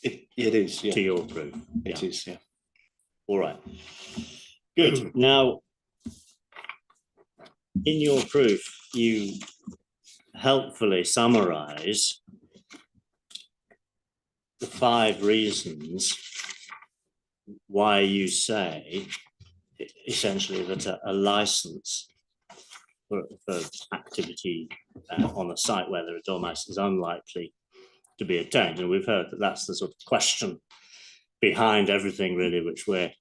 It is, yeah. To your proof. It is, yeah. All right. Good. Now, in your proof, you helpfully summarize the 5 reasons why you say essentially that a license for activity on a site where there are dormice is unlikely to be obtained. And we've heard that that's the sort of question behind everything really which we're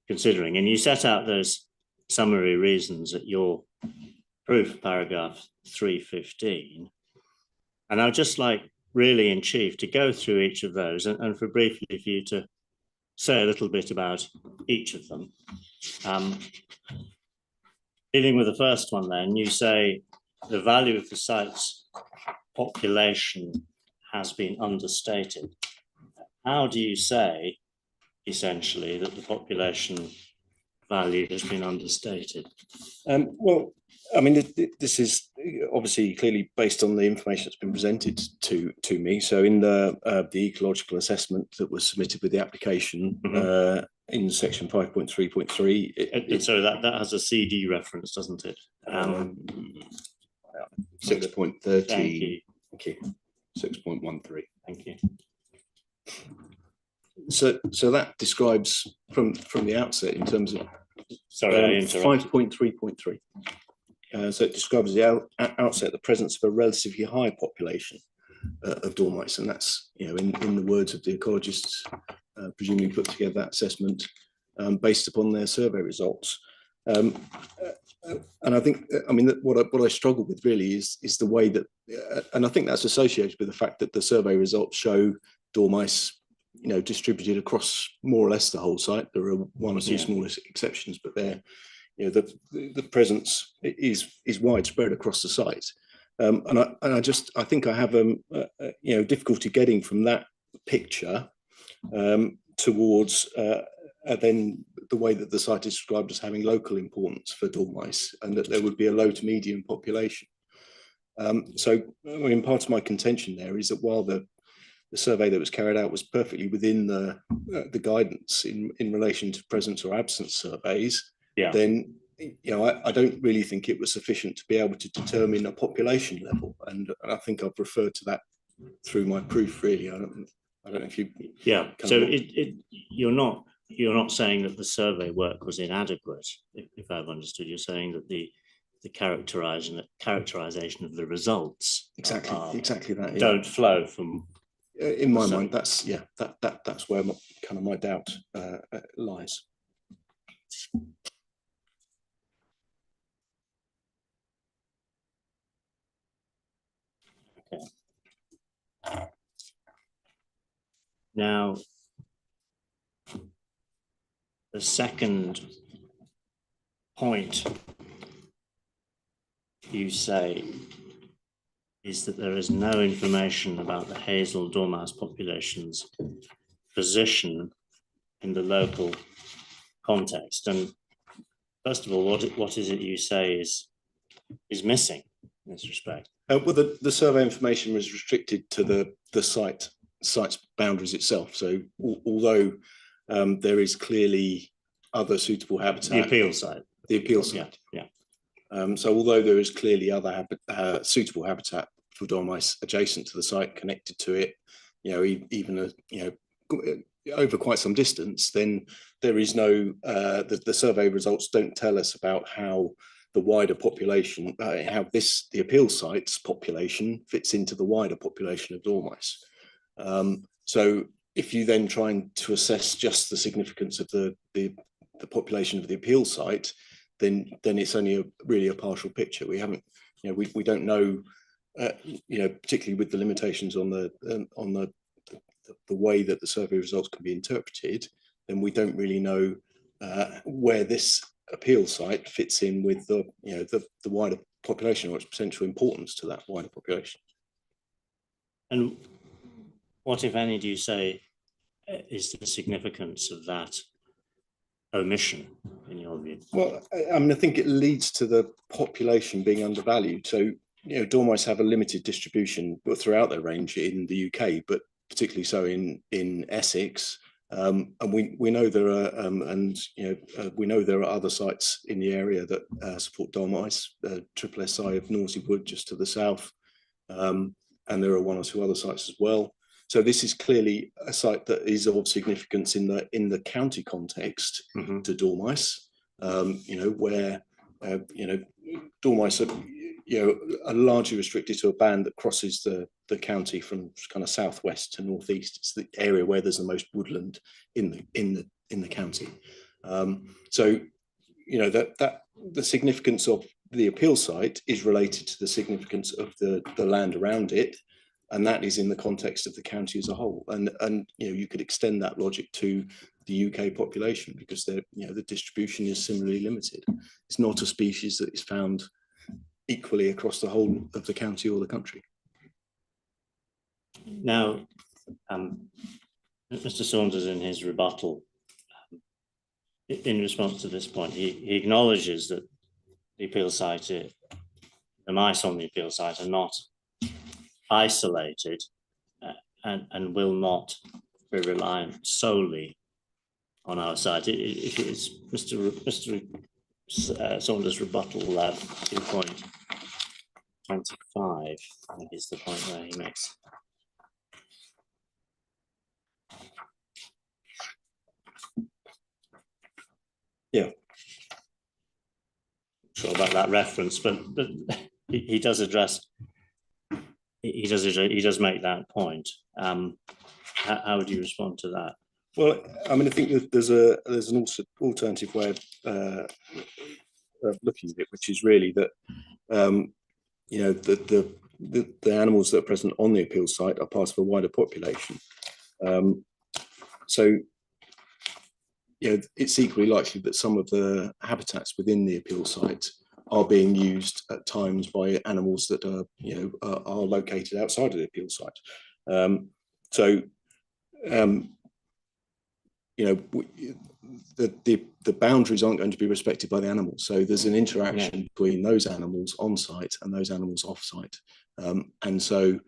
considering. And you set out those summary reasons at your proof, paragraph 315. And I'd just like really in chief to go through each of those and for briefly for you to say a little bit about each of them. Dealing with the first one then, you say the value of the site's population has been understated. How do you say essentially that the population value has been understated? Well, I mean, this is obviously clearly based on the information that's been presented to me. So in the ecological assessment that was submitted with the application, in section 5.3.3, so that has a CD reference, doesn't it? 6.30. Thank you. 6.13. Thank you. So that describes from the outset in terms of 5.3.3. So it describes the outset the presence of a relatively high population of dormice, and that's, in the words of the ecologists, presumably put together that assessment based upon their survey results. And I think, I mean, what I struggle with really is the way that, and I think that's associated with the fact that the survey results show dormice, distributed across more or less the whole site. There are one or two small exceptions, but they're, the presence is widespread across the site. And I think I have difficulty getting from that picture towards then the way that the site is described as having local importance for dormice, and that there would be a low to medium population. So, I mean, part of my contention there is that while the survey that was carried out was perfectly within the guidance in relation to presence or absence surveys, then I don't really think it was sufficient to be able to determine a population level, and I think I've referred to that through my proof. Really, I don't know if you. Yeah. So you're not saying that the survey work was inadequate, if I've understood. You're saying that the characterization of the results exactly that don't flow from. In my mind, that's where my doubt lies. Okay. Now, the second point you say is that there is no information about the hazel dormouse population's position in the local context. And first of all, what is it you say is missing in this respect? Well, the survey information was restricted to the site's boundaries itself. So although there is clearly other suitable habitat, the appeal site. Yeah. So although there is clearly other suitable habitat for dormice adjacent to the site, connected to it, even over quite some distance, then there is no. The survey results don't tell us about how the wider population, the appeal site's population fits into the wider population of dormice. So if you then try to assess just the significance of the population of the appeal site, then it's only really a partial picture. We haven't, we don't know, particularly with the limitations on the way that the survey results can be interpreted, then we don't really know where this appeal site fits in with the wider population, or its potential importance to that wider population. And what, if any, do you say is the significance of that omission in your view? Well, I think it leads to the population being undervalued. So, dormice have a limited distribution throughout their range in the UK, but particularly so in Essex. And we know there are we know there are other sites in the area that support dormice. Triple SI of Norsey Wood just to the south, and there are one or two other sites as well. So this is clearly a site that is of significance in the county context to dormice. Where dormice are largely restricted to a band that crosses the county from kind of southwest to northeast. It's the area where there's the most woodland in the county. So that the significance of the appeal site is related to the significance of the land around it, and that is in the context of the county as a whole. And you could extend that logic to the UK population, because the distribution is similarly limited. It's not a species that is found equally across the whole of the county or the country. Now, Mr. Saunders, in his rebuttal, in response to this point, he acknowledges that the appeal site, the mice on the appeal site are not isolated and will not be reliant solely on our site. It is Mr. Saunders' rebuttal 2.25, I think is the point where he makes. Yeah. Sure about that reference, but he does address. He does make that point. How would you respond to that? Well, I think there's an alternative way of looking at it, which is really that the animals that are present on the appeal site are part of a wider population. So it's equally likely that some of the habitats within the appeal site are being used at times by animals that are located outside of the appeal site. The boundaries aren't going to be respected by the animals. So there's an interaction between those animals on site and those animals off site. And so,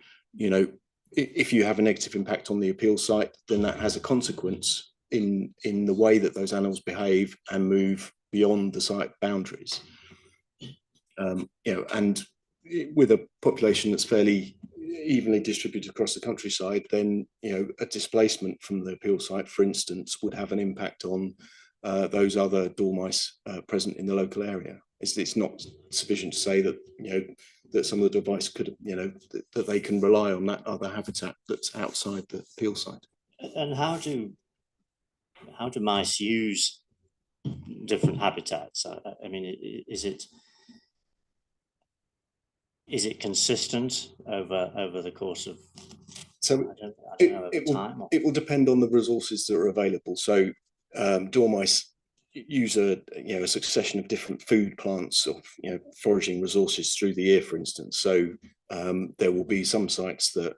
if you have a negative impact on the appeal site, then that has a consequence in the way that those animals behave and move beyond the site boundaries. And with a population that's fairly evenly distributed across the countryside, then a displacement from the appeal site, for instance, would have an impact on those other dormice present in the local area. It's not sufficient to say that that some of the device could that they can rely on that other habitat that's outside the appeal site. And how do mice use different habitats? I mean, is it consistent over the course of? So I don't know, it will depend on the resources that are available. So dormice use a succession of different food plants or foraging resources through the year, for instance. So there will be some sites that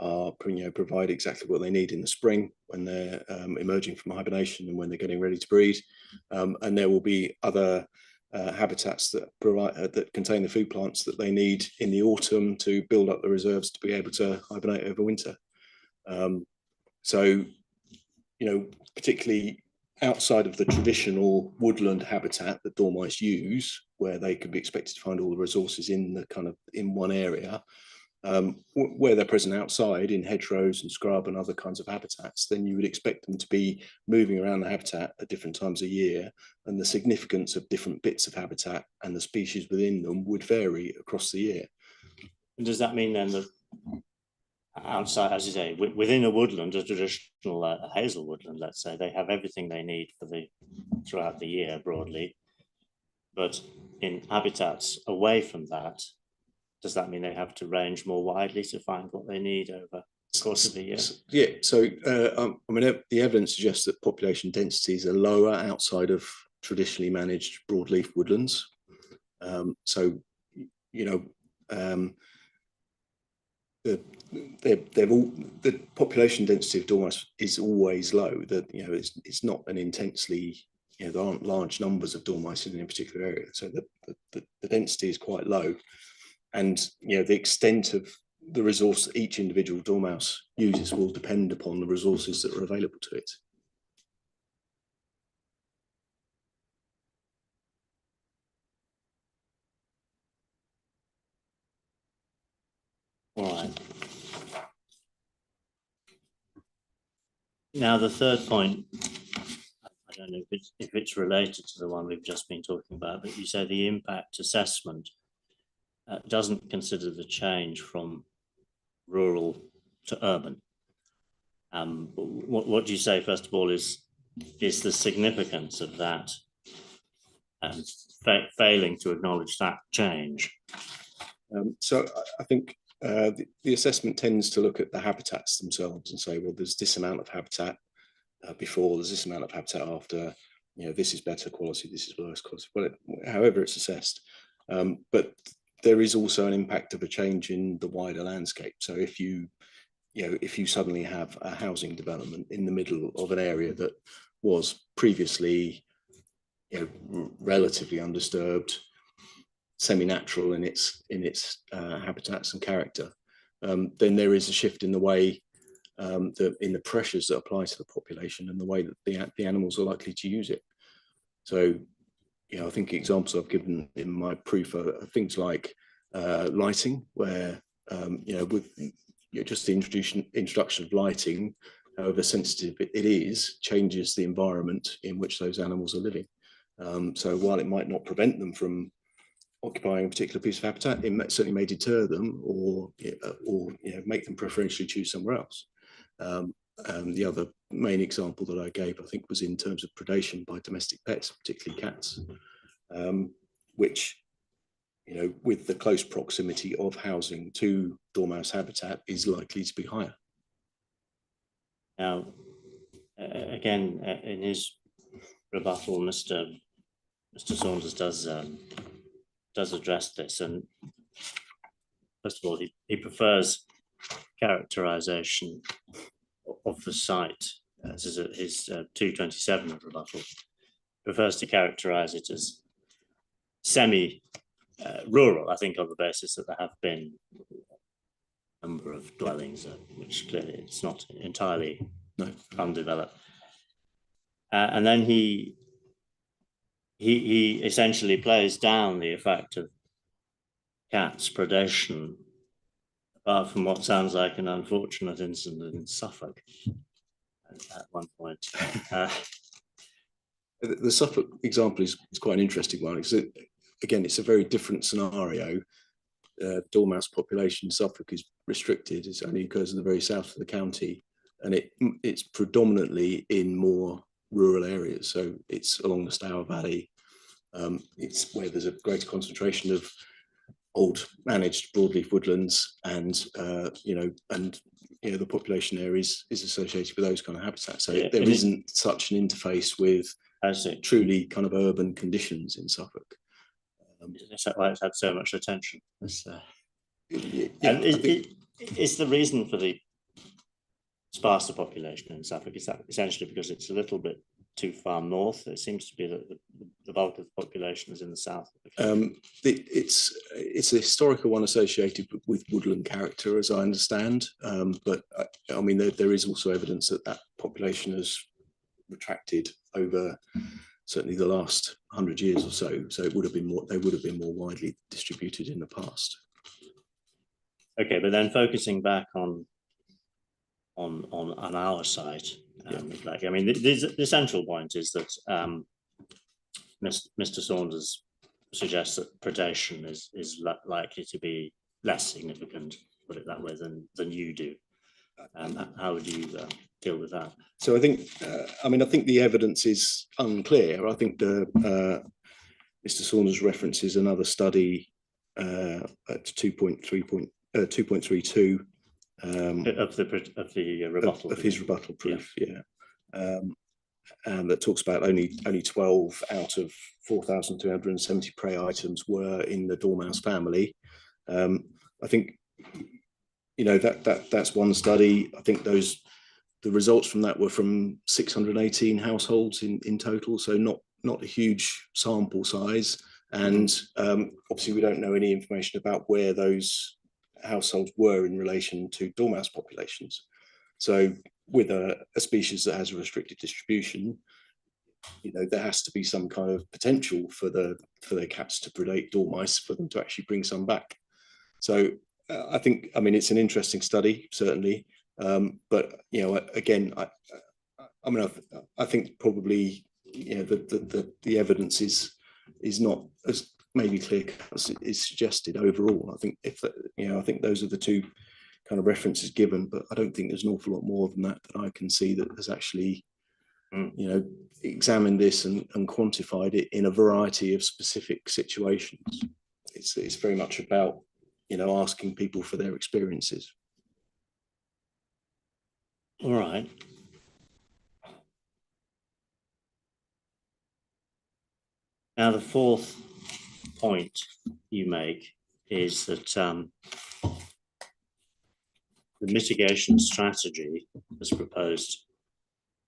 are provide exactly what they need in the spring when they're emerging from hibernation and when they're getting ready to breed, and there will be other habitats that provide that contain the food plants that they need in the autumn to build up the reserves to be able to hibernate over winter. So particularly outside of the traditional woodland habitat that dormice use, where they could be expected to find all the resources in one area, where they're present outside in hedgerows and scrub and other kinds of habitats, then you would expect them to be moving around the habitat at different times of year, and the significance of different bits of habitat and the species within them would vary across the year. And does that mean then that outside, as you say, within a woodland, a traditional hazel woodland, let's say, they have everything they need throughout the year broadly, but in habitats away from that, does that mean they have to range more widely to find what they need over the course of the year? Yeah, so I mean, the evidence suggests that population densities are lower outside of traditionally managed broadleaf woodlands. The population density of dormice is always low. That it's not an intensely there aren't large numbers of dormice in a particular area, so the density is quite low, and the extent of the resource that each individual dormouse uses will depend upon the resources that are available to it. All right. Now, the third point, I don't know if it's related to the one we've just been talking about, but you say the impact assessment doesn't consider the change from rural to urban. What do you say, first of all, is the significance of that and failing to acknowledge that change? So I think the assessment tends to look at the habitats themselves and say, well, there's this amount of habitat before, there's this amount of habitat after, this is better quality, this is worse quality, however it's assessed. But there is also an impact of a change in the wider landscape. So if you suddenly have a housing development in the middle of an area that was previously relatively undisturbed, semi-natural in its habitats and character, then there is a shift in the way in the pressures that apply to the population and the way that the animals are likely to use it. So I think examples I've given in my proof are things like lighting, where with just the introduction of lighting, however sensitive it is, changes the environment in which those animals are living. So while it might not prevent them from occupying a particular piece of habitat, it certainly may deter them or make them preferentially choose somewhere else. The other main example that I gave, I think, was in terms of predation by domestic pets, particularly cats, which, with the close proximity of housing to dormouse habitat, is likely to be higher. Now, again, in his rebuttal, Mr. Saunders does address this, and first of all, he prefers characterization of the site. This is his 227 rebuttal. Prefers to characterize it as semi-rural, I think, on the basis that there have been a number of dwellings, which clearly it's not entirely undeveloped. And then he he essentially plays down the effect of cats predation, apart from what sounds like an unfortunate incident in Suffolk at one point. The Suffolk example is quite an interesting one because again, it's a very different scenario. Dormouse population in Suffolk is restricted. It only occurs in the very south of the county, and it's predominantly in more rural areas. So it's along the Stour Valley. It's where there's a greater concentration of old managed broadleaf woodlands, and the population there is associated with those kind of habitats. So there isn't such an interface with truly kind of urban conditions in Suffolk. Is that why it's had so much attention? It's the reason for the sparser population in Suffolk, is that essentially because it's a little bit too far north? It seems to be that the bulk of the population is in the south. It's a historical one associated with woodland character, as I understand. But I mean, there is also evidence that population has retracted over certainly the last 100 years or so. So it would have been more. They would have been more widely distributed in the past. Okay, but then focusing back on our site, I mean, the central point is that Mr. Saunders suggests that predation is likely to be less significant, put it that way, than you do. How would you deal with that? So I think, I think the evidence is unclear. I think Mr. Saunders references another study at 2.32 of the rebuttal of his rebuttal proof, that talks about only 12 out of 4,270 prey items were in the dormouse family. I think that's one study. I think the results from that were from 618 households in total, so not a huge sample size, and obviously we don't know any information about where those households were in relation to dormouse populations. So with a species that has a restricted distribution, there has to be some kind of potential for the cats to predate dormice for them to actually bring some back. So I it's an interesting study, certainly, but again, I think probably the evidence is not as maybe clear as is suggested overall. I think I think those are the two kind of references given, but I don't think there's an awful lot more than that I can see that has actually examined this and quantified it in a variety of specific situations. It's very much about asking people for their experiences. All right. Now the fourth point you make is that the mitigation strategy as proposed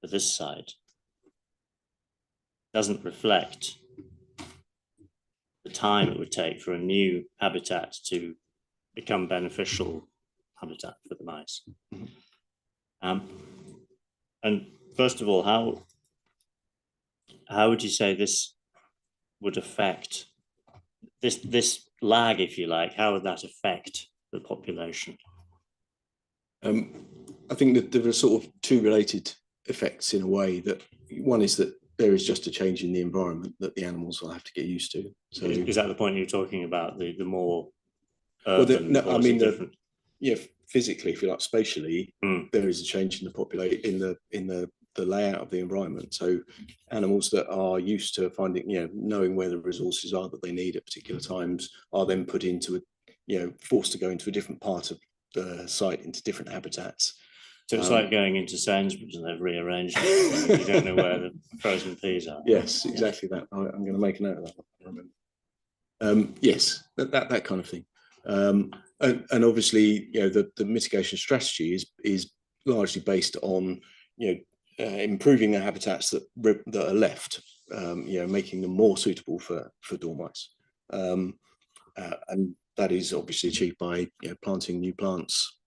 for this site doesn't reflect the time it would take for a new habitat to become beneficial habitat for the mice. And first of all, how would you say this would affect this lag, if you like? How would that affect the population? I think that there are sort of two related effects in a way. That one is that there is just a change in the environment that the animals will have to get used to. So is that the point you're talking about? The more urban, physically, if you like, spatially, there is a change in the population in the layout of the environment. So animals that are used to finding, knowing where the resources are that they need at particular times are then put into forced to go into a different part of the site, into different habitats. So it's like going into Sainsbury's and they've rearranged it. You don't know where the frozen peas are. Yes, exactly that. I'm going to make a note of that. Yes, that kind of thing. And obviously, the mitigation strategy is largely based on improving the habitats that are left, making them more suitable for dormice, and that is obviously achieved by planting new plants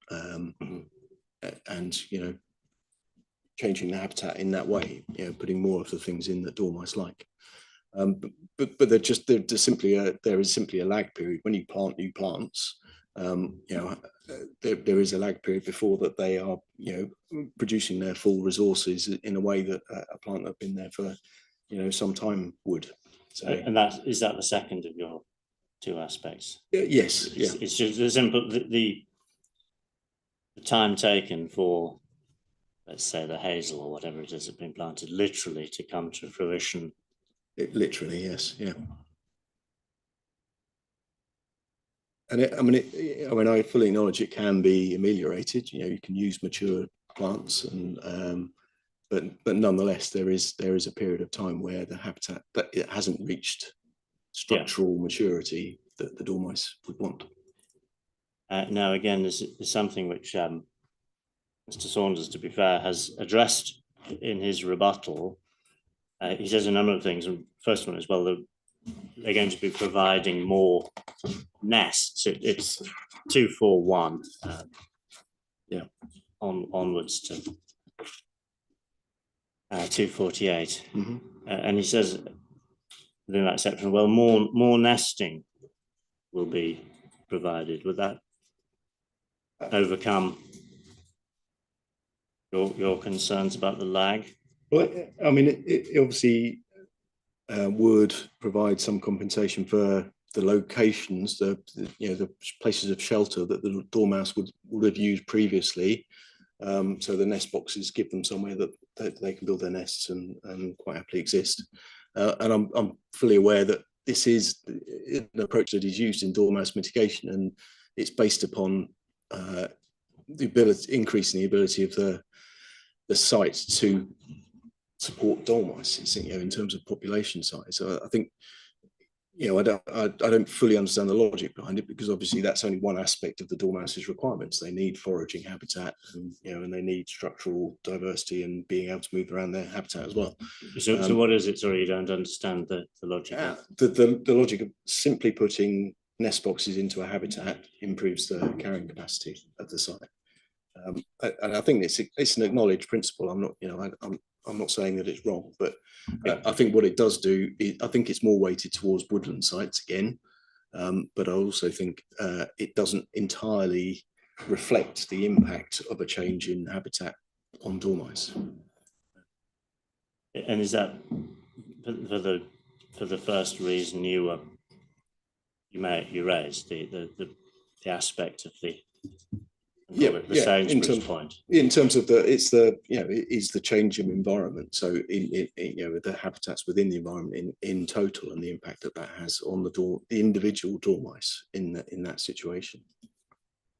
and changing the habitat in that way, putting more of the things in that dormice like. But there is simply a lag period when you plant new plants. There is a lag period before that they are, producing their full resources in a way that a plant that's been there for, some time would. So, and is that the second of your two aspects? Yes. It's just the simple the time taken for, let's say, the hazel or whatever it is that's been planted literally to come to fruition. Literally, yes, yeah. And I fully acknowledge it can be ameliorated. You can use mature plants, and but nonetheless, there is a period of time where the habitat that it hasn't reached structural maturity that the dormice would want. Now, again, there's something which Mr. Saunders, to be fair, has addressed in his rebuttal. He says a number of things. And first one as well, they're going to be providing more nests. It's 241, onwards to 248, and he says within that section, well, more nesting will be provided. Would that overcome your concerns about the lag? Well, I mean, it obviously would provide some compensation for the locations, the places of shelter that the dormouse would have used previously. So the nest boxes give them somewhere that they can build their nests and quite happily exist. And I'm fully aware that this is an approach that is used in dormouse mitigation, and it's based upon increasing the ability of the site to support dormice, in terms of population size. So I think, I don't fully understand the logic behind it, because obviously that's only one aspect of the dormouse's requirements. They need foraging habitat, and they need structural diversity and being able to move around their habitat as well. So what is it? Sorry, you don't understand the logic. The logic of simply putting nest boxes into a habitat improves the carrying capacity of the site. And I think it's an acknowledged principle. I'm not saying that it's wrong, but I think what it does do, I think it's more weighted towards woodland sites again, but I also think it doesn't entirely reflect the impact of a change in habitat on dormice. And is that for the first reason you raised, the aspect of the point in terms of it is the change in environment. So the habitats within the environment in total, and the impact that has on the individual dormice in that situation.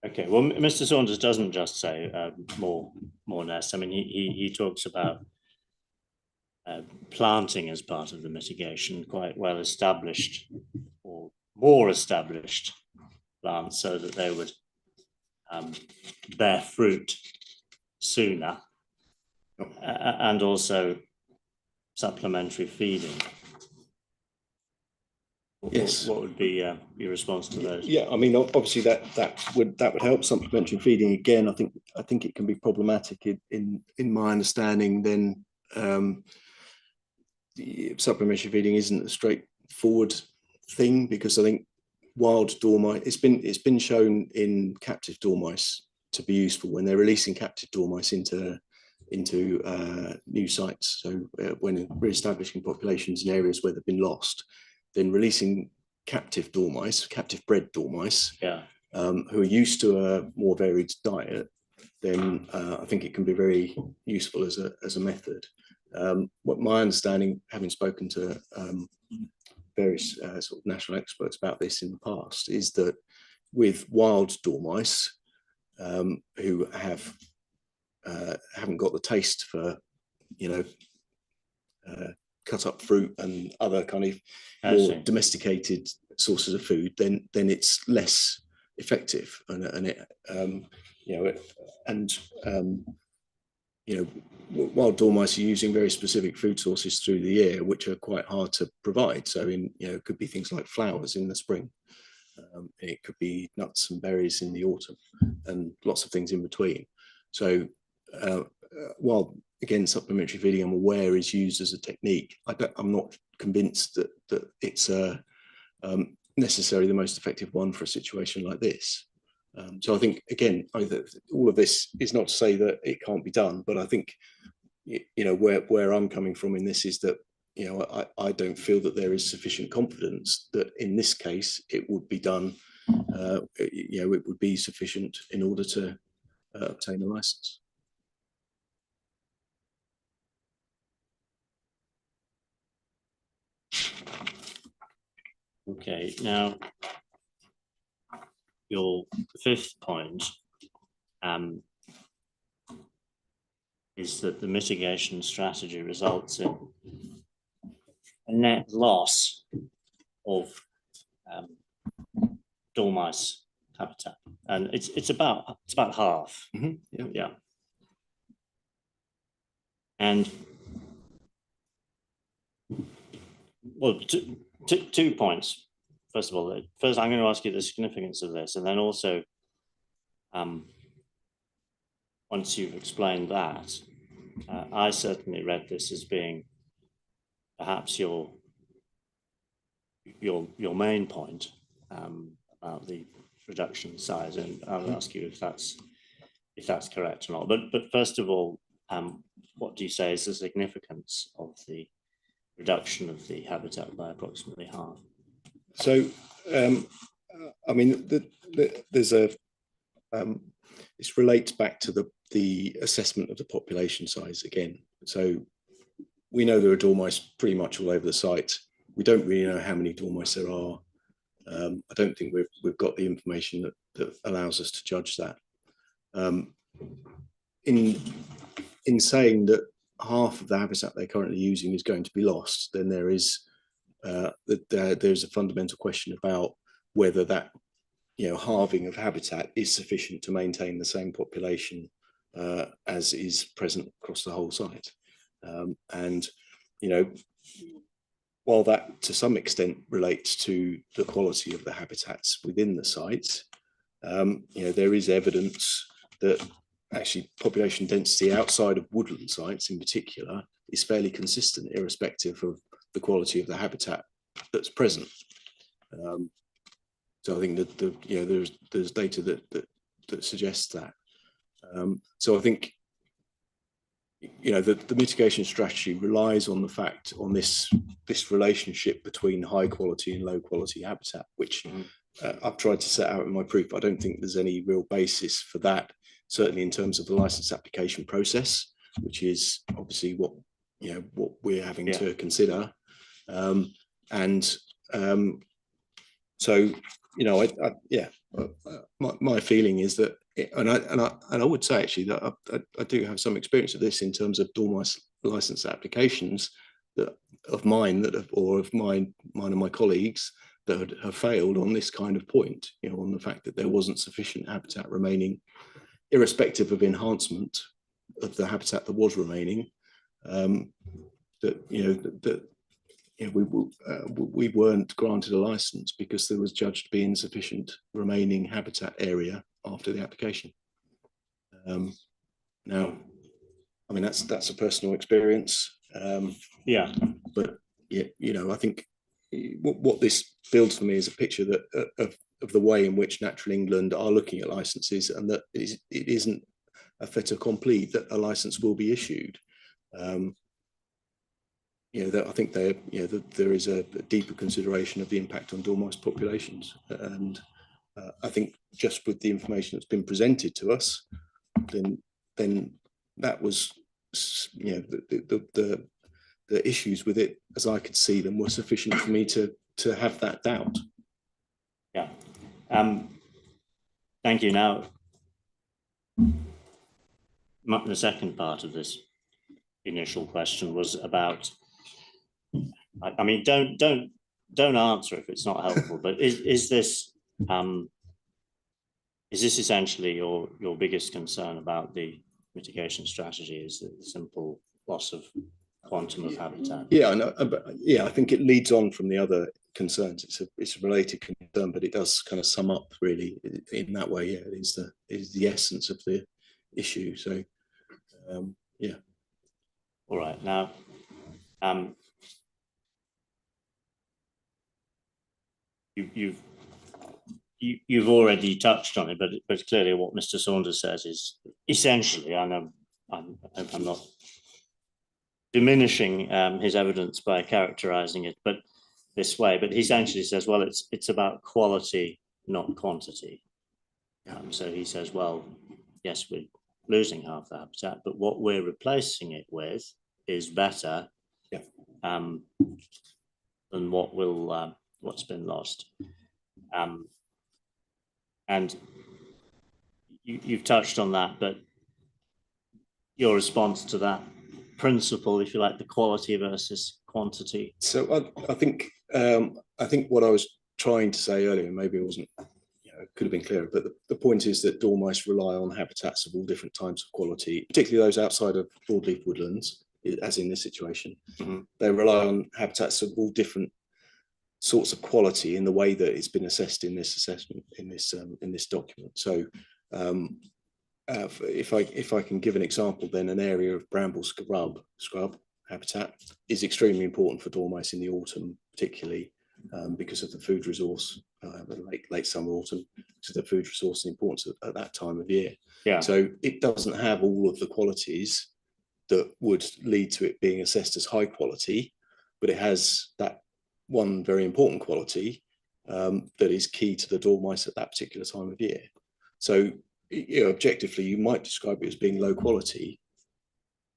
Okay, well, Mr. Saunders doesn't just say more nests. I mean, he talks about planting as part of the mitigation, quite well established or more established plants, so that they would bear fruit sooner, and also supplementary feeding. Yes. What would be your response to those? Yeah, I mean, obviously that would help. Supplementary feeding, again, I think it can be problematic in my understanding. Then the supplementary feeding isn't a straightforward thing, because I think wild dormice, it's been shown in captive dormice to be useful when they're releasing captive dormice into new sites. So when re-establishing populations in areas where they've been lost, then releasing captive bred dormice, who are used to a more varied diet, then I think it can be very useful as a method. What my understanding, having spoken to various sort of national experts about this in the past, is that with wild dormice who haven't got the taste for cut up fruit and other kind of more domesticated sources of food, then it's less effective, wild dormice are using very specific food sources through the year, which are quite hard to provide. So it could be things like flowers in the spring. It could be nuts and berries in the autumn, and lots of things in between. So while again supplementary feeding, I'm aware is used as a technique, I'm not convinced that it's necessarily the most effective one for a situation like this. So I think, again, all of this is not to say that it can't be done, but I think, you know, where I'm coming from in this is that, you know, I don't feel that there is sufficient confidence that in this case it would be done, you know, it would be sufficient in order to obtain a license. Okay, now your fifth point is that the mitigation strategy results in a net loss of dormice habitat, and it's about half. Mm-hmm. Yeah. And well, two points. First of all, first I'm going to ask you the significance of this, and then also, once you've explained that, I certainly read this as being perhaps your main point about the reduction size, and I'll ask you if that's correct or not. But first of all, what do you say is the significance of the reduction of the habitat by approximately half? So, I mean, there's a this relates back to the assessment of the population size again. So we know there are dormice pretty much all over the site. We don't really know how many dormice there are. I don't think we've got the information that allows us to judge that. In saying that half of the habitat they're currently using is going to be lost, then there is there's a fundamental question about whether that, you know, halving of habitat is sufficient to maintain the same population as is present across the whole site. And, you know, while that to some extent relates to the quality of the habitats within the site, you know, there is evidence that actually population density outside of woodland sites in particular is fairly consistent, irrespective of the quality of the habitat that's present. So I think that you know, there's data that suggests that. So I think, you know, the mitigation strategy relies on the fact, on this relationship between high quality and low quality habitat, which I've tried to set out in my proof. I don't think there's any real basis for that, certainly in terms of the license application process, which is obviously what, you know, what we're having to consider. So, you know, my feeling is that, and I would say actually that I do have some experience of this in terms of dormice license applications that of mine that have, or of mine and my colleagues that have failed on this kind of point, you know, on the fact that there wasn't sufficient habitat remaining, irrespective of enhancement of the habitat that was remaining, we weren't granted a license because there was judged to be insufficient remaining habitat area after the application. Now, I mean, that's a personal experience. But yeah, you know, I think what this builds for me is a picture that of the way in which Natural England are looking at licenses, and that it isn't a fait accompli that a license will be issued. You know, that I think there is a deeper consideration of the impact on dormice populations, and I think just with the information that's been presented to us, then that was, you know, the issues with it, as I could see them, were sufficient for me to have that doubt. Yeah. Thank you. Now, the second part of this initial question was about, I mean, don't answer if it's not helpful, but is this essentially your biggest concern about the mitigation strategy, is the simple loss of quantum of habitat? Yeah, no, yeah, I think it leads on from the other concerns. It's a related concern, but it does kind of sum up really in that way. Yeah, it is the essence of the issue. So Yeah. All right. Now, you've already touched on it, but clearly what Mr. Saunders says is essentially, and I'm not diminishing his evidence by characterizing it, but this way. But he essentially says, well, it's about quality, not quantity. So he says, well, yes, we're losing half the habitat, but what we're replacing it with is better than what's been lost. And you've touched on that, but your response to that principle, if you like, the quality versus quantity. So I think what I was trying to say earlier, maybe it wasn't, could have been clearer, but the point is that dormice rely on habitats of all different types of quality, particularly those outside of broadleaf woodlands, as in this situation. Mm-hmm. They rely on habitats of all different sorts of quality in the way that it's been assessed in this assessment, in this document. So if I can give an example, then an area of bramble scrub habitat is extremely important for dormice in the autumn, particularly because of the food resource, late summer, autumn, because of the food resource and importance at that time of year. Yeah. So it doesn't have all of the qualities that would lead to it being assessed as high quality, but it has that one very important quality that is key to the dormice at that particular time of year. So objectively, you might describe it as being low quality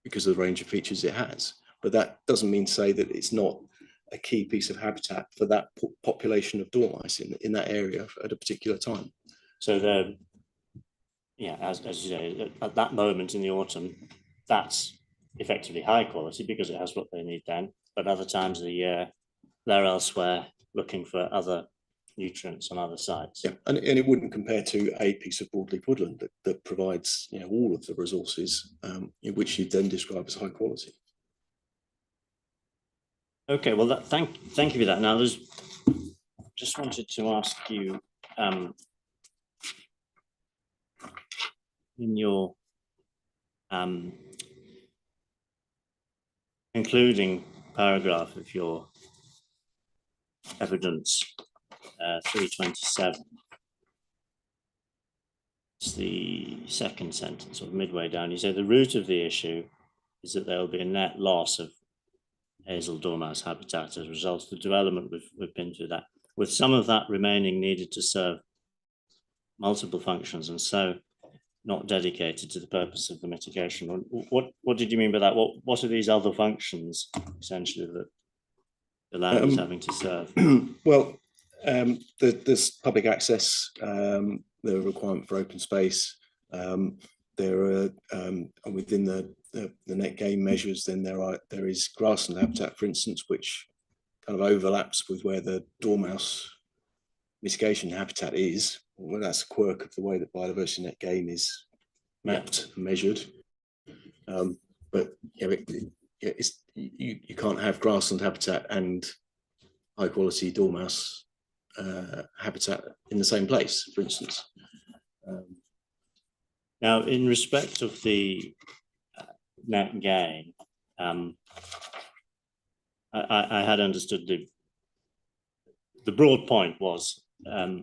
because of the range of features it has, but that doesn't mean to say that it's not a key piece of habitat for that population of dormice in that area at a particular time. So as you say, at that moment in the autumn, that's effectively high quality because it has what they need then, but other times of the year, they're elsewhere looking for other nutrients on other sites. Yeah, and it wouldn't compare to a piece of broadleaf woodland that provides all of the resources which you then describe as high quality. Okay, well, thank you for that. Now, just wanted to ask you, in your concluding paragraph of your evidence, 327, it's the second sentence, or midway down. You say the root of the issue is that there will be a net loss of hazel dormouse habitat as a result of the development. We've been through that, with some of that remaining needed to serve multiple functions and so not dedicated to the purpose of the mitigation. What did you mean by that? What are these other functions essentially that the land is having to serve? Well, there's public access, the requirement for open space. There are within the net gain measures, then there is grassland habitat, for instance, which kind of overlaps with where the dormouse mitigation habitat is. Well, that's a quirk of the way that biodiversity net gain is mapped and measured. But you can't have grassland habitat and high quality dormouse habitat in the same place, for instance. Now, in respect of the net gain, I had understood the broad point was, as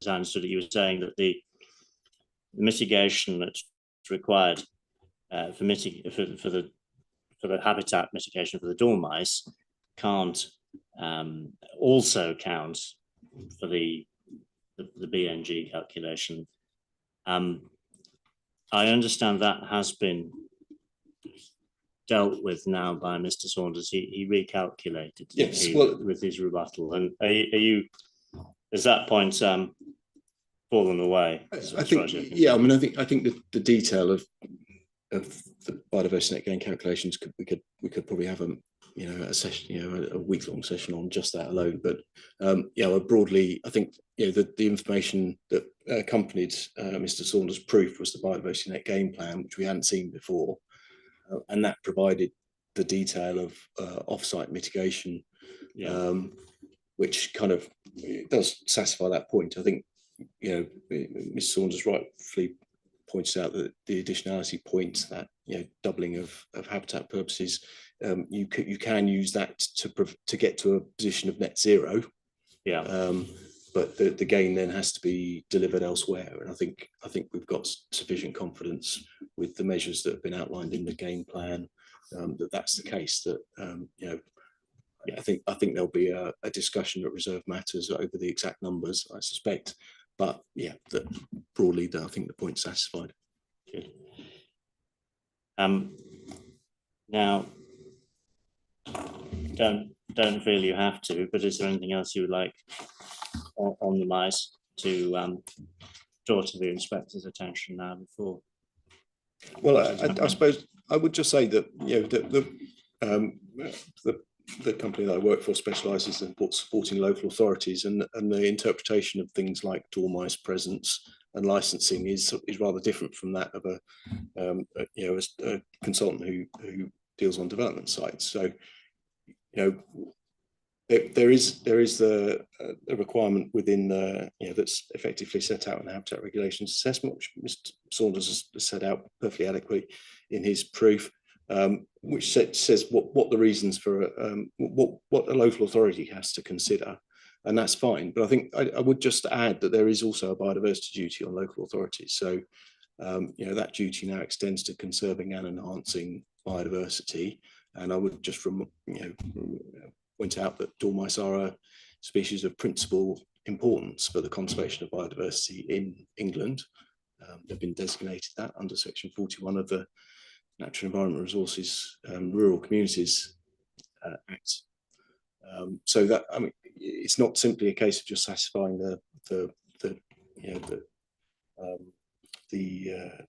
I understood it, you were saying that the mitigation that's required for the habitat mitigation for the dormice can't also count for the BNG calculation. I understand that has been dealt with now by Mr. Saunders. He recalculated with his rebuttal. And has that point fallen away? I think, yeah. I mean, I think the detail of the biodiversity net gain calculations we could probably have a session, a week-long session on just that alone. But broadly, I think the information that accompanied Mr. Saunders' proof was the biodiversity net gain plan, which we hadn't seen before, and that provided the detail of off-site mitigation, which kind of does satisfy that point. I think Mr. Saunders rightfully points out that the additionality point that doubling of habitat purposes, you can use that to get to a position of net zero. Yeah. But the gain then has to be delivered elsewhere, and I think we've got sufficient confidence with the measures that have been outlined in the game plan that that's the case. That I think there'll be a discussion at reserve matters over the exact numbers, I suspect, but yeah, that broadly, I think the point's satisfied. Good. Now, don't feel you have to, but is there anything else you would like on the mice to draw to the inspector's attention now before? Well, I suppose I would just say that the company that I work for specialises in supporting local authorities, and the interpretation of things like dormice presence and licensing is rather different from that of a consultant who deals on development sites. So, there is a requirement within the that's effectively set out in the habitat regulations assessment, which Mr. Saunders has set out perfectly adequately in his proof, which says what the reasons for what a local authority has to consider, and that's fine. But I think I would just add that there is also a biodiversity duty on local authorities. So that duty now extends to conserving and enhancing biodiversity. And I would just point out that dormice are a species of principal importance for the conservation of biodiversity in England. They've been designated that under Section 41 of the Natural Environment Resources Rural Communities Act. So that, I mean, it's not simply a case of just satisfying the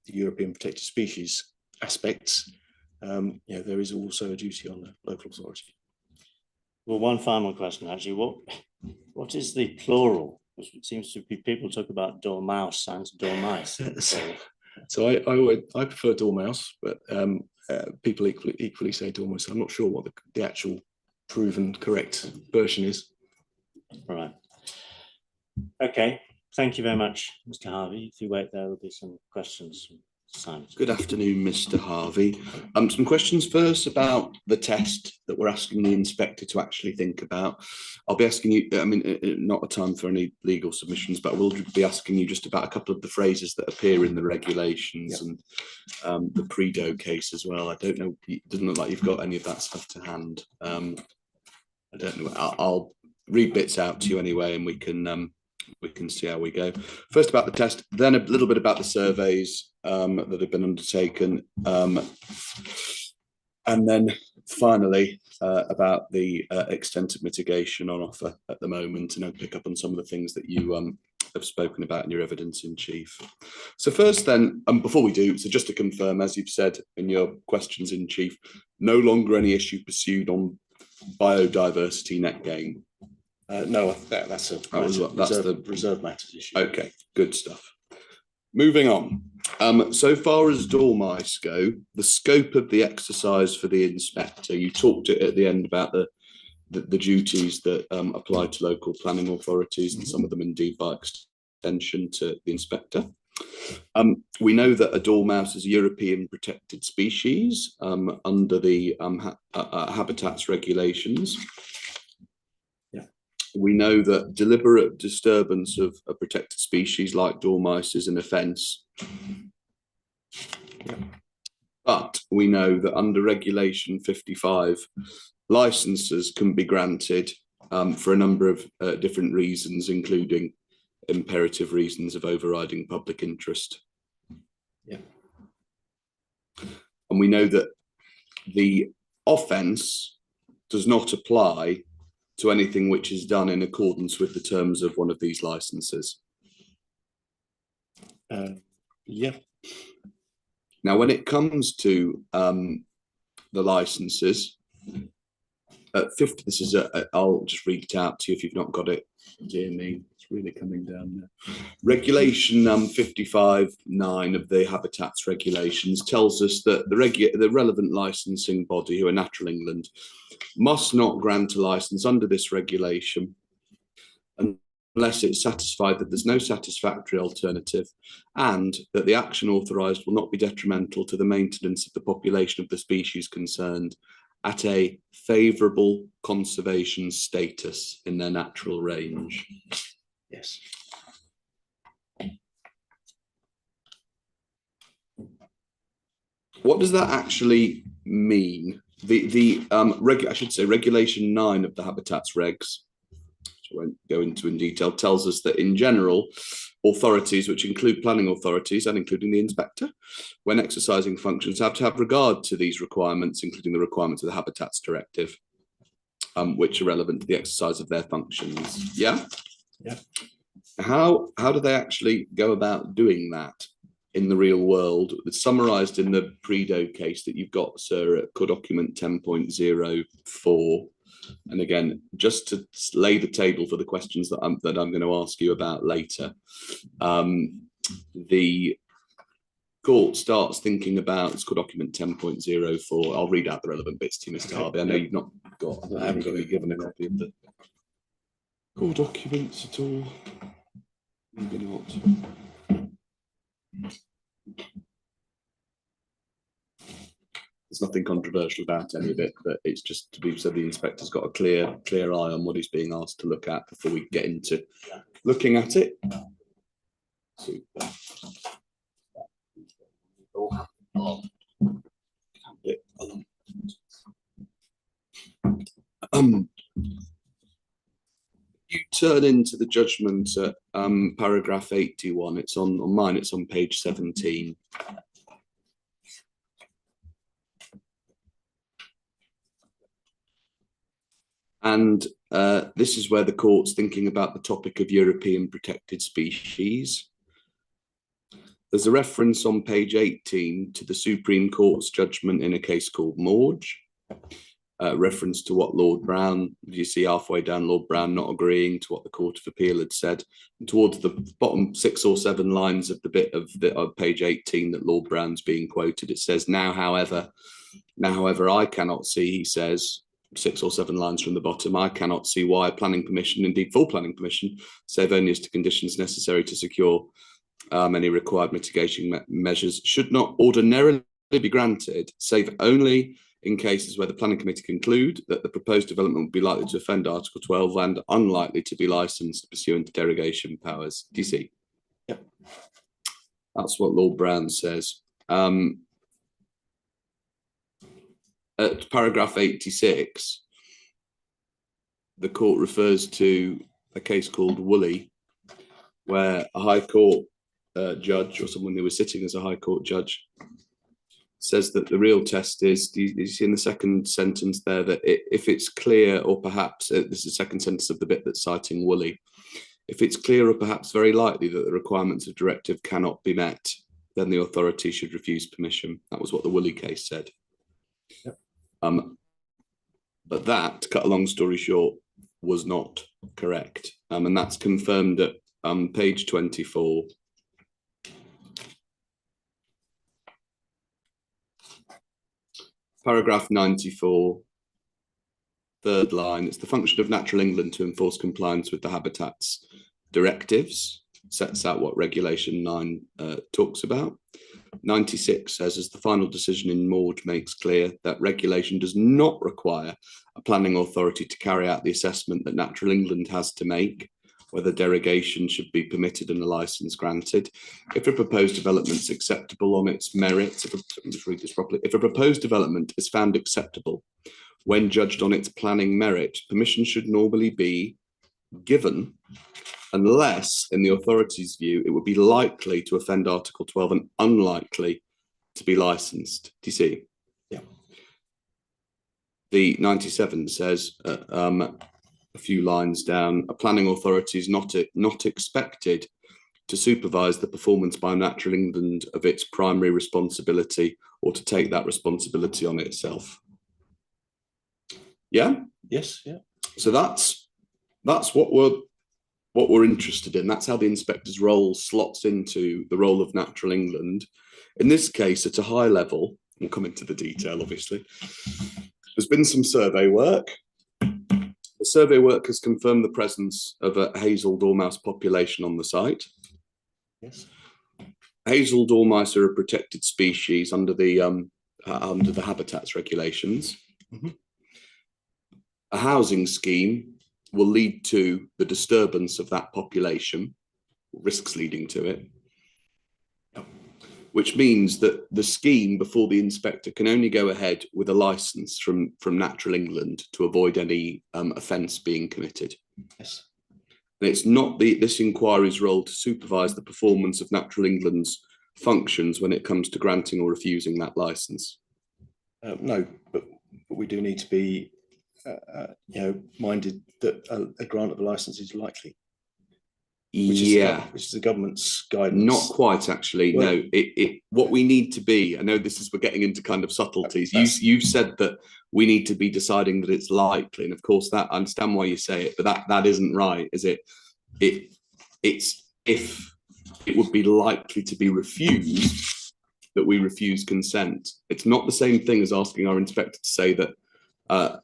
European protected species aspects. There is also a duty on the local authority. Well, one final question, actually. What is the plural? Because it seems to be people talk about dormouse and dormice. So I prefer dormouse, but people equally say dormice. I'm not sure what the actual proven correct version is. All right. Okay. Thank you very much, Mr. Harvey. If you wait there, there'll be some questions. Good afternoon, Mr. Harvey. Some questions first about the test that we're asking the inspector to actually think about. I'll be asking you, I mean, not a time for any legal submissions, but I will be asking you just about a couple of the phrases that appear in the regulations and the Predo case as well. I don't know, it doesn't look like you've got any of that stuff to hand. I don't know, I'll read bits out to you anyway, and we can see how we go. First about the test, then a little bit about the surveys that have been undertaken, and then finally about the extent of mitigation on offer at the moment, and I'll pick up on some of the things that you have spoken about in your evidence in chief. So first then, before we do, so just to confirm, as you've said in your questions in chief, no longer any issue pursued on biodiversity net gain. No, that's the reserve matters issue. Okay, good stuff. Moving on. So far as dormice go, the scope of the exercise for the inspector, you talked at the end about the duties that apply to local planning authorities, and some of them indeed by extension to the inspector. We know that a dormouse is a European protected species under the habitats regulations. We know that deliberate disturbance of a protected species like dormice is an offence. But we know that under Regulation 55, licences can be granted for a number of different reasons, including imperative reasons of overriding public interest. And we know that the offence does not apply to anything which is done in accordance with the terms of one of these licenses. Now, when it comes to the licenses, at 50, this is I'll just read it out to you if you've not got it. Dear me, it's really coming down there. Regulation 55(9) of the Habitats regulations tells us that the relevant licensing body, who are Natural England, must not grant a license under this regulation unless it's satisfied that there's no satisfactory alternative and that the action authorised will not be detrimental to the maintenance of the population of the species concerned at a favourable conservation status in their natural range. Yes. What does that actually mean? I should say regulation 9 of the habitats regs, which I won't go into in detail, tells us that in general, authorities, which include planning authorities and including the inspector, when exercising functions, have to have regard to these requirements, including the requirements of the Habitats Directive, which are relevant to the exercise of their functions. Yeah? Yeah. How do they actually go about doing that in the real world? It's summarised in the Predo case that you've got, sir, at core document 10.04. And again, just to lay the table for the questions that I'm going to ask you about later, the court starts thinking about, it's called document 10.04. I'll read out the relevant bits to you, Mr. Harvey. I know you've not got, I haven't got you given a copy of the Core documents at all. maybe not. There's nothing controversial about any of it, but it's just to be so the inspector's got a clear eye on what he's being asked to look at before we get into looking at it. Super. You turn into the judgment at paragraph 81. It's on mine, it's on page 17. And this is where the court's thinking about the topic of European protected species. There's a reference on page 18 to the Supreme Court's judgment in a case called Morge. Reference to what Lord Brown, you see halfway down, Lord Brown not agreeing to what the Court of Appeal had said. And towards the bottom 6 or 7 lines of the bit of page 18 that Lord Brown's being quoted, it says, now, however, I cannot see, he says, 6 or 7 lines from the bottom, I cannot see why a planning permission, indeed full planning permission, save only as to conditions necessary to secure any required mitigation measures, should not ordinarily be granted, save only in cases where the planning committee conclude that the proposed development would be likely to offend Article 12 and unlikely to be licensed pursuant to derogation powers. Do you see? Yep. That's what Lord Brown says. At paragraph 86, the court refers to a case called Woolley, where a High Court judge, or someone who was sitting as a High Court judge, says that the real test is, do you see in the second sentence there that if it's clear, or perhaps, this is the second sentence of the bit that's citing Woolley, if it's clear or perhaps very likely that the requirements of directive cannot be met, then the authority should refuse permission. That was what the Woolley case said. Yep. But that, to cut a long story short, was not correct. And that's confirmed at page 24. Paragraph 94, third line, it's the function of Natural England to enforce compliance with the habitats directives, sets out what regulation 9 talks about. 96 says, as the final decision in Morge makes clear, that regulation does not require a planning authority to carry out the assessment that Natural England has to make, whether derogation should be permitted and a licence granted. If a proposed development is acceptable on its merits, let me just read this properly. If a proposed development is found acceptable when judged on its planning merit, permission should normally be given unless, in the authority's view, it would be likely to offend Article 12 and unlikely to be licensed. Do you see? Yeah. The 97 says, a few lines down, a planning authority is not expected to supervise the performance by Natural England of its primary responsibility or to take that responsibility on itself. Yeah? Yes, yeah. So that's what we're interested in. That's how the inspector's role slots into the role of Natural England. In this case, at a high level, we'll come into the detail, obviously. There's been some survey work. The survey work has confirmed the presence of a hazel dormouse population on the site. Yes. Hazel dormice are a protected species under the habitats regulations. Mhm. A housing scheme will lead to the disturbance of that population, risks leading to it, which means that the scheme before the inspector can only go ahead with a license from Natural England to avoid any offence being committed. Yes. And it's not this inquiry's role to supervise the performance of Natural England's functions when it comes to granting or refusing that licence. No, but we do need to be, minded that a grant of a licence is likely. Which is the government's guidance. Not quite, actually. Well, no, what we need to be, I know we're getting into kind of subtleties. You've said that we need to be deciding that it's likely. And of course, that I understand why you say it, but that isn't right, is it? It's if it would be likely to be refused, that we refuse consent. It's not the same thing as asking our inspector to say that oh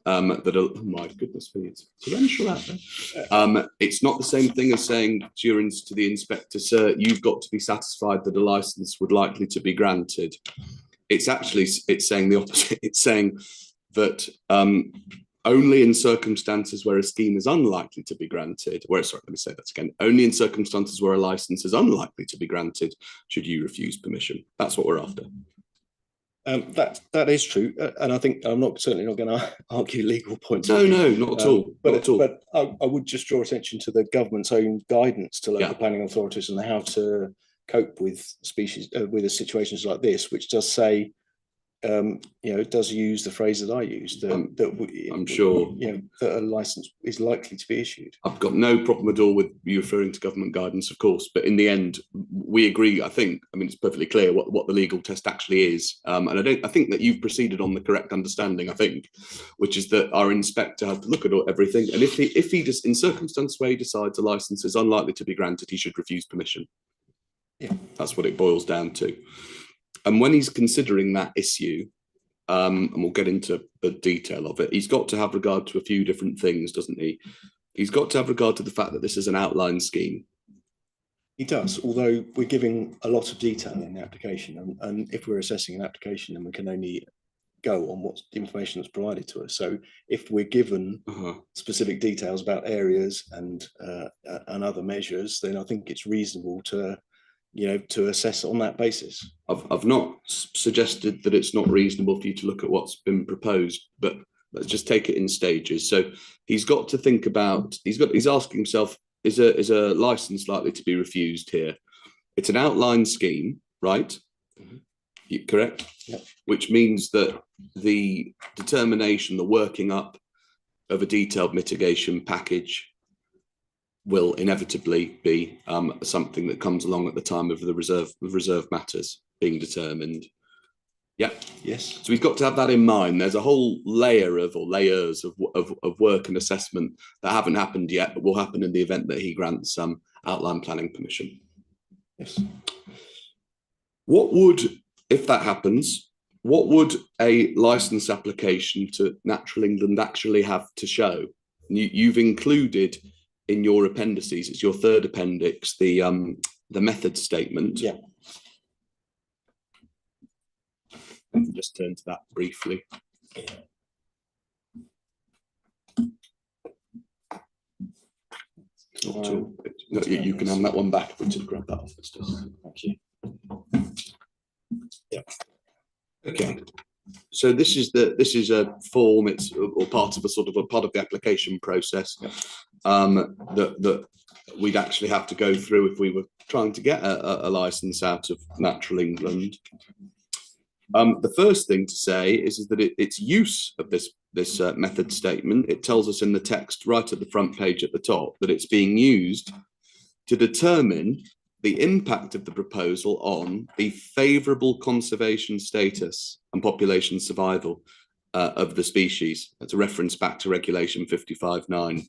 my goodness me, it's torrential out there. It's not the same thing as saying to the inspector, sir, you've got to be satisfied that a license would likely to be granted. It's saying the opposite. It's saying that only in circumstances where a scheme is unlikely to be granted, only in circumstances where a license is unlikely to be granted should you refuse permission. That's what we're after. That is true, and I think I'm certainly not going to argue legal points. No, not at all. But I would just draw attention to the government's own guidance to local planning authorities and how to cope with situations like this, which does say, it does use the phrase that I used. I'm sure that a license is likely to be issued. I've got no problem at all with you referring to government guidance, of course, but in the end, we agree. I mean, it's perfectly clear what the legal test actually is, and I think that you've proceeded on the correct understanding. I think, which is that our inspector has to look at everything, and if he just in circumstances where he decides a license is unlikely to be granted, he should refuse permission. Yeah, that's what it boils down to. And when he's considering that issue, and we'll get into the detail of it, he's got to have regard to a few different things, doesn't he? He's got to have regard to the fact that this is an outline scheme. He does, although we're giving a lot of detail in the application, and if we're assessing an application, then we can only go on what information that's provided to us. So if we're given specific details about areas and other measures, then I think it's reasonable to assess on that basis. I've not suggested that it's not reasonable for you to look at what's been proposed, but let's just take it in stages. So he's got to think about, he's asking himself, is a license likely to be refused here? It's an outline scheme, right? Mm-hmm. Correct? Yep. Which means that the determination, the working up of a detailed mitigation package will inevitably be something that comes along at the time of the reserve matters being determined. Yeah. Yes. So we've got to have that in mind. There's a whole layers of work and assessment that haven't happened yet, but will happen in the event that he grants some outline planning permission. Yes. What would, if that happens, what would a license application to Natural England actually have to show? You've included in your appendices, it's your third appendix, the method statement. Yeah. Let me just turn to that briefly. You can hand that one back. We'll just grab that off. Thank you. Yeah. Okay. So this is a form. It's or part of a part of the application process that we'd actually have to go through if we were trying to get a license out of Natural England. The first thing to say is that its use of this method statement, it tells us in the text right at the front page at the top that it's being used to determine the impact of the proposal on the favourable conservation status and population survival of the species. That's a reference back to regulation 55.9.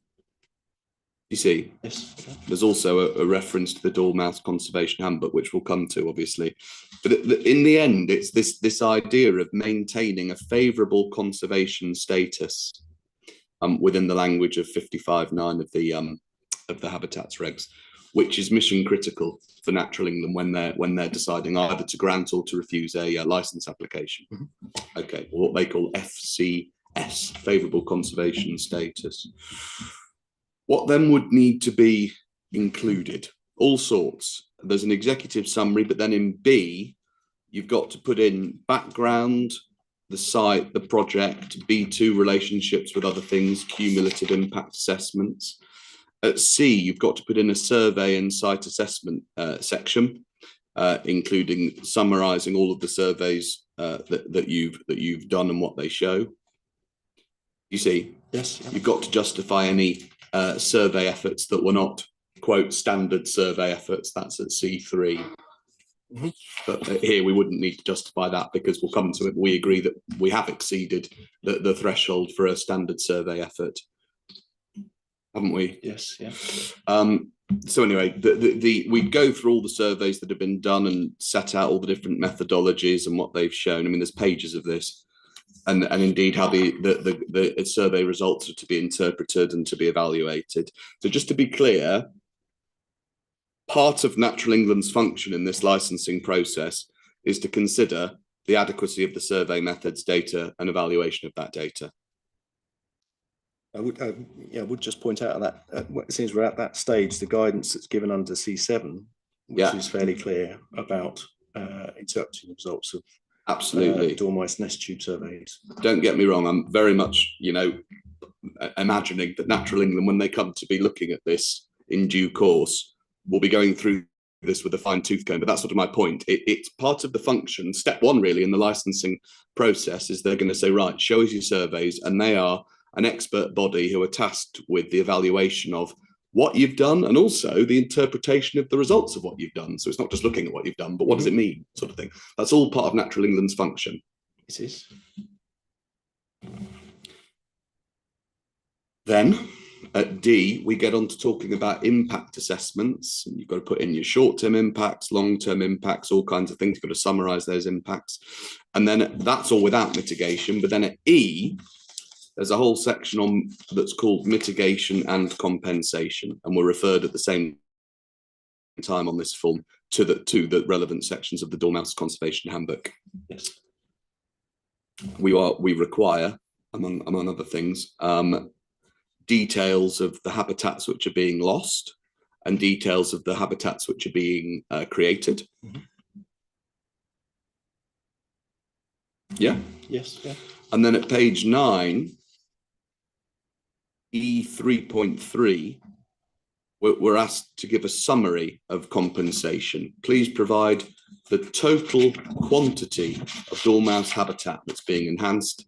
You see, yes. There's also a reference to the Dormouse Conservation Handbook, which we'll come to, obviously. But in the end, it's this idea of maintaining a favourable conservation status within the language of 55.9 of the habitats regs, which is mission critical for Natural England when they're deciding either to grant or to refuse a license application. Okay, what they call FCS, favourable conservation status. What then would need to be included? All sorts. There's an executive summary, but then in B, you've got to put in background, the site, the project, B2 relationships with other things, cumulative impact assessments. At C, you've got to put in a survey and site assessment section, including summarising all of the surveys that you've done and what they show. You see, Yes, you've got to justify any survey efforts that were not, quote, standard survey efforts. That's at C3. But here we wouldn't need to justify that because we'll come to it. We agree that we have exceeded the threshold for a standard survey effort, haven't we? yes, yeah. So anyway, we go through all the surveys that have been done and set out all the different methodologies and what they've shown. I mean, there's pages of this, and indeed how the survey results are to be interpreted and to be evaluated. So just to be clear, part of Natural England's function in this licensing process is to consider the adequacy of the survey methods, data, and evaluation of that data. I would just point out that since we're at that stage, the guidance that's given under C7, which is fairly clear about interpreting the results of absolutely dormice nest tube surveys. Don't get me wrong, I'm very much, imagining that Natural England, when they come to be looking at this in due course, will be going through this with a fine-tooth comb. But that's sort of my point. It's part of the function. Step one, really, in the licensing process is they're going to say, right, show us your surveys, and they are an expert body who are tasked with the evaluation of what you've done and also the interpretation of the results of what you've done. So it's not just looking at what you've done, but what does it mean, sort of thing. That's all part of Natural England's function. It is. Then at D, we get on to talking about impact assessments. You've got to put in your short-term impacts, long-term impacts, all kinds of things. You've got to summarise those impacts. And then that's all without mitigation. But then at E, there's a whole section on that's called mitigation and compensation, and we're referred at the same time on this form to the relevant sections of the Dormouse Conservation Handbook. Yes. We require, among other things, details of the habitats which are being lost and details of the habitats which are being created. Yeah. Yes. Yeah. And then at page 9. E3.3, we're asked to give a summary of compensation. Please provide the total quantity of dormouse habitat that's being enhanced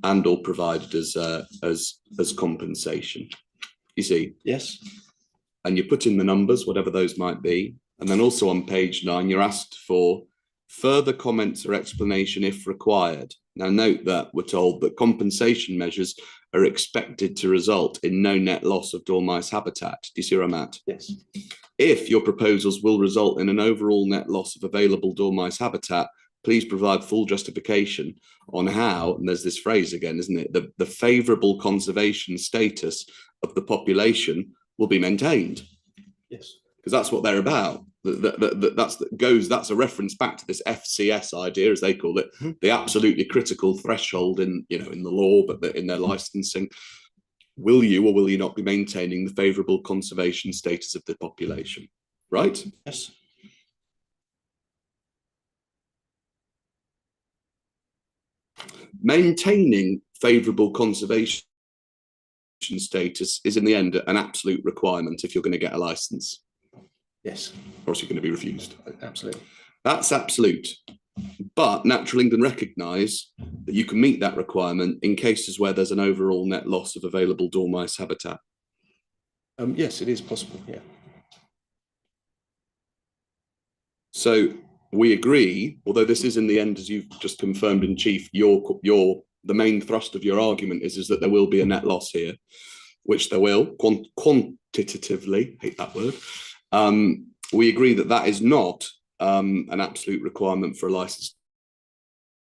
and or provided as compensation. You see? Yes. And you put in the numbers, whatever those might be. And then also on page 9, you're asked for further comments or explanation if required. Now note that we're told that compensation measures are expected to result in no net loss of dormice habitat. Do you see where I'm at? Yes. If your proposals will result in an overall net loss of available dormice habitat, please provide full justification on how, and there's this phrase again, isn't it? The favourable conservation status of the population will be maintained. Yes. Because that's what they're about. That's a reference back to this FCS idea, as they call it, the absolutely critical threshold in the law, but in their licensing. Will you or will you not be maintaining the favourable conservation status of the population? Right? Yes. Maintaining favourable conservation status is in the end an absolute requirement if you're going to get a licence. Yes. Or else you're going to be refused. Absolutely. That's absolute. But Natural England recognise that you can meet that requirement in cases where there's an overall net loss of available dormice habitat. Yes, it is possible, yeah. So we agree, although this is in the end, as you've just confirmed in chief, the main thrust of your argument is that there will be a net loss here, which there will, quantitatively, hate that word. We agree that that is not an absolute requirement for a license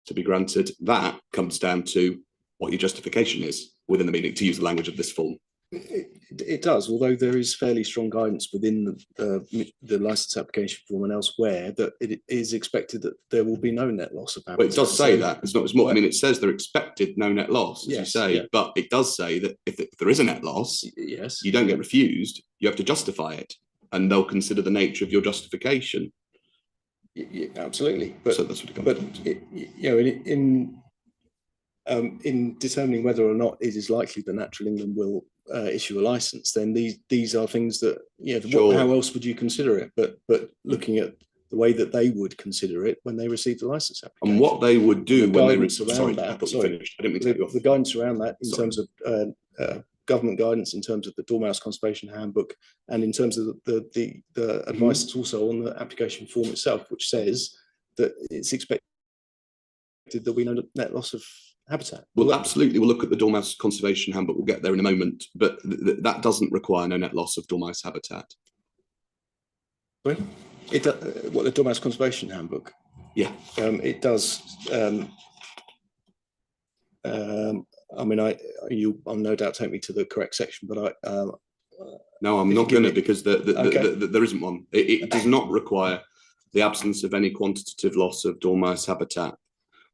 to be granted. That comes down to what your justification is within the meaning, to use the language of this form. It does, although there is fairly strong guidance within the license application form and elsewhere that it is expected that there will be no net loss of habitat. Well, it does say that. It's not. It's more. I mean, it says they're expected no net loss, as you say, but it does say that if there is a net loss, yes, you don't get refused. You have to justify it, and they'll consider the nature of your justification. Yeah, absolutely, but so that's what it comes but down to. In determining whether or not it is likely that Natural England will issue a license, then these are things that how else would you consider it? But looking at the way that they would consider it when they receive the license application, and what they would do when they the guidance around that in terms of government guidance, in terms of the Dormouse Conservation Handbook, and in terms of the advice that's also on the application form itself, which says that it's expected there'll be no net loss of habitat. Well, absolutely. We'll look at the Dormouse Conservation Handbook. We'll get there in a moment, but that doesn't require no net loss of dormouse habitat. Well, what, the Dormouse Conservation Handbook? Yeah, it does. I mean, you'll no doubt take me to the correct section, but no, I'm not going to, because there isn't one. It does not require the absence of any quantitative loss of dormouse habitat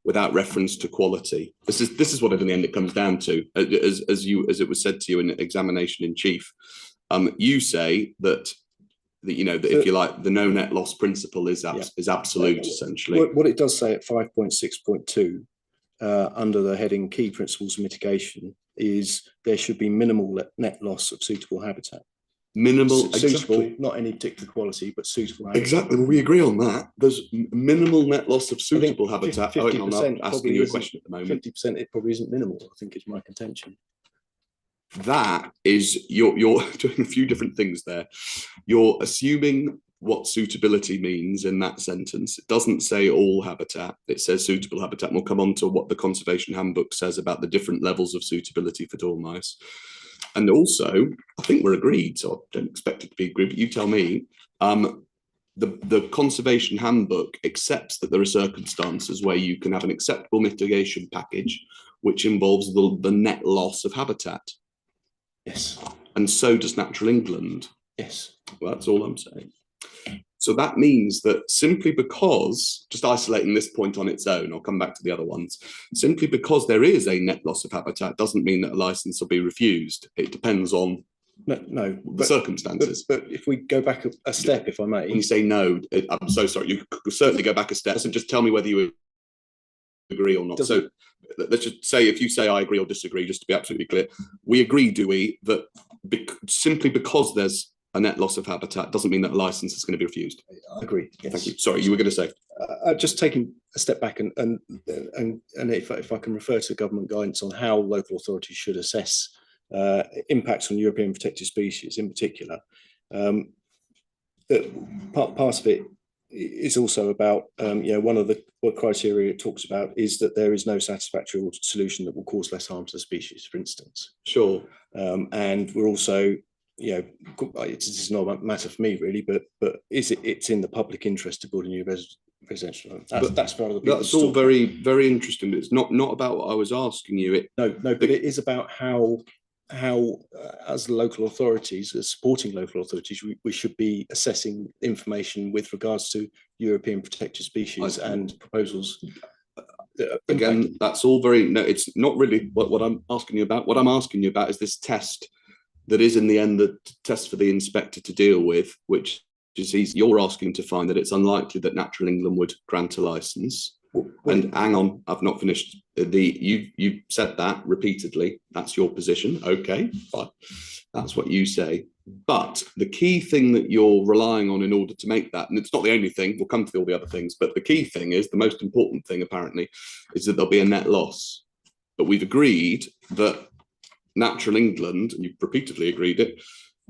without reference to quality. This is what in the end it comes down to. As it was said to you in examination in chief, you say that that if you like, the no net loss principle is absolute, essentially. What it does say at 5.6.2 under the heading key principles of mitigation is there should be minimal net loss of suitable habitat. Minimal, suitable, exactly. Not any particular quality, but suitable habitat. Exactly, well, we agree on that. There's minimal net loss of suitable habitat. I'm not asking you a question at the moment. 50%, it probably isn't minimal, I think, is my contention. That is, you're doing a few different things there. You're assuming what suitability means in that sentence. It doesn't say all habitat, it says suitable habitat. And we'll come on to what the Conservation Handbook says about the different levels of suitability for dormice. And also, I think we're agreed, so I don't expect it to be agreed, but you tell me, the Conservation Handbook accepts that there are circumstances where you can have an acceptable mitigation package, which involves the net loss of habitat. Yes. And so does Natural England. Yes. Well, that's all I'm saying. So that means that simply because, just isolating this point on its own, I'll come back to the other ones, simply because there is a net loss of habitat doesn't mean that a license will be refused. It depends on the circumstances. But if we go back a step, if I may. When you say no, I'm so sorry, you could certainly go back a step and just tell me whether you agree or not. So let's just say, if you say I agree or disagree, just to be absolutely clear, we agree, do we, that simply because there's a net loss of habitat doesn't mean that a license is going to be refused? I agree. Yes. Thank you. Sorry, you were going to say. Just taking a step back and if I can refer to government guidance on how local authorities should assess impacts on European protected species in particular, that part of it is also about one of the criteria it talks about is that there is no satisfactory solution that will cause less harm to the species, for instance. Sure. And we're also, it's not a matter for me really, but it's in the public interest to build a new residential. That's part of the. That's all very, very interesting, but it's not about what I was asking you. But it is about how as local authorities, as supporting local authorities, we should be assessing information with regards to European protected species and proposals. Again, that's all very, no, it's not really what I'm asking you about. What I'm asking you about is this test that is in the end the test for the inspector to deal with, which is easy. You're asking to find that it's unlikely that Natural England would grant a license. And hang on, I've not finished. You said that repeatedly. That's your position. Okay, fine. That's what you say. But the key thing that you're relying on in order to make that, and it's not the only thing, we'll come to all the other things, but the key thing is, the most important thing apparently, is that there'll be a net loss. But we've agreed that Natural England, and you've repeatedly agreed it,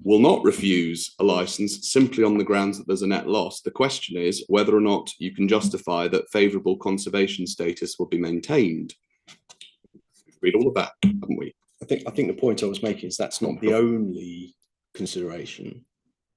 will not refuse a license simply on the grounds that there's a net loss. The question is whether or not you can justify that favourable conservation status will be maintained. We've agreed all of that, haven't we? I think the point I was making is that's not the only consideration.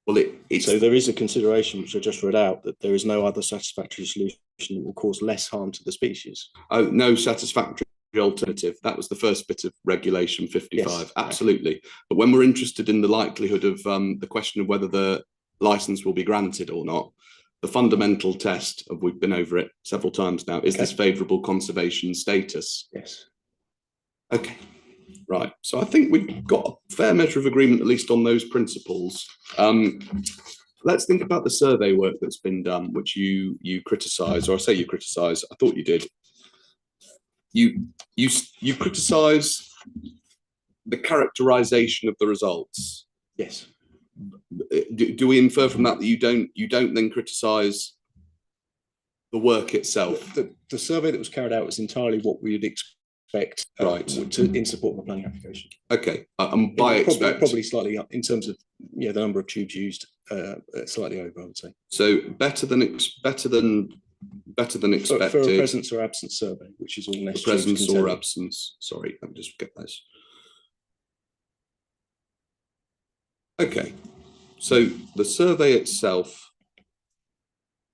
Well, so there is a consideration which I just read out, that there is no other satisfactory solution that will cause less harm to the species. Oh, no satisfactory alternative. That was the first bit of regulation 55. Yes. Absolutely. But when we're interested in the likelihood of the question of whether the license will be granted or not, the fundamental test of, we've been over it several times now, is this favourable conservation status. Yes. Okay. Right. So I think we've got a fair measure of agreement, at least on those principles. Let's think about the survey work that's been done, which you criticise, or I say you criticise. I thought you did. You criticise the characterisation of the results. Yes. Do we infer from that that you don't then criticise the work itself? The survey that was carried out was entirely what we would expect, right, in support of a planning application. Okay, by probably slightly up in terms of the number of tubes used, slightly over, I would say. So better than expected for a presence or absence survey, which is all less presence or absence. Sorry, let me just get this. Okay, so the survey itself,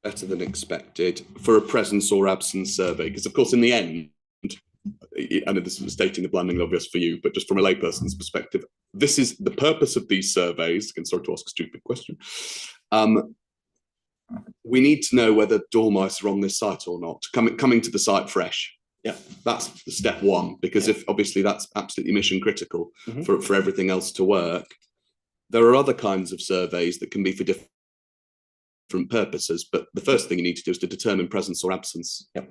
better than expected for a presence or absence survey, because of course in the end, I know this is stating the blindingly obvious for you, but just from a layperson's perspective, this is the purpose of these surveys. And sorry to ask a stupid question. We need to know whether dormice are on this site or not, coming to the site fresh. Yeah, that's step one, because if obviously that's absolutely mission critical for everything else to work. There are other kinds of surveys that can be for different purposes, but the first thing you need to do is to determine presence or absence. Yep.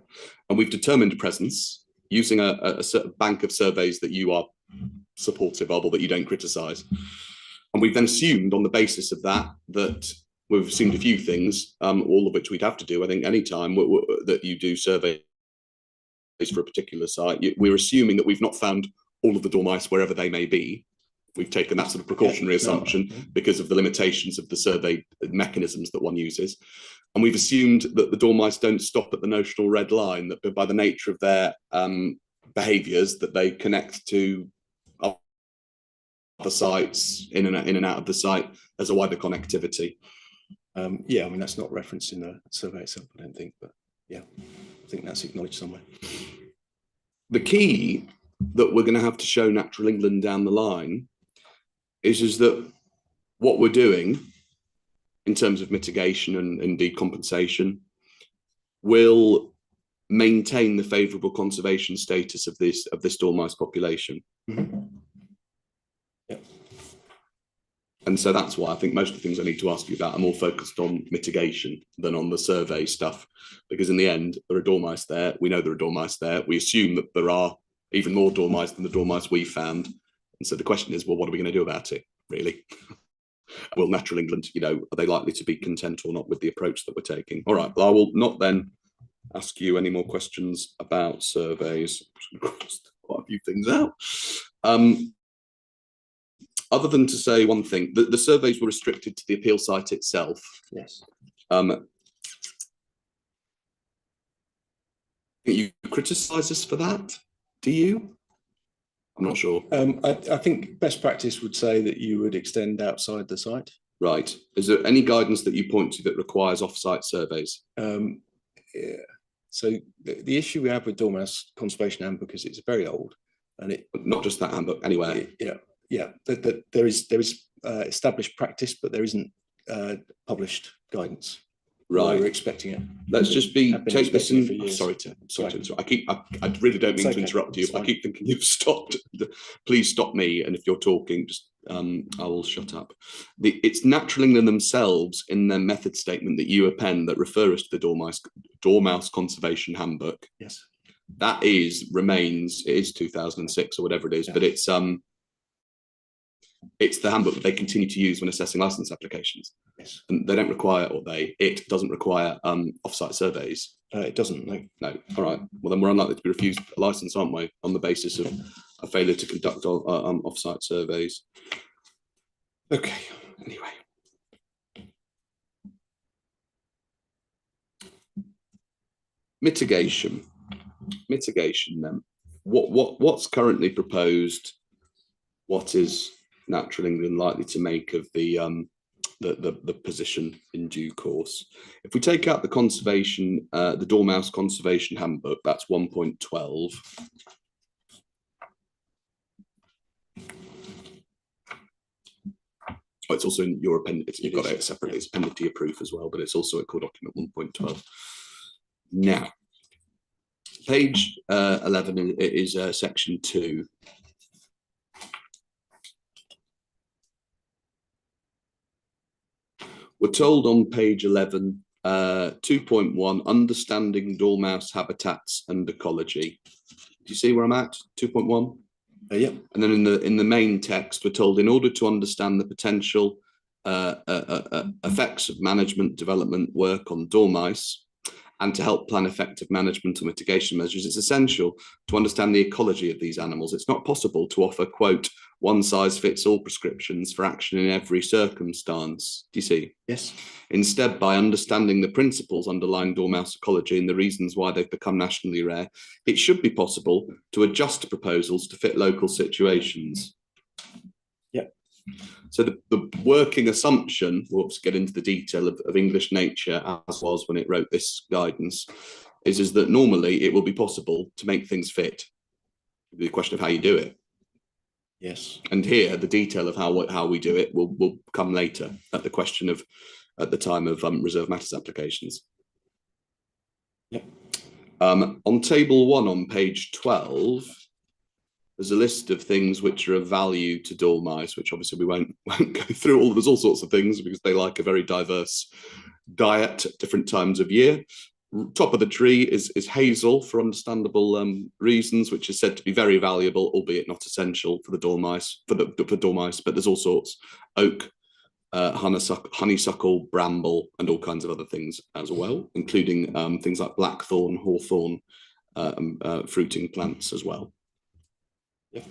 And we've determined presence using a certain bank of surveys that you are supportive of or that you don't criticise. And we've then assumed on the basis of that we've assumed a few things, all of which we'd have to do, I think, any time that you do surveys for a particular site. We're assuming that we've not found all of the dormice wherever they may be. We've taken that sort of precautionary assumption because of the limitations of the survey mechanisms that one uses. And we've assumed that the dormice don't stop at the notional red line, that by the nature of their behaviours, that they connect to other sites in and out of the site as a wider connectivity. Yeah, I mean, that's not referenced in the survey itself, I don't think, but yeah, I think that's acknowledged somewhere. The key that we're going to have to show Natural England down the line is that what we're doing in terms of mitigation and indeed compensation will maintain the favourable conservation status of this dormice population. Yeah. And so that's why I think most of the things I need to ask you about are more focused on mitigation than on the survey stuff, because in the end there are dormice there. We know there are dormice there. We assume that there are even more dormice than the dormice we found. And so the question is, well, what are we going to do about it, really? Will Natural England, are they likely to be content or not with the approach that we're taking? All right, well, I will not then ask you any more questions about surveys. Quite a few things out. Other than to say one thing, the surveys were restricted to the appeal site itself. Yes. You criticise us for that? Do you? I'm not sure. I think best practice would say that you would extend outside the site. Right. Is there any guidance that you point to that requires off-site surveys? Yeah. So the issue we have with Dormouse Conservation Handbook is it's very old, and not just that handbook. Anyway. Yeah. There is established practice, but there isn't published guidance. Right, we're expecting it. Let's just take this in. Sorry to interrupt. I really don't mean to interrupt you. I keep thinking you've stopped. Please stop me. And if you're talking, just I will shut up. It's Natural England themselves in their method statement that you append that refer us to the Dormouse Conservation Handbook. Yes, that remains. It is 2006 or whatever it is, but it's the handbook that they continue to use when assessing license applications. Yes. And they don't require, it doesn't require off-site surveys. It doesn't, no. All right. Well, then we're unlikely to be refused a license, aren't we, on the basis of a failure to conduct off-site surveys. Okay. Anyway. Mitigation then. What's currently proposed? What is Natural England likely to make of the position in due course? If we take out the conservation, the Dormouse Conservation Handbook, that's 1.12. it's also in your appendix. You've got it separately. It's appended to your proof as well, but it's also a core document 1.12. Now, page 11 is section 2. We're told on page 11, 2.1, understanding dormouse habitats and ecology. Do you see where I'm at? 2.1. Yeah. And then in the main text, we're told in order to understand the potential effects of management development work on dormice and to help plan effective management and mitigation measures, it's essential to understand the ecology of these animals. It's not possible to offer, quote, one-size-fits-all prescriptions for action in every circumstance. Do you see? Yes. Instead, by understanding the principles underlying dormouse ecology and the reasons why they've become nationally rare, it should be possible to adjust proposals to fit local situations. Yeah. So the working assumption, we'll get into the detail of English nature as was when it wrote this guidance, is that normally it will be possible to make things fit. It'll be a question of how you do it. Yes. And here, the detail of how we do it will come later at the question of at the time of reserve matters applications. Yeah. On table 1 on page 12, there's a list of things which are of value to dormice, which obviously we won't go through all. There's all sorts of things because they like a very diverse diet at different times of year. Top of the tree is hazel for understandable reasons, which is said to be very valuable, albeit not essential for the dormice, for dormice. But there's all sorts: oak, honeysuckle, bramble, and all kinds of other things as well, including things like blackthorn, hawthorn, fruiting plants as well. Yeah.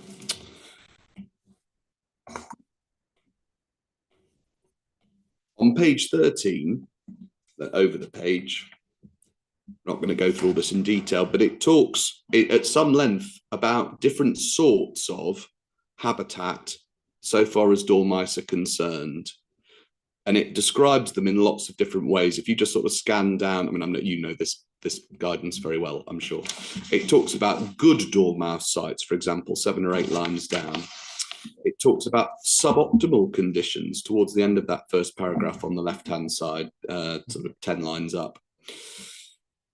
On page 13, over the page, I'm not going to go through all this in detail, but it talks at some length about different sorts of habitat so far as dormice are concerned. And it describes them in lots of different ways. If you just sort of scan down, I mean, you know this guidance very well, I'm sure. It talks about good dormouse sites, for example, 7 or 8 lines down. It talks about suboptimal conditions towards the end of that first paragraph on the left-hand side, sort of 10 lines up.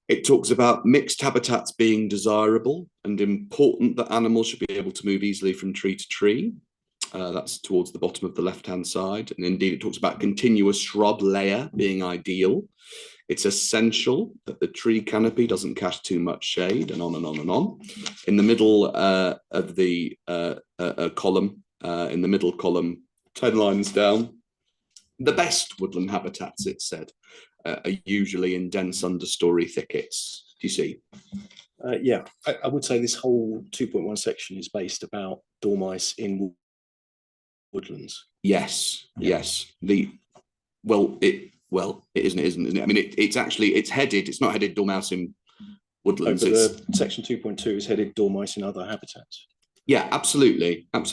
It talks about mixed habitats being desirable and important that animals should be able to move easily from tree to tree. That's towards the bottom of the left-hand side. And indeed, it talks about continuous shrub layer being ideal. It's essential that the tree canopy doesn't cast too much shade, and on and on and on. In the middle of the column, in the middle column, 10 lines down, the best woodland habitats, it said, are usually in dense understory thickets. Do you see? Yeah, I would say this whole 2.1 section is based about dormice in woodlands. Yes, Yeah. yes. It isn't it? I mean, it's headed. It's not headed dormouse in woodlands. But the section 2.2 is headed dormice in other habitats. Yeah, absolutely. But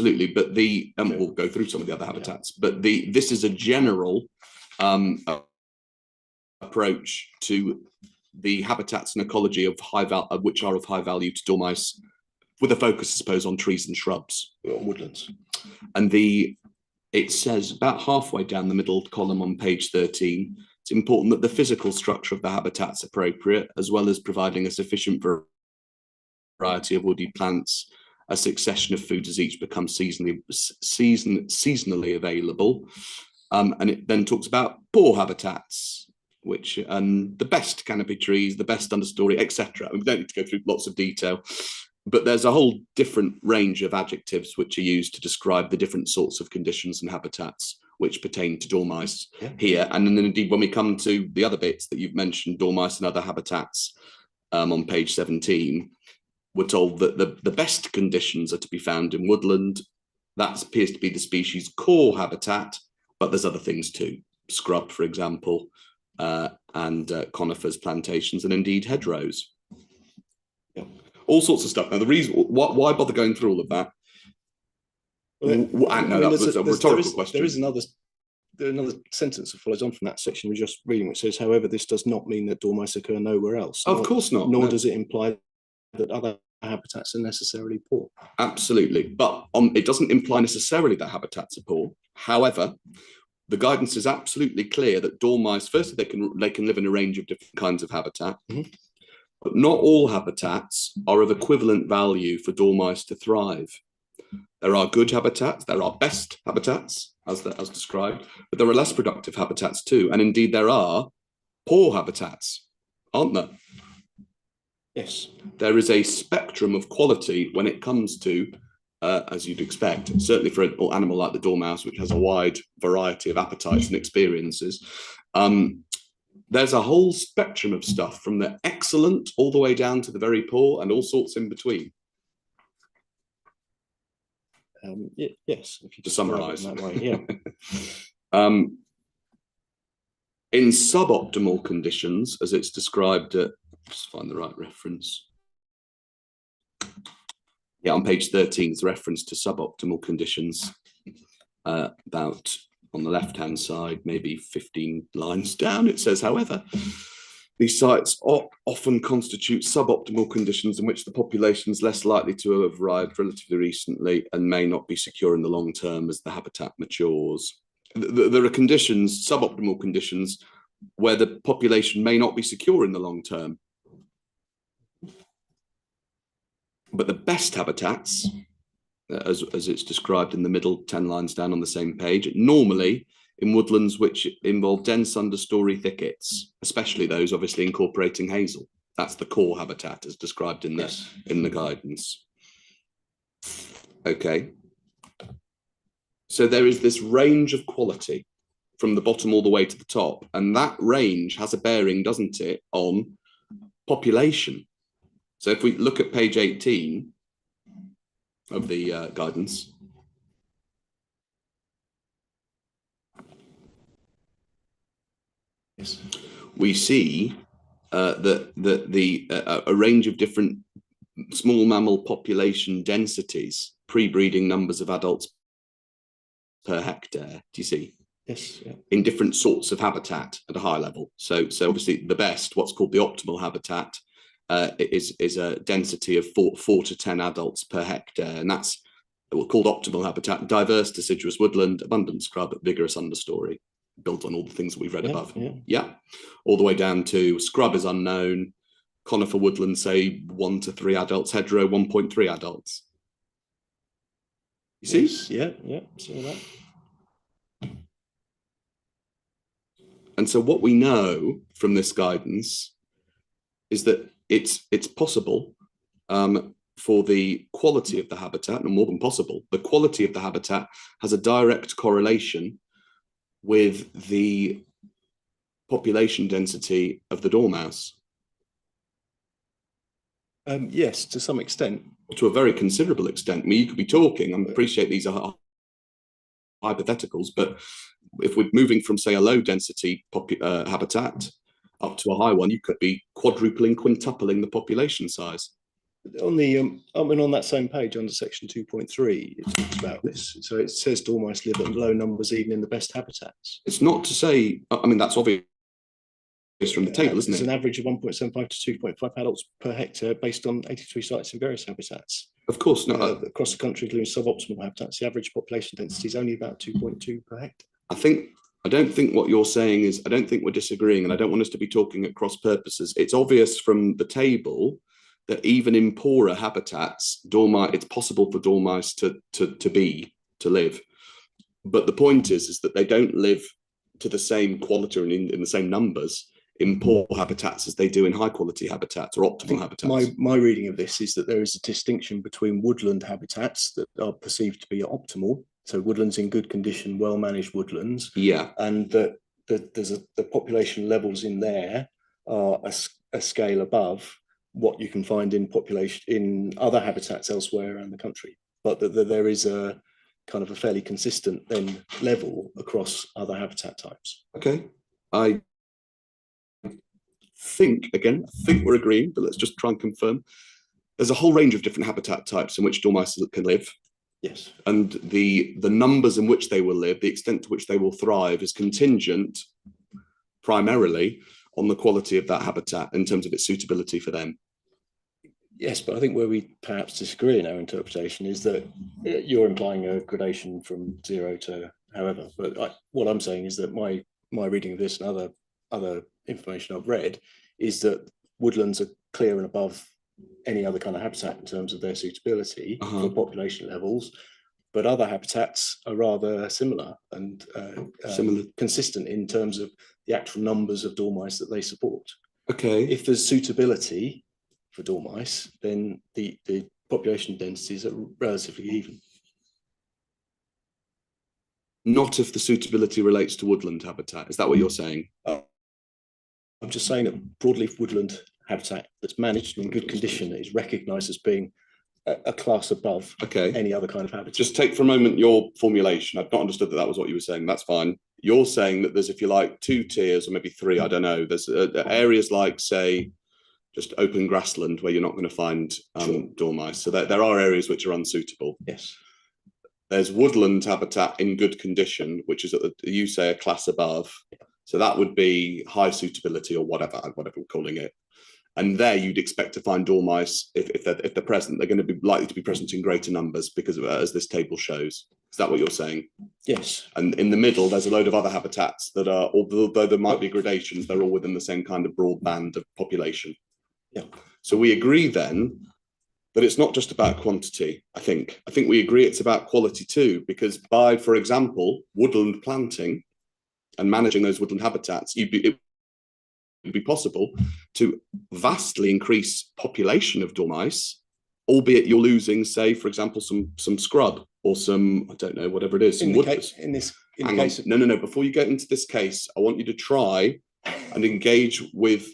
we'll go through some of the other habitats. But this is a general approach to the habitats and ecology of which are of high value to dormice, with a focus, I suppose, on trees and shrubs, woodlands. And it says about halfway down the middle column on page 13, it's important that the physical structure of the habitat's appropriate, as well as providing a sufficient variety of woody plants, a succession of foods as each becomes seasonally available. And it then talks about poor habitats, which the best canopy trees, the best understory, etc. We don't need to go through lots of detail, but there's a whole different range of adjectives which are used to describe the different sorts of conditions and habitats which pertain to dormice here. And then indeed, when we come to the other bits that you've mentioned, dormice and other habitats, on page 17, we're told that the best conditions are to be found in woodland. That appears to be the species' core habitat, but there's other things too. Scrub, for example, and conifers, plantations, and indeed hedgerows. Yeah. All sorts of stuff. Now, the reason why bother going through all of that? That was a rhetorical question. There is another sentence that follows on from that section we're just reading, which says, however, this does not mean that dormice occur nowhere else. Of course not. Nor does it imply that other habitats are necessarily poor. Absolutely. But it doesn't imply necessarily that habitats are poor. However, the guidance is absolutely clear that dormice, firstly, they can live in a range of different kinds of habitat, but not all habitats are of equivalent value for dormice to thrive. There are good habitats, there are best habitats, as described, but there are less productive habitats too. And indeed, there are poor habitats, aren't there? Yes. There is a spectrum of quality when it comes to, as you'd expect, certainly for an animal like the dormouse, which has a wide variety of appetites and experiences. There's a whole spectrum of stuff from the excellent all the way down to the very poor and all sorts in between. Yes, if you to summarize that way, yeah. In suboptimal conditions, as it's described at, just find the right reference. Yeah, on page 13 is a reference to suboptimal conditions, about on the left-hand side, maybe 15 lines down. It says, however, these sites often constitute suboptimal conditions in which the population is less likely to have arrived relatively recently and may not be secure in the long term as the habitat matures. There are conditions, suboptimal conditions, where the population may not be secure in the long term. But the best habitats, as it's described in the middle 10 lines down on the same page, normally in woodlands which involve dense understory thickets, especially those obviously incorporating hazel. That's the core habitat as described in the guidance. Okay. So there is this range of quality from the bottom all the way to the top, and that range has a bearing, doesn't it, on population. So if we look at page 18 of the guidance, yes, we see that a range of different small mammal population densities, pre-breeding numbers of adults per hectare. Do you see? Yes. Yeah. In different sorts of habitat at a high level. So obviously the best, what's called the optimal habitat, is a density of 4 to 10 adults per hectare, and that's called optimal habitat. Diverse deciduous woodland, abundant scrub, vigorous understory, built on all the things that we've read above. Yeah, all the way down to scrub is unknown, conifer woodland, say 1 to 3 adults, hedgerow 1.3 adults. You see? Yes. Yeah, see that. And so what we know from this guidance is that it's possible for the quality of the habitat, and more than possible, the quality of the habitat has a direct correlation with the population density of the dormouse. Yes, to some extent. To a very considerable extent. I mean, you could be talking, I appreciate these are hypotheticals, but if we're moving from, say, a low density habitat up to a high one, you could be quadrupling, quintupling the population size. On the on that same page under section 2.3, it talks about this. So it says dormice live at low numbers even in the best habitats. It's not to say, I mean, that's obvious from the table, isn't it? It's an average of 1.75 to 2.5 adults per hectare based on 83 sites in various habitats. Of course, no. Across the country, including suboptimal habitats, the average population density is only about 2.2 per hectare. I don't think what you're saying is, I don't think we're disagreeing, and I don't want us to be talking at cross purposes. It's obvious from the table that even in poorer habitats, it's possible for dormice to live. But the point is that they don't live to the same quality and in the same numbers in poor habitats as they do in high quality habitats or optimal habitats. My reading of this is that there is a distinction between woodland habitats that are perceived to be optimal, so woodlands in good condition, well managed woodlands, and that there's the population levels in there are a scale above what you can find in population in other habitats elsewhere around the country, but that there is a kind of a fairly consistent then level across other habitat types. Okay, I think we're agreeing, but let's just try and confirm. There's a whole range of different habitat types in which dormice can live. Yes. And the numbers in which they will live, the extent to which they will thrive, is contingent primarily on the quality of that habitat in terms of its suitability for them. Yes, but I think where we perhaps disagree in our interpretation is that you're implying a gradation from 0 to however, but what I'm saying is that my reading of this and other information I've read is that woodlands are clear and above any other kind of habitat in terms of their suitability for population levels, but other habitats are rather similar and consistent in terms of the actual numbers of dormice that they support. Okay. If there's suitability for dormice, then the population densities are relatively even. Not if the suitability relates to woodland habitat. Is that what you're saying? I'm just saying that broadleaf woodland habitat that's managed in good condition is recognised as being a class above any other kind of habitat. Just take for a moment your formulation. I've not understood that was what you were saying. That's fine. You're saying that there's, if you like, 2 tiers or maybe 3, I don't know. There's areas like, say, just open grassland where you're not going to find dormice. So there are areas which are unsuitable. Yes. There's woodland habitat in good condition, which is, you say, a class above. So that would be high suitability or whatever we're calling it. And there you'd expect to find dormice, if they're present, they're going to be likely to be present in greater numbers because of, as this table shows. Is that what you're saying? Yes. And in the middle, there's a load of other habitats that are, although there might be gradations, they're all within the same kind of broad band of population. Yeah. So we agree then that it's not just about quantity, I think. I think we agree it's about quality too, because by, for example, woodland planting and managing those woodland habitats, it would be possible to vastly increase population of dormice, albeit you're losing, say, for example, some scrub or some, I don't know, whatever it is. In the case of... No. Before you get into this case, I want you to try and engage with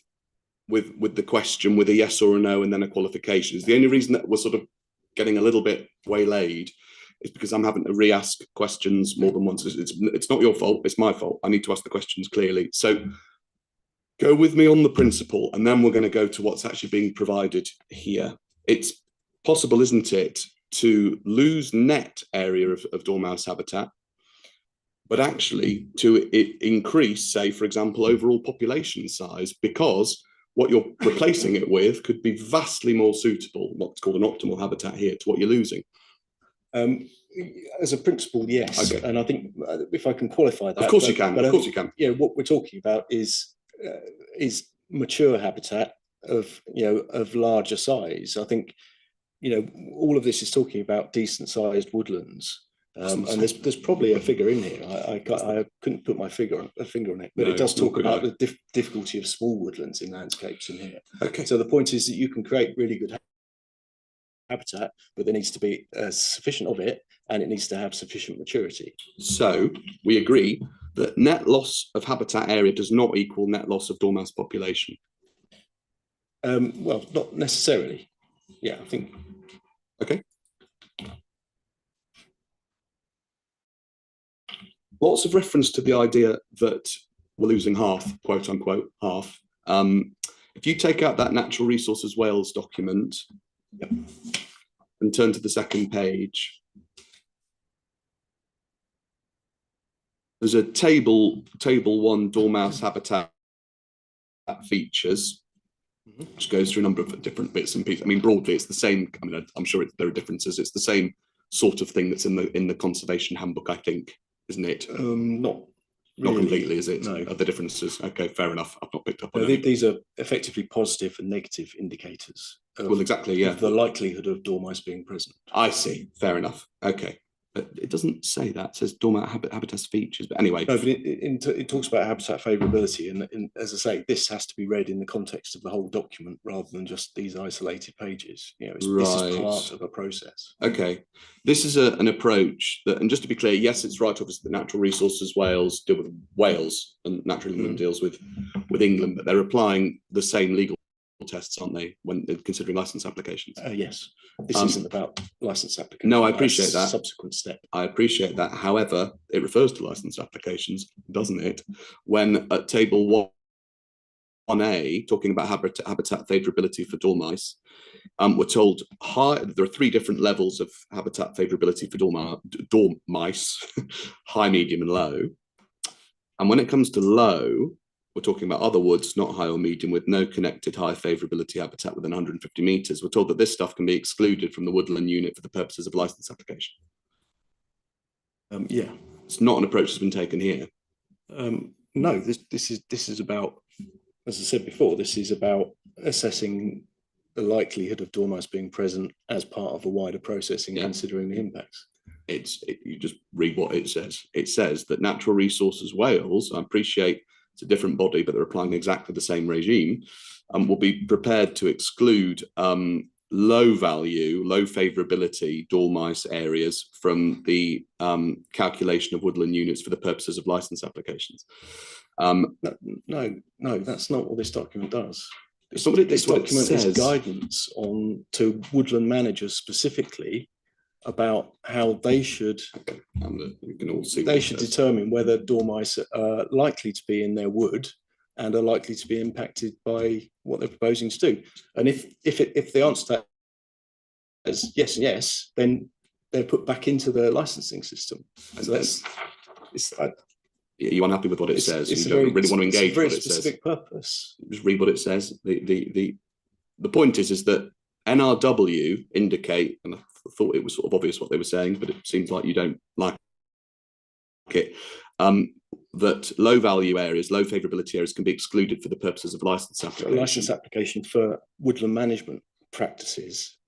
the question with a yes or a no and then a qualification. Is the only reason that we're sort of getting a little bit waylaid is because I'm having to re-ask questions more than once. It's not your fault, it's my fault. I need to ask the questions clearly. So go with me on the principle, and then we're going to go to what's actually being provided here. It's possible, isn't it, to lose net area of dormouse habitat, but actually to increase, say, for example, overall population size, because what you're replacing it with could be vastly more suitable, what's called an optimal habitat here, to what you're losing. As a principle, yes. Okay. And I think if I can qualify that. Of course you can. Of course you can. Yeah, what we're talking about is mature habitat of larger size. I think all of this is talking about decent sized woodlands. And there's probably a figure in here. I couldn't put my finger on it, but it does talk about the difficulty of small woodlands in landscapes in here. Okay. So the point is that you can create really good habitat, but there needs to be sufficient of it, and it needs to have sufficient maturity. So we agree that net loss of habitat area does not equal net loss of dormouse population. Well, not necessarily. Yeah, I think. Okay. Lots of reference to the idea that we're losing half, quote unquote, half. If you take out that Natural Resources Wales document and turn to the second page, there's a table 1 dormouse habitat features, which goes through a number of different bits and pieces. I mean, broadly, it's the same. I mean, I'm sure there are differences. It's the same sort of thing that's in the conservation handbook, I think, isn't it? Not really. Not completely, is it? No. Are the differences? Okay, fair enough. I've not picked up on it. These are effectively positive and negative indicators. Well, exactly, yeah. The likelihood of dormice being present. I see. Fair enough. Okay. But it doesn't say that. It says dormant habitat features. But anyway. No, but it talks about habitat favourability. And as I say, this has to be read in the context of the whole document rather than just these isolated pages. This is part of a process. Okay. This is an approach that, and just to be clear, yes, it's right, obviously, the Natural Resources Wales deal with Wales and Natural England deals with England, but they're applying the same legal tests, aren't they, when they're considering license applications? Yes. This isn't about license applications. No, I appreciate that. Subsequent step. I appreciate that. However, it refers to license applications, doesn't it? When at table 1A, talking about habitat favourability for dormice, we're told there are 3 different levels of habitat favourability for dormice, high, medium, and low. And when it comes to low, we're talking about other woods, not high or medium, with no connected high favourability habitat within 150 metres. We're told that this stuff can be excluded from the woodland unit for the purposes of licence application. Yeah. It's not an approach that's been taken here. No, this is about, as I said before, this is about assessing the likelihood of dormice being present as part of a wider process in considering the impacts. You just read what it says. It says that Natural Resources Wales, I appreciate it's a different body, but they're applying exactly the same regime, will be prepared to exclude low value, low favourability dormice areas from the calculation of woodland units for the purposes of licence applications. No, that's not what this document does. This document is guidance to woodland managers specifically about how they should determine whether dormice are likely to be in their wood and are likely to be impacted by what they're proposing to do. And if the answer to that is yes and yes, then they're put back into the licensing system. So you're unhappy with what it says. You don't really want to engage with what it says. It's a very specific purpose. Just read what it says. The point is that NRW indicate, and I thought it was sort of obvious what they were saying, but it seems like you don't like it, that low value areas, low favourability areas can be excluded for the purposes of licence application. A licence application for woodland management practices.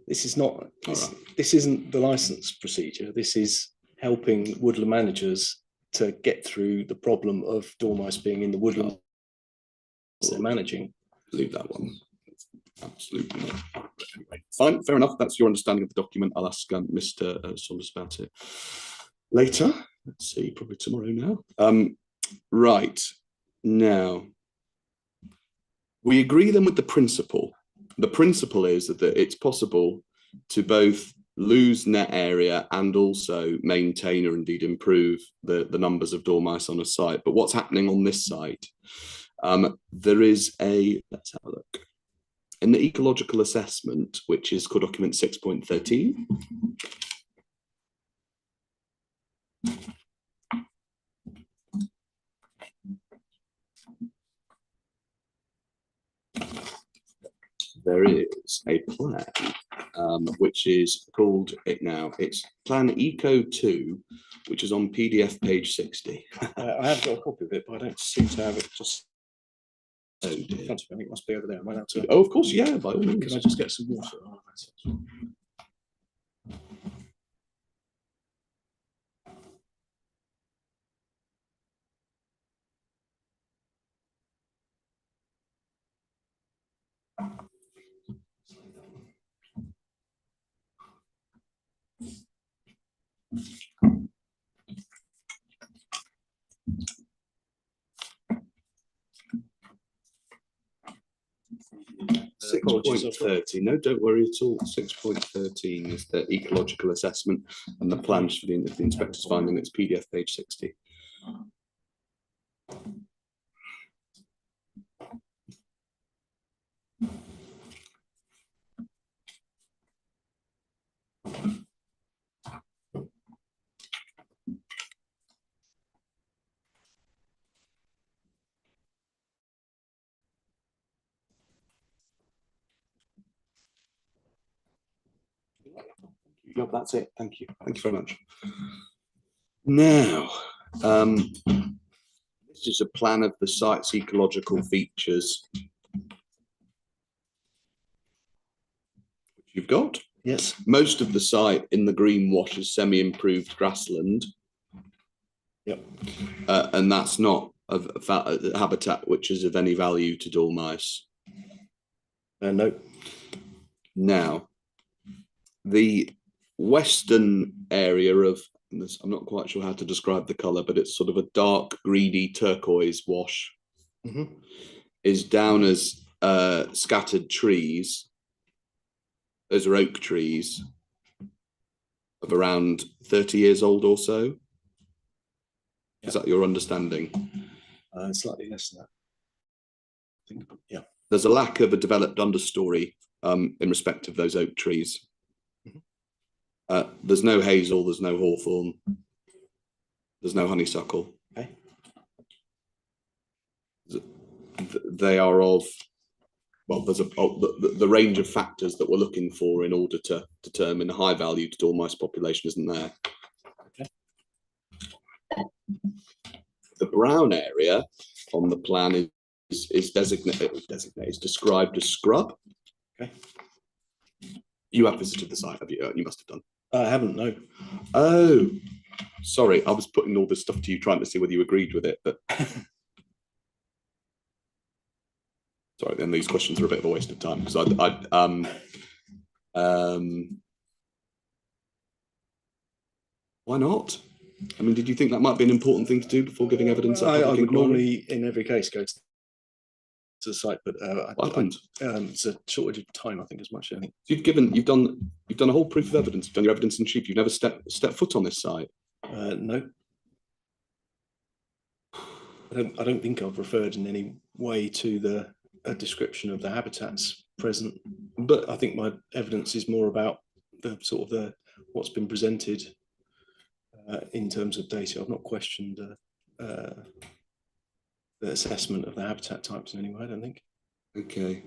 This isn't the licence procedure. This is helping woodland managers to get through the problem of dormice being in the woodland they're managing. Leave that one. Absolutely not. Anyway, fine, fair enough. That's your understanding of the document. I'll ask Mr. Saunders about it later. Let's see, probably tomorrow now. Right, now, we agree then with the principle. The principle is that it's possible to both lose net area and also maintain or indeed improve the numbers of dormice on a site. But what's happening on this site? There is let's have a look. In the ecological assessment, which is core document 6.13, there is a plan, which is called it's Plan Eco 2, which is on PDF page 60. I have got a copy of it, but I don't seem to have it just. Oh dear. I think it must be over there. Am I allowed to? Oh, of course, yeah, by all means. Can I just get some water? Apologies, 6.30. No, don't worry at all. 6.13 is the ecological assessment and the plans for the inspector's finding. It's PDF page 60. Yep, that's it. Thank you. Thank you very much. Now, this is a plan of the site's ecological features. Which you've got. Yes. Most of the site in the green wash is semi-improved grassland. Yep. And that's not a habitat which is of any value to dormice. No. Now, the western area of this, I'm not quite sure how to describe the colour, but it's sort of a dark, greedy turquoise wash, is down as scattered trees. Those are oak trees of around 30 years old or so. Yep. Is that your understanding? Slightly less than that. I think, yeah. There's a lack of a developed understory in respect of those oak trees. There's no hazel, there's no hawthorn, there's no honeysuckle. Okay. They are of, well, there's the range of factors that we're looking for in order to determine a high value to dormice population isn't there. Okay. The brown area on the plan is described as scrub. Okay. You have visited the site, have you? You must have done. I haven't, no. Oh, sorry. I was putting all this stuff to you, trying to see whether you agreed with it, but sorry. Then these questions are a bit of a waste of time because why not? I mean, did you think that might be an important thing to do before giving evidence? I would normally, in every case, go to the site, but it's a shortage of time, I think, as much. I think you've done a whole proof of evidence. You've done your evidence in chief. You've never stepped foot on this site. No, I don't think I've referred in any way to a description of the habitats present, but I think my evidence is more about the sort of what's been presented in terms of data. I've not questioned the assessment of the habitat types in any way, I don't think. Okay,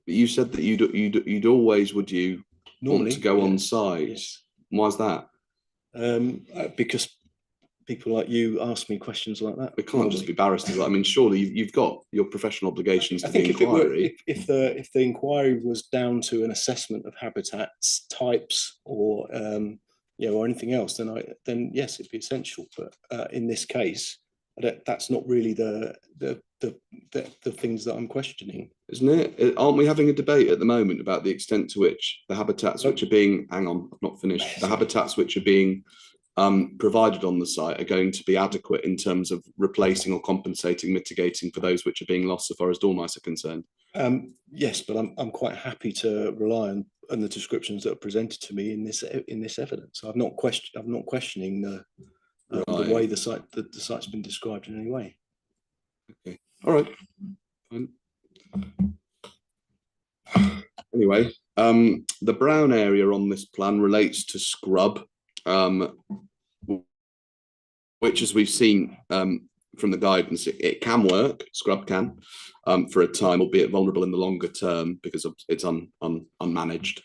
but you said that you'd always want to go on site. Yes. Why's that? Because people like you ask me questions like that. We can't just be barristers. I mean, surely you've got your professional obligations to I think the inquiry. if the inquiry was down to an assessment of habitats, types, or or anything else, then yes, it'd be essential. But in this case, that's not really the things that I'm questioning, isn't it? Aren't we having a debate at the moment about the extent to which the habitats which are being I've not finished. The habitats which are being provided on the site are going to be adequate in terms of replacing or compensating, mitigating for those which are being lost so far as dormice are concerned? Yes, but I'm quite happy to rely on the descriptions that are presented to me in this evidence. I'm not questioning the way the site's been described in any way. Okay, all right. Anyway, the brown area on this plan relates to scrub, which, as we've seen from the guidance, it can work. Scrub can for a time, albeit vulnerable in the longer term because it's unmanaged.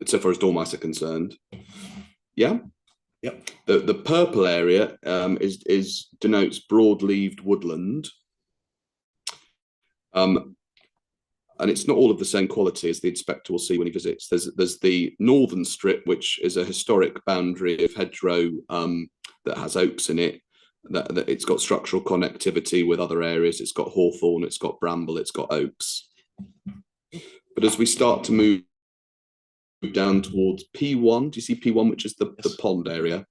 So far as dormice are concerned, yeah. Yep. The purple area denotes broad-leaved woodland, and it's not all of the same quality as the inspector will see when he visits. There's the northern strip, which is a historic boundary of hedgerow that has oaks in it. That it's got structural connectivity with other areas. It's got hawthorn, it's got bramble, it's got oaks. But as we start to move down towards P1, do you see P1, which is the pond area?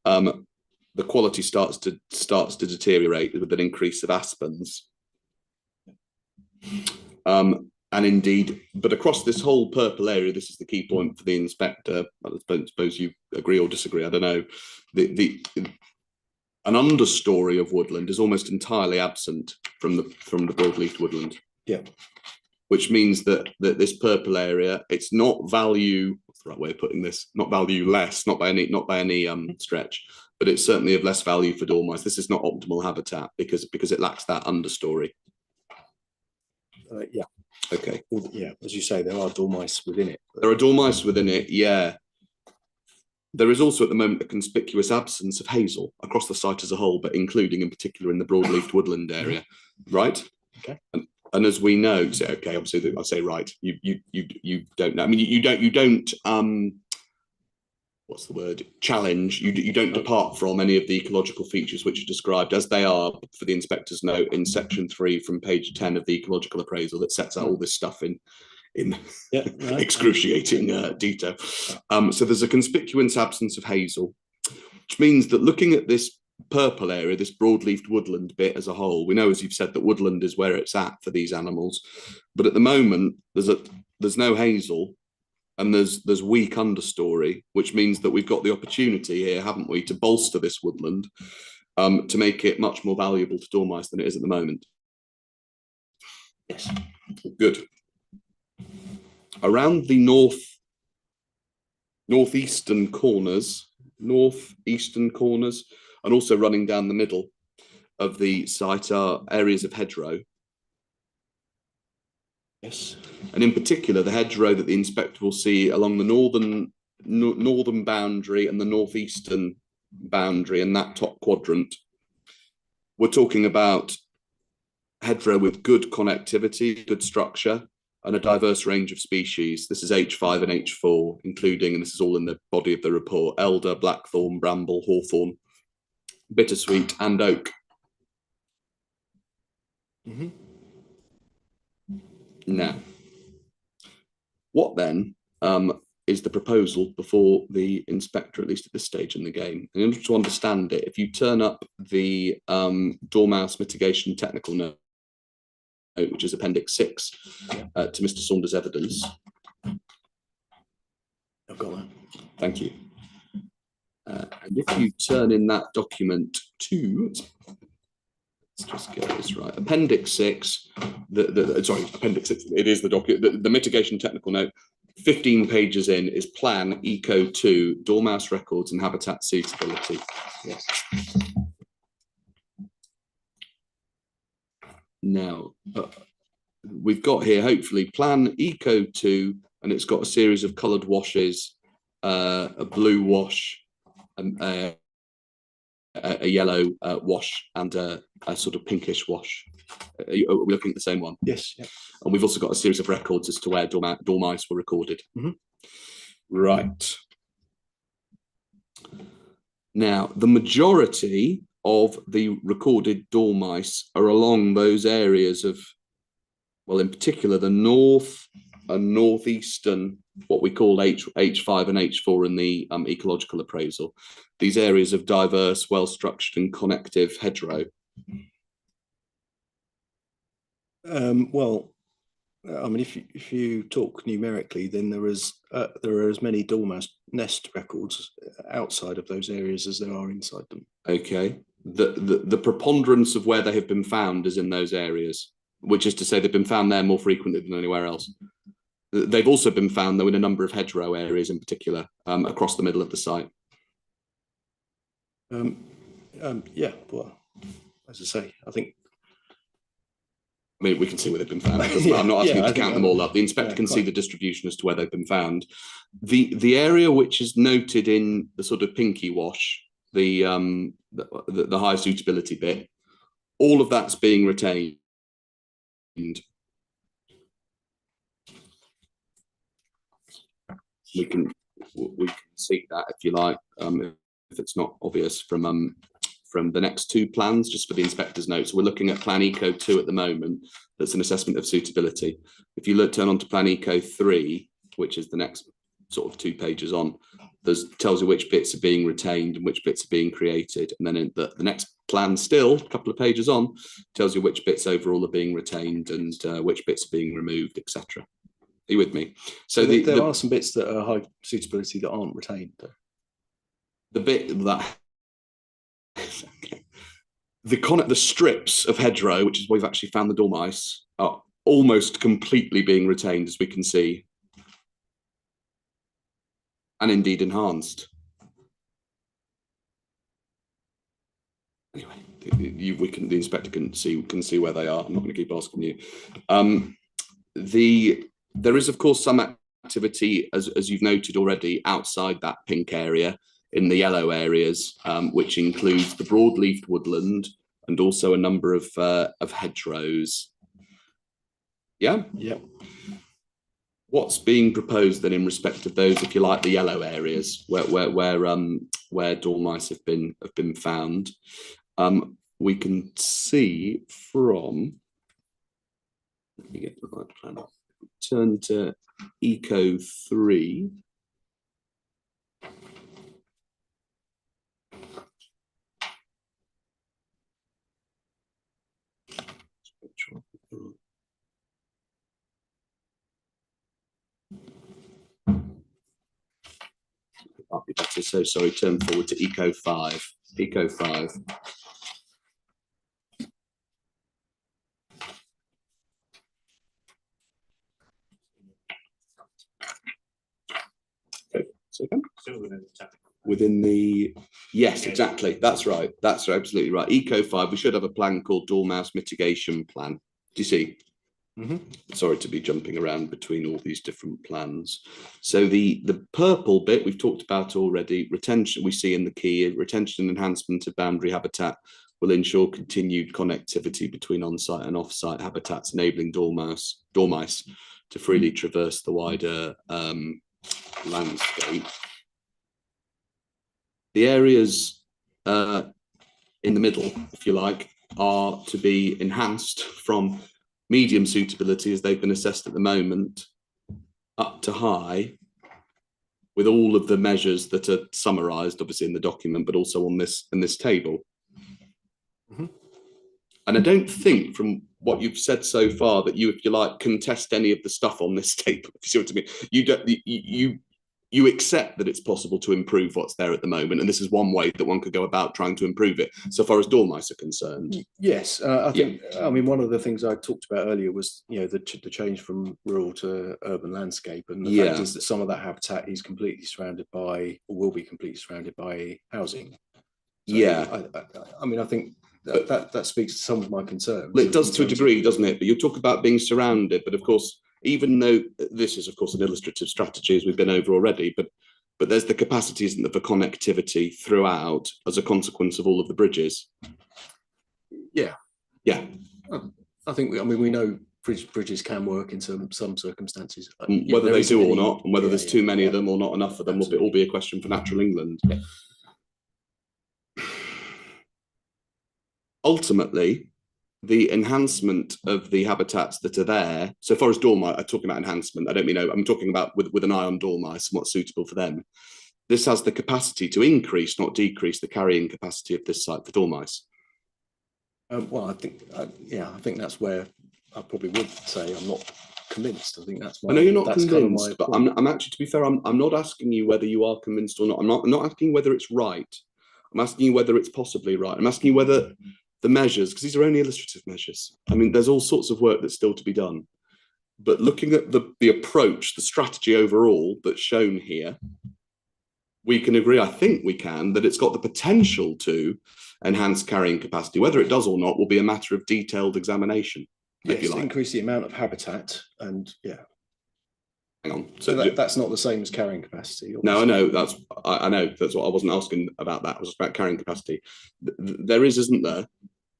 The quality starts to deteriorate with an increase of aspens. And indeed, but across this whole purple area, this is the key point for the inspector. I suppose you agree or disagree. I don't know. An understory of woodland is almost entirely absent from the broadleaf woodland. Yeah. Which means that this purple area, it's not value. What's the right way of putting this? Not value less, not by any stretch, but it's certainly of less value for dormice. This is not optimal habitat because it lacks that understory. Yeah. Okay. Well, yeah, as you say, there are dormice within it. There are dormice within it, yeah. There is also at the moment a conspicuous absence of hazel across the site as a whole, but including in particular in the broadleaf woodland area, right? Okay. And as we know, okay, obviously I say right. You don't know. I mean, you don't what's the word? Challenge. You don't depart from any of the ecological features which are described as they are for the inspector's note in section 3 from page 10 of the ecological appraisal that sets out all this stuff in excruciating detail. So there's a conspicuous absence of hazel, which means that looking at this purple area, this broadleafed woodland bit as a whole, we know, as you've said, that woodland is where it's at for these animals, but at the moment there's no hazel and there's weak understory, which means that we've got the opportunity here, haven't we, to bolster this woodland to make it much more valuable to dormice than it is at the moment. Yes. Good. Around the northeastern corners, and also running down the middle of the site are areas of hedgerow. Yes. And in particular, the hedgerow that the inspector will see along the northern boundary and the northeastern boundary and that top quadrant, we're talking about hedgerow with good connectivity, good structure, and a diverse range of species. This is H5 and H4, including, and this is all in the body of the report, elder, blackthorn, bramble, hawthorn, bittersweet, and oak. Mm-hmm. Now, what then is the proposal before the inspector, at least at this stage in the game? And in order to understand it, if you turn up the dormouse mitigation technical note, which is Appendix 6 to Mr. Saunders' evidence. I've got that. Thank you. And if you turn in that document to, let's just get this right, Appendix 6, sorry, Appendix 6, it is the document, the mitigation technical note, 15 pages in is Plan Eco 2, Dormouse Records and Habitat Suitability. Yes. Now, we've got here, hopefully, Plan Eco 2, and it's got a series of coloured washes, a blue wash, a yellow wash, and a sort of pinkish wash. Are we looking at the same one? Yes. Yeah. And we've also got a series of records as to where dormice were recorded. Mm-hmm. Right. Now, the majority of the recorded dormice are along those areas of, well, in particular, the north and northeastern, what we call H5 and H4 in the ecological appraisal. These areas of diverse, well-structured and connective hedgerow. Well, I mean, if you talk numerically, then there are as many dormouse nest records outside of those areas as there are inside them. Okay. The preponderance of where they have been found is in those areas, which is to say they've been found there more frequently than anywhere else. They've also been found, though, in a number of hedgerow areas in particular, across the middle of the site. Yeah, well, as I say, I mean, we can see where they've been found. Yeah, I'm not asking you to I count them all up. The inspector can see the distribution as to where they've been found. The area which is noted in the sort of pinky wash, the high suitability bit, all of that's being retained. We can see that, if you like, if it's not obvious from the next two plans, just for the inspector's notes. So we're looking at Plan Eco 2 at the moment. That's an assessment of suitability. If you turn on to Plan Eco 3, which is the next sort of 2 pages on, tells you which bits are being retained and which bits are being created. And then in the next plan, still a couple of pages on, tells you which bits overall are being retained and which bits are being removed, etc. Are you with me? So there are some bits that are high suitability that aren't retained, though. The bit that the strips of hedgerow, which is where we've actually found the dormice, are almost completely being retained, as we can see, and indeed enhanced. Anyway, the inspector can see where they are. I'm not going to keep asking you. There is, of course, some activity, as you've noted already, outside that pink area, in the yellow areas, which includes the broadleafed woodland and also a number of hedgerows. Yeah? Yeah. What's being proposed then in respect of those, if you like, the yellow areas where dormice have been found? We can see from, let me get the right plan up. Turn to Eco 3. I'll be better. So sorry, turn forward to Eco 5. Eco 5. Okay, so within the, yes, exactly. That's right. That's absolutely right. Eco 5, we should have a plan called Dormouse Mitigation Plan. Do you see? Sorry to be jumping around between all these different plans. So the purple bit we've talked about already, retention, we see in the key, retention and enhancement of boundary habitat will ensure continued connectivity between on-site and off-site habitats, enabling dormice to freely traverse the wider landscape. The areas in the middle, if you like, are to be enhanced from medium suitability as they've been assessed at the moment up to high, with all of the measures that are summarised obviously in the document, but also on this table. And I don't think from what you've said so far that you, if you like, contest any of the stuff on this table. If you see what I mean, you don't. You accept that it's possible to improve what's there at the moment, and this is one way that one could go about trying to improve it, so far as dormice are concerned. Yes, I think. I mean, one of the things I talked about earlier was, you know, the change from rural to urban landscape, and the fact is that some of that habitat is completely surrounded by, or will be completely surrounded by housing. So I mean, I think that speaks to some of my concerns. Well, it does to a degree, doesn't it? But you talk about being surrounded, but of course, even though this is, of course, an illustrative strategy, as we've been over already, but there's the capacity, isn't there, for connectivity throughout as a consequence of all of the bridges. Yeah. I think we know bridges can work in some circumstances. Whether they do or not, and whether there's too many of them or not enough of them, will all be a question for Natural England. Ultimately, the enhancement of the habitats that are there, so far as dormice, I'm talking about enhancement, I don't mean, I'm talking about with an eye on dormice and what's suitable for them. This has the capacity to increase, not decrease, the carrying capacity of this site for dormice. Well, I think that's where I probably would say I'm not convinced. I think that's why. I know you're not convinced, but I'm actually, to be fair, I'm not asking you whether you are convinced or not. I'm not asking whether it's right. I'm asking you whether it's possibly right. I'm asking you whether the measures, because these are only illustrative measures. I mean, there's all sorts of work that's still to be done. But looking at the approach, the strategy overall that's shown here, we can agree, I think we can, that it's got the potential to enhance carrying capacity. Whether it does or not will be a matter of detailed examination. Yes, if you like. Increase the amount of habitat, and Hang on. So that's not the same as carrying capacity. Obviously. No, I know. I know. That's what I wasn't asking about. That I was about carrying capacity. There is, isn't there,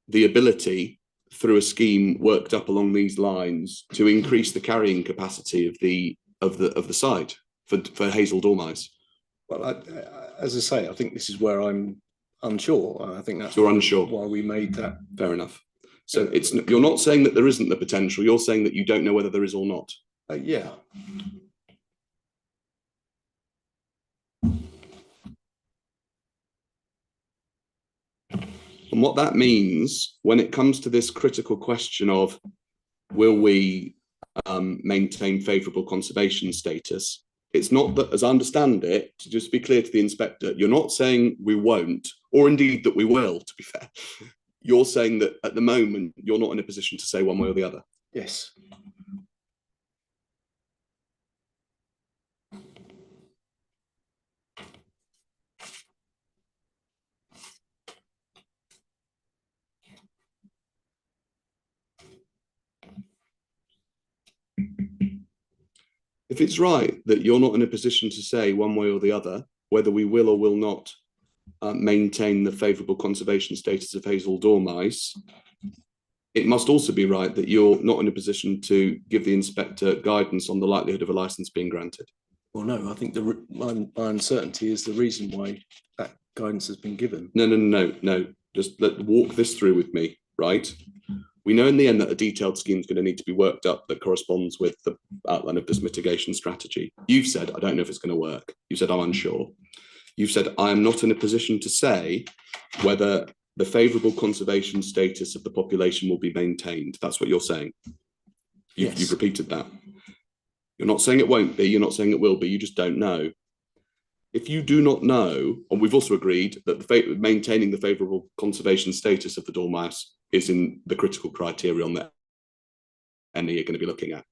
the ability through a scheme worked up along these lines to increase the carrying capacity of the site for hazel dormice. Well, as I say, I think this is where I'm unsure. I think that's unsure why we made that. Fair enough. So you're not saying that there isn't the potential. You're saying that you don't know whether there is or not. Yeah. And what that means when it comes to this critical question of will we maintain favourable conservation status, it's not that, as I understand it, to just be clear to the inspector, you're not saying we won't, or indeed that we will, to be fair. You're saying that at the moment, you're not in a position to say one way or the other. Yes. If it's right that you're not in a position to say one way or the other whether we will or will not maintain the favourable conservation status of hazel dormice, it must also be right that you're not in a position to give the inspector guidance on the likelihood of a licence being granted. Well, no, I think my uncertainty is the reason why that guidance has been given. No. Just walk this through with me, right? We know in the end that a detailed scheme is going to need to be worked up that corresponds with the outline of this mitigation strategy. You've said, I don't know if it's going to work. You said, I'm unsure. You've said, I am not in a position to say whether the favourable conservation status of the population will be maintained. That's what you're saying. You've repeated that. You're not saying it won't be. You're not saying it will be. You just don't know. If you do not know, and we've also agreed that maintaining the favourable conservation status of the dormouse is in the critical criterion that any you're going to be looking at.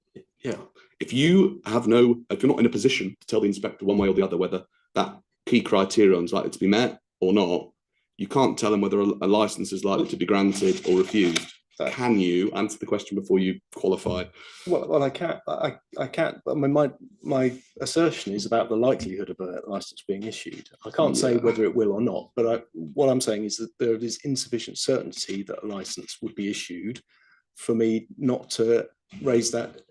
Yeah. If you're not in a position to tell the inspector one way or the other whether that key criterion is likely to be met or not, you can't tell them whether a licence is likely to be granted or refused. Can you answer the question before you qualify? Well, I can't. I can't. I mean, my assertion is about the likelihood of a license being issued. I can't say whether it will or not. But what I'm saying is that there is insufficient certainty that a license would be issued for me not to raise that,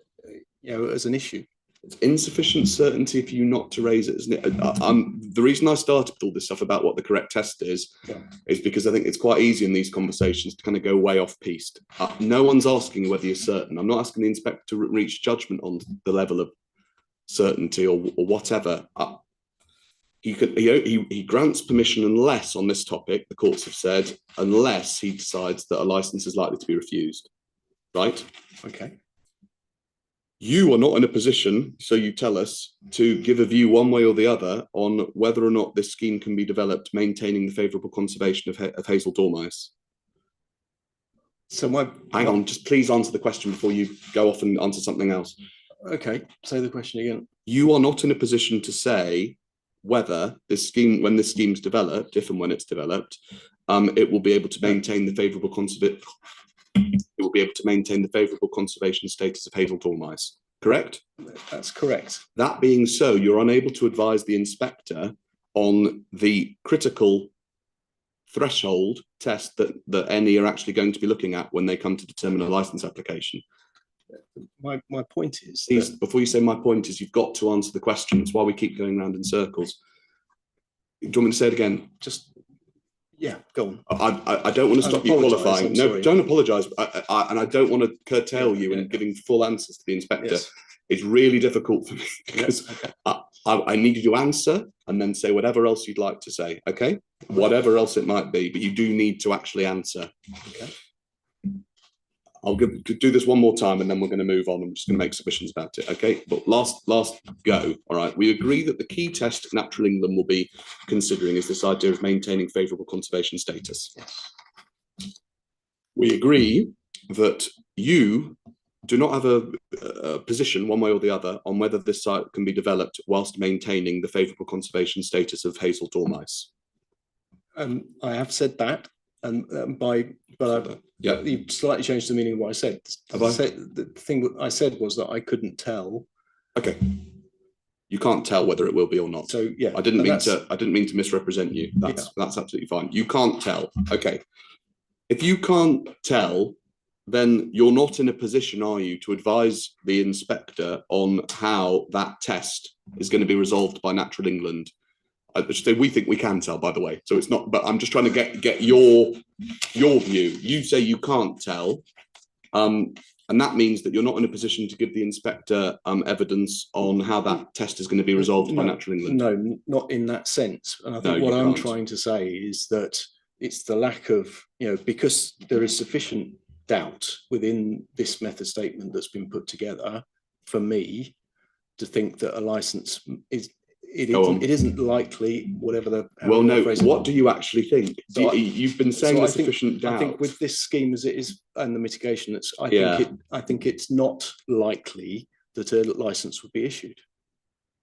as an issue. It's insufficient certainty for you not to raise it, isn't it? The reason I started with all this stuff about what the correct test is because I think it's quite easy in these conversations to kind of go way off piste. No one's asking you whether you're certain. I'm not asking the inspector to reach judgment on the level of certainty or whatever. He grants permission unless, on this topic, the courts have said, unless he decides that a license is likely to be refused. Right? Okay. You are not in a position, so you tell us, to give a view one way or the other on whether or not this scheme can be developed, maintaining the favourable conservation of hazel dormice. So hang on, just please answer the question before you go off and answer something else. Okay, say the question again. You are not in a position to say whether this scheme, when this scheme's developed, if and when it's developed, it will be able to maintain the favourable conservation. It will be able to maintain the favourable conservation status of hazel dormice, correct? That's correct. That being so, you're unable to advise the inspector on the critical threshold test that any are actually going to be looking at when they come to determine a licence application. My point is... Please, before you say my point is, you've got to answer the question. It's why we keep going round in circles. Do you want me to say it again? Yeah, go on. I don't want to stop you qualifying. No, don't apologise. And I don't want to curtail you in giving full answers to the inspector. Yes. It's really difficult for me because I need you to answer and then say whatever else you'd like to say, okay? Whatever else it might be, but you do need to actually answer. Okay. I'll do this one more time and then we're going to move on. I'm just going to make submissions about it, okay? But last go, all right? We agree that the key test Natural England will be considering is this idea of maintaining favourable conservation status. Yes. We agree that you do not have a position one way or the other on whether this site can be developed whilst maintaining the favourable conservation status of hazel dormice. I have said that, but you've slightly changed the meaning of what I said. The thing that I said was that I couldn't tell. Okay. You can't tell whether it will be or not. So yeah, I didn't mean to misrepresent you. That's absolutely fine. You can't tell. Okay. If you can't tell, then you're not in a position, are you, to advise the inspector on how that test is going to be resolved by Natural England? We think we can tell, by the way. So it's not, but I'm just trying to get your view. You say you can't tell, and that means that you're not in a position to give the inspector evidence on how that test is going to be resolved by Natural England. No, not in that sense. And I think what I'm trying to say is that it's the lack of, because there is sufficient doubt within this method statement that's been put together for me to think that a license is. It isn't likely, whatever the... Well, no, what do you actually think? So you've been saying there's sufficient doubt. I think with this scheme as it is and the mitigation, I think it's not likely that a licence would be issued.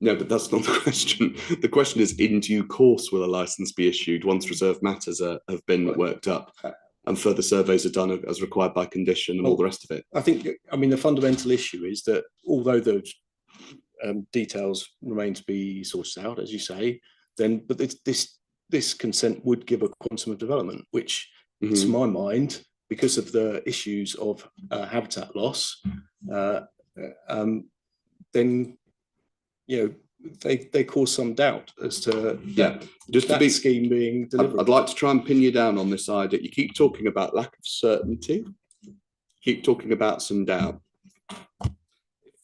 No, but that's not the question. The question is, in due course, will a licence be issued once reserved matters have been worked up and further surveys are done as required by condition and all the rest of it? I mean, the fundamental issue is that although those details remain to be sorted out, as you say, but this consent would give a quantum of development, which, to my mind, because of the issues of habitat loss, then they cause some doubt as to that scheme being delivered. I'd like to try and pin you down on this idea. You keep talking about lack of certainty, keep talking about some doubt.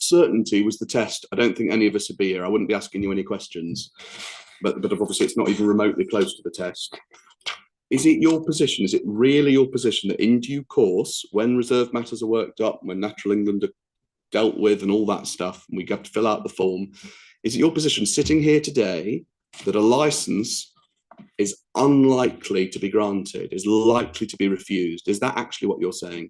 Certainty was the test, I don't think any of us would be here. I wouldn't be asking you any questions, but obviously it's not even remotely close to the test. Is it your position, is it really your position that in due course, when reserve matters are worked up, when Natural England are dealt with and all that stuff, and we have to fill out the form, is it your position sitting here today that a licence is unlikely to be granted, is likely to be refused? Is that actually what you're saying?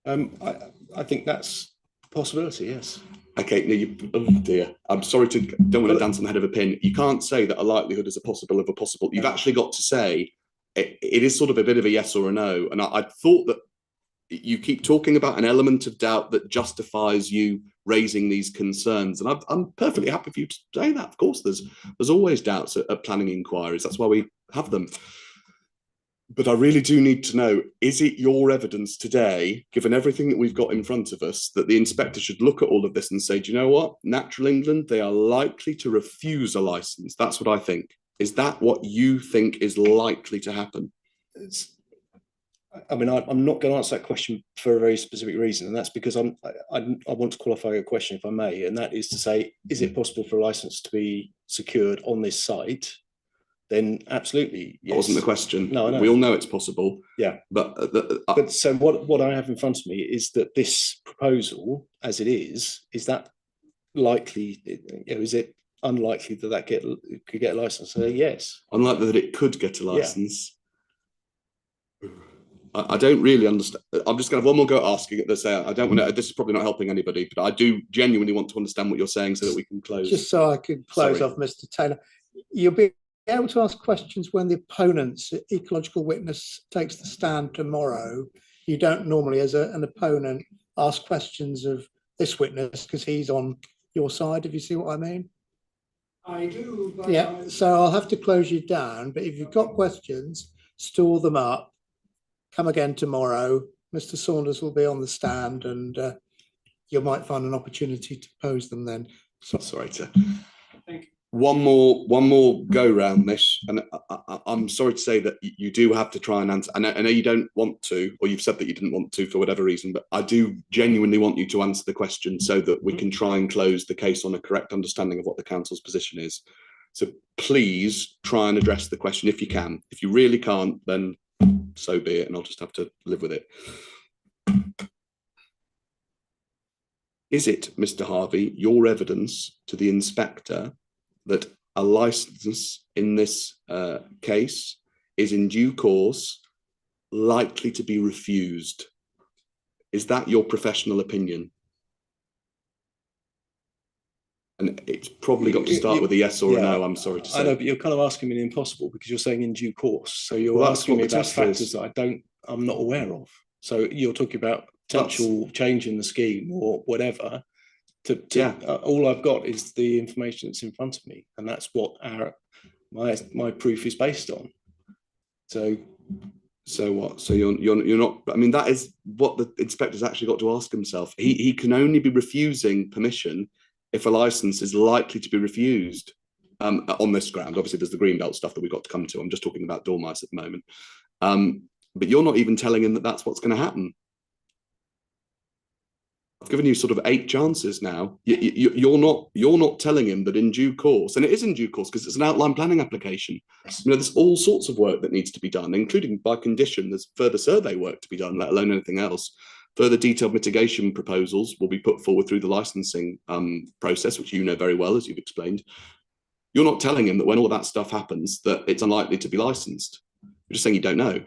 I think that's possibility, yes. Okay, now oh dear, I'm sorry don't want to dance on the head of a pin. You can't say that a likelihood is a possible of a possible. You've actually got to say it is sort of a bit of a yes or a no. And I thought that you keep talking about an element of doubt that justifies you raising these concerns, and I'm perfectly happy for you to say that. Of course, there's always doubts at planning inquiries. That's why we have them. But I really do need to know, is it your evidence today, given everything that we've got in front of us, that the inspector should look at all of this and say, do you know what, Natural England, they are likely to refuse a licence? That's what I think. Is that what you think is likely to happen? I mean, I'm not going to answer that question for a very specific reason, and that's because I want to qualify a question, if I may, and that is to say, is it possible for a licence to be secured on this site? Then absolutely, yes. That wasn't the question. No, I know. We all know it's possible. Yeah, but but so what I have in front of me is that this proposal, as it is that likely? You know, is it unlikely that could get a license? So yes. Unlikely that it could get a license. Yeah. I don't really understand. I'm just going to have one more go at asking it. I don't want to. This is probably not helping anybody, but I do genuinely want to understand what you're saying so that we can close. Just so I could close off, Mr. Taylor. You'll be able to ask questions when the opponent's ecological witness takes the stand tomorrow. You don't normally, as an opponent, ask questions of this witness because he's on your side, if you see what I mean. I do. But yeah, so I'll have to close you down, but if you've got questions, store them up. Come again tomorrow. Mr. Saunders will be on the stand, and you might find an opportunity to pose them then. So sorry to. Thank you. One more go round this, and I'm sorry to say that you do have to try and answer. I know you don't want to, or you've said that you didn't want to for whatever reason, but I do genuinely want you to answer the question so that we can try and close the case on a correct understanding of what the council's position is. So please try and address the question if you can. If you really can't, then so be it, and I'll just have to live with it. Is it, Mr. Harvey, your evidence to the inspector that a licence in this case is in due course likely to be refused? Is that your professional opinion? And it's probably got to start with a yes or a no, I'm sorry to say. I know, but you're kind of asking me the impossible because you're saying in due course. So you're asking me about factors that I'm not aware of. So you're talking about potential change in the scheme or whatever. All I've got is the information that's in front of me, and that's what my proof is based on. So what? So you're not. I mean, that is what the inspector's actually got to ask himself. He can only be refusing permission if a license is likely to be refused on this ground. Obviously, there's the greenbelt stuff that we've got to come to. I'm just talking about dormice at the moment. But you're not even telling him that that's what's going to happen. I've given you sort of 8 chances now. You're not telling him that in due course, and it is in due course because it's an outline planning application. You know, there's all sorts of work that needs to be done, including by condition. There's further survey work to be done, let alone anything else. Further detailed mitigation proposals will be put forward through the licensing process, which you know very well, as you've explained. You're not telling him that when all that stuff happens, that it's unlikely to be licensed. You're just saying you don't know.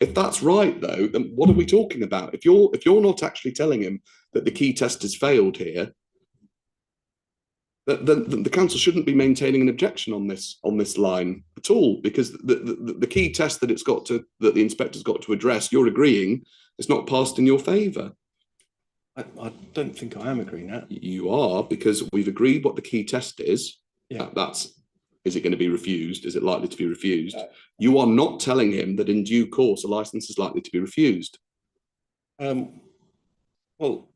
If that's right, though, then what are we talking about? If you're not actually telling him that the key test has failed here, then the council shouldn't be maintaining an objection on this line at all, because the key test that the inspector's got to address, you're agreeing, is not passed in your favour. I don't think I am agreeing that. You are, because we've agreed what the key test is. Yeah. Is it going to be refused? Is it likely to be refused? You are not telling him that in due course a licence is likely to be refused. Well,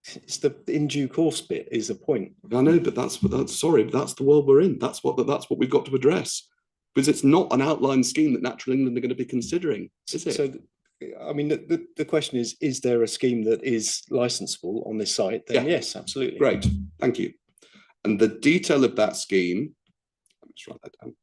it's the in due course bit is the point. I know, but that's the world we're in. That's what we've got to address, because it's not an outline scheme that Natural England are going to be considering, is it? So, I mean, the question is there a scheme that is licensable on this site? Then yes, absolutely. Great, thank you. And the detail of that scheme, let's write that down.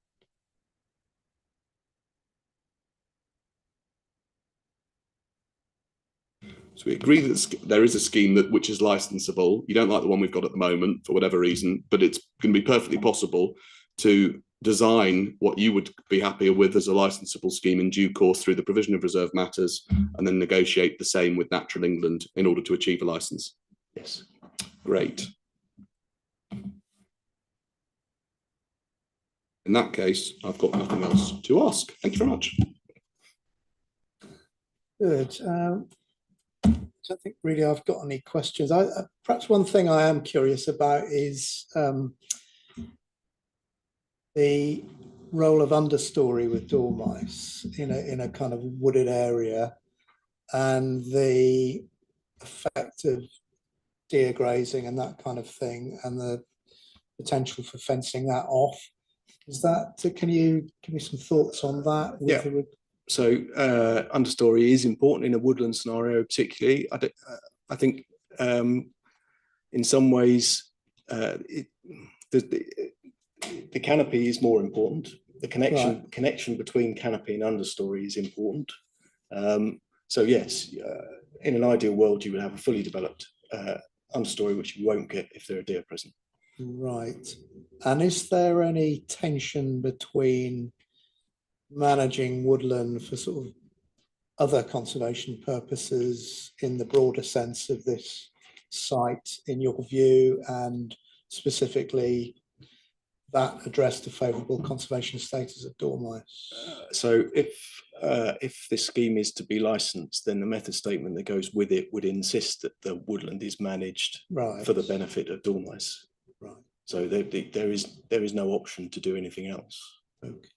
So we agree that there is a scheme which is licensable. You don't like the one we've got at the moment for whatever reason, but it's going to be perfectly possible to design what you would be happier with as a licensable scheme in due course through the provision of reserve matters, and then negotiate the same with Natural England in order to achieve a licence. Yes. Great. In that case, I've got nothing else to ask. Thank you very much. Good. I don't think really I've got any questions. Perhaps one thing I am curious about is the role of understory with dormice in a kind of wooded area, and the effect of deer grazing and that kind of thing, and the potential for fencing that off. Is that? Can you give me some thoughts on that? Yeah. So understory is important in a woodland scenario, particularly. I think in some ways the canopy is more important. The connection between canopy and understory is important. So yes, in an ideal world, you would have a fully developed understory, which you won't get if there are deer present. Right. And is there any tension between managing woodland for sort of other conservation purposes in the broader sense of this site, in your view, and specifically that addressed to favourable conservation status of dormice? So if this scheme is to be licensed, then the method statement that goes with it would insist that the woodland is managed for the benefit of dormice. Right. So there is no option to do anything else. Okay.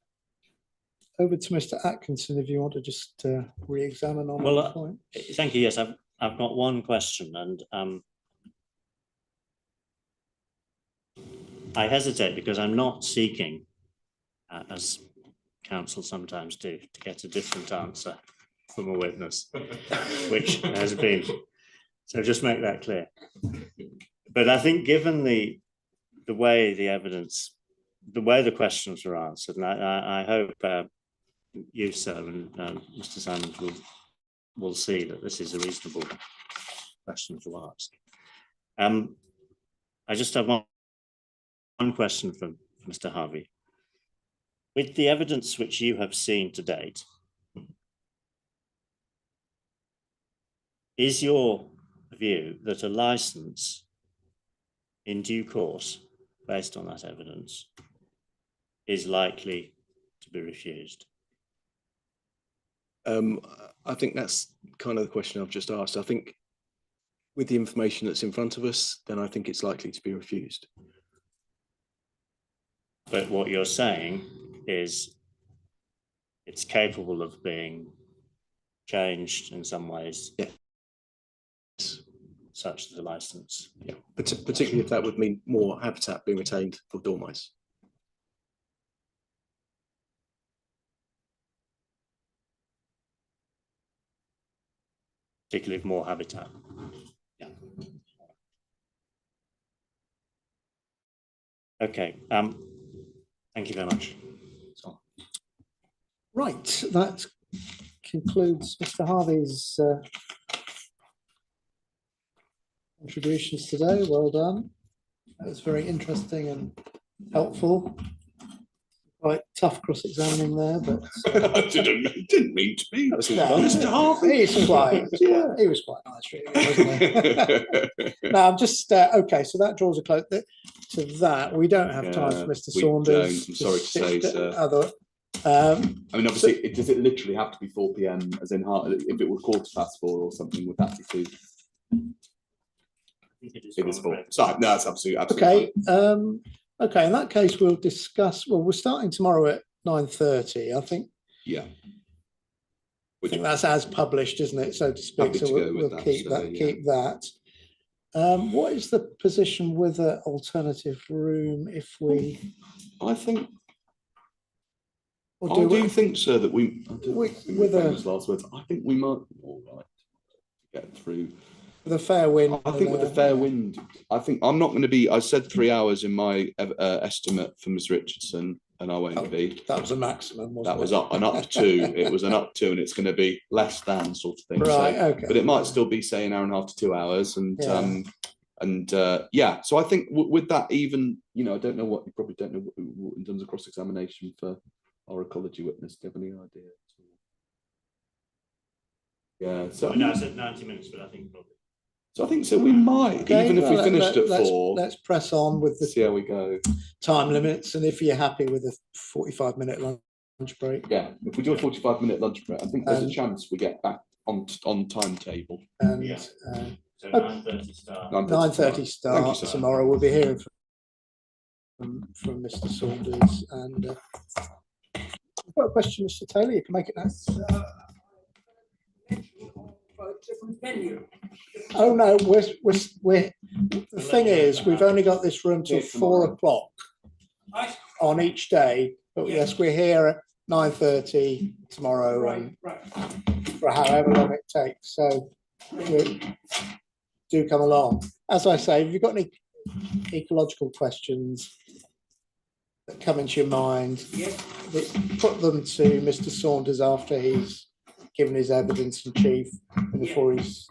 Over to Mr. Atkinson, if you want to just re-examine on that point. Thank you. Yes, I've got one question, and I hesitate because I'm not seeking, as counsel sometimes do, to get a different answer from a witness, which has been. So just make that clear. But I think given the way the evidence, the way the questions were answered, and I hope you, sir, and Mr. Simons will see that this is a reasonable question to ask. I just have one question from Mr. Harvey. With the evidence which you have seen to date, is your view that a license in due course, based on that evidence, is likely to be refused? I think that's kind of the question I've just asked. I think with the information that's in front of us, then I think it's likely to be refused. But what you're saying is it's capable of being changed in some ways, such as a license. Yeah, particularly if that would mean more habitat being retained for dormice. Particularly if more habitat. Yeah. Okay. Thank you very much. Right, that concludes Mr. Harvey's contributions today. Well done. That was very interesting and helpful. Quite tough cross-examining there, but I didn't mean to be. Mr. Harvey. He was quite nice, really, wasn't he? No, I'm just okay. So that draws a close to that. We don't have time for Mr. Saunders. I'm sorry to say, sir. I mean, obviously, does it literally have to be 4 p.m. as in if it were 4:15 or something? Would that be too? It is 4. Sorry, no, that's absolutely okay. Fine. Okay, in that case, we'll discuss. Well, we're starting tomorrow at 9:30. I think. Yeah. I think that's as published, isn't it, so to speak? So we'll keep that. Keep that. What is the position with an alternative room if we? I think. I do think, sir, that with last words, I think we might be all right to get through. With a fair wind. I think with a fair wind, I think I'm not going to be. I said 3 hours in my estimate for Ms. Richardson, and I won't be. That was a maximum, wasn't that was an up to. It was an up to, and it's going to be less than sort of thing. Right. So, okay. But it might still be, say, an hour and a half to 2 hours, and yeah. So I think with that, even I don't know what you probably don't know in terms of cross examination for our ecology witness. Do you have any idea? Yeah. So no, I said 90 minutes, but I think probably. So I think so. We might, even if we finished at 4. Let's press on with the see how we go. Time limits, and if you're happy with a 45-minute lunch break. Yeah, if we do a 45-minute lunch break, I think there's a chance we get back on timetable. And Yeah. So Okay. 9:30 start. 9:30 Thank you, start sir. tomorrow. We'll be hearing from Mr. Saunders. And I've got a question, Mr. Taylor. You can make it now. Oh no, we're the thing is, we've only got this room till 4 o'clock on each day. But yes, we're here at 9:30 tomorrow, and for however long it takes. So do come along. As I say, if you've got any ecological questions that come into your mind, put them to Mr. Saunders after he's given his evidence in chief and before he's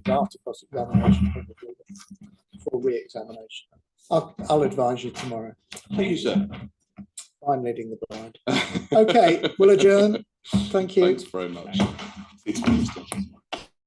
after cross-examination, probably for re-examination. I'll advise you tomorrow. Thank you, sir. I'm leading the blind. Okay, we'll adjourn. Thank you. Thanks very much.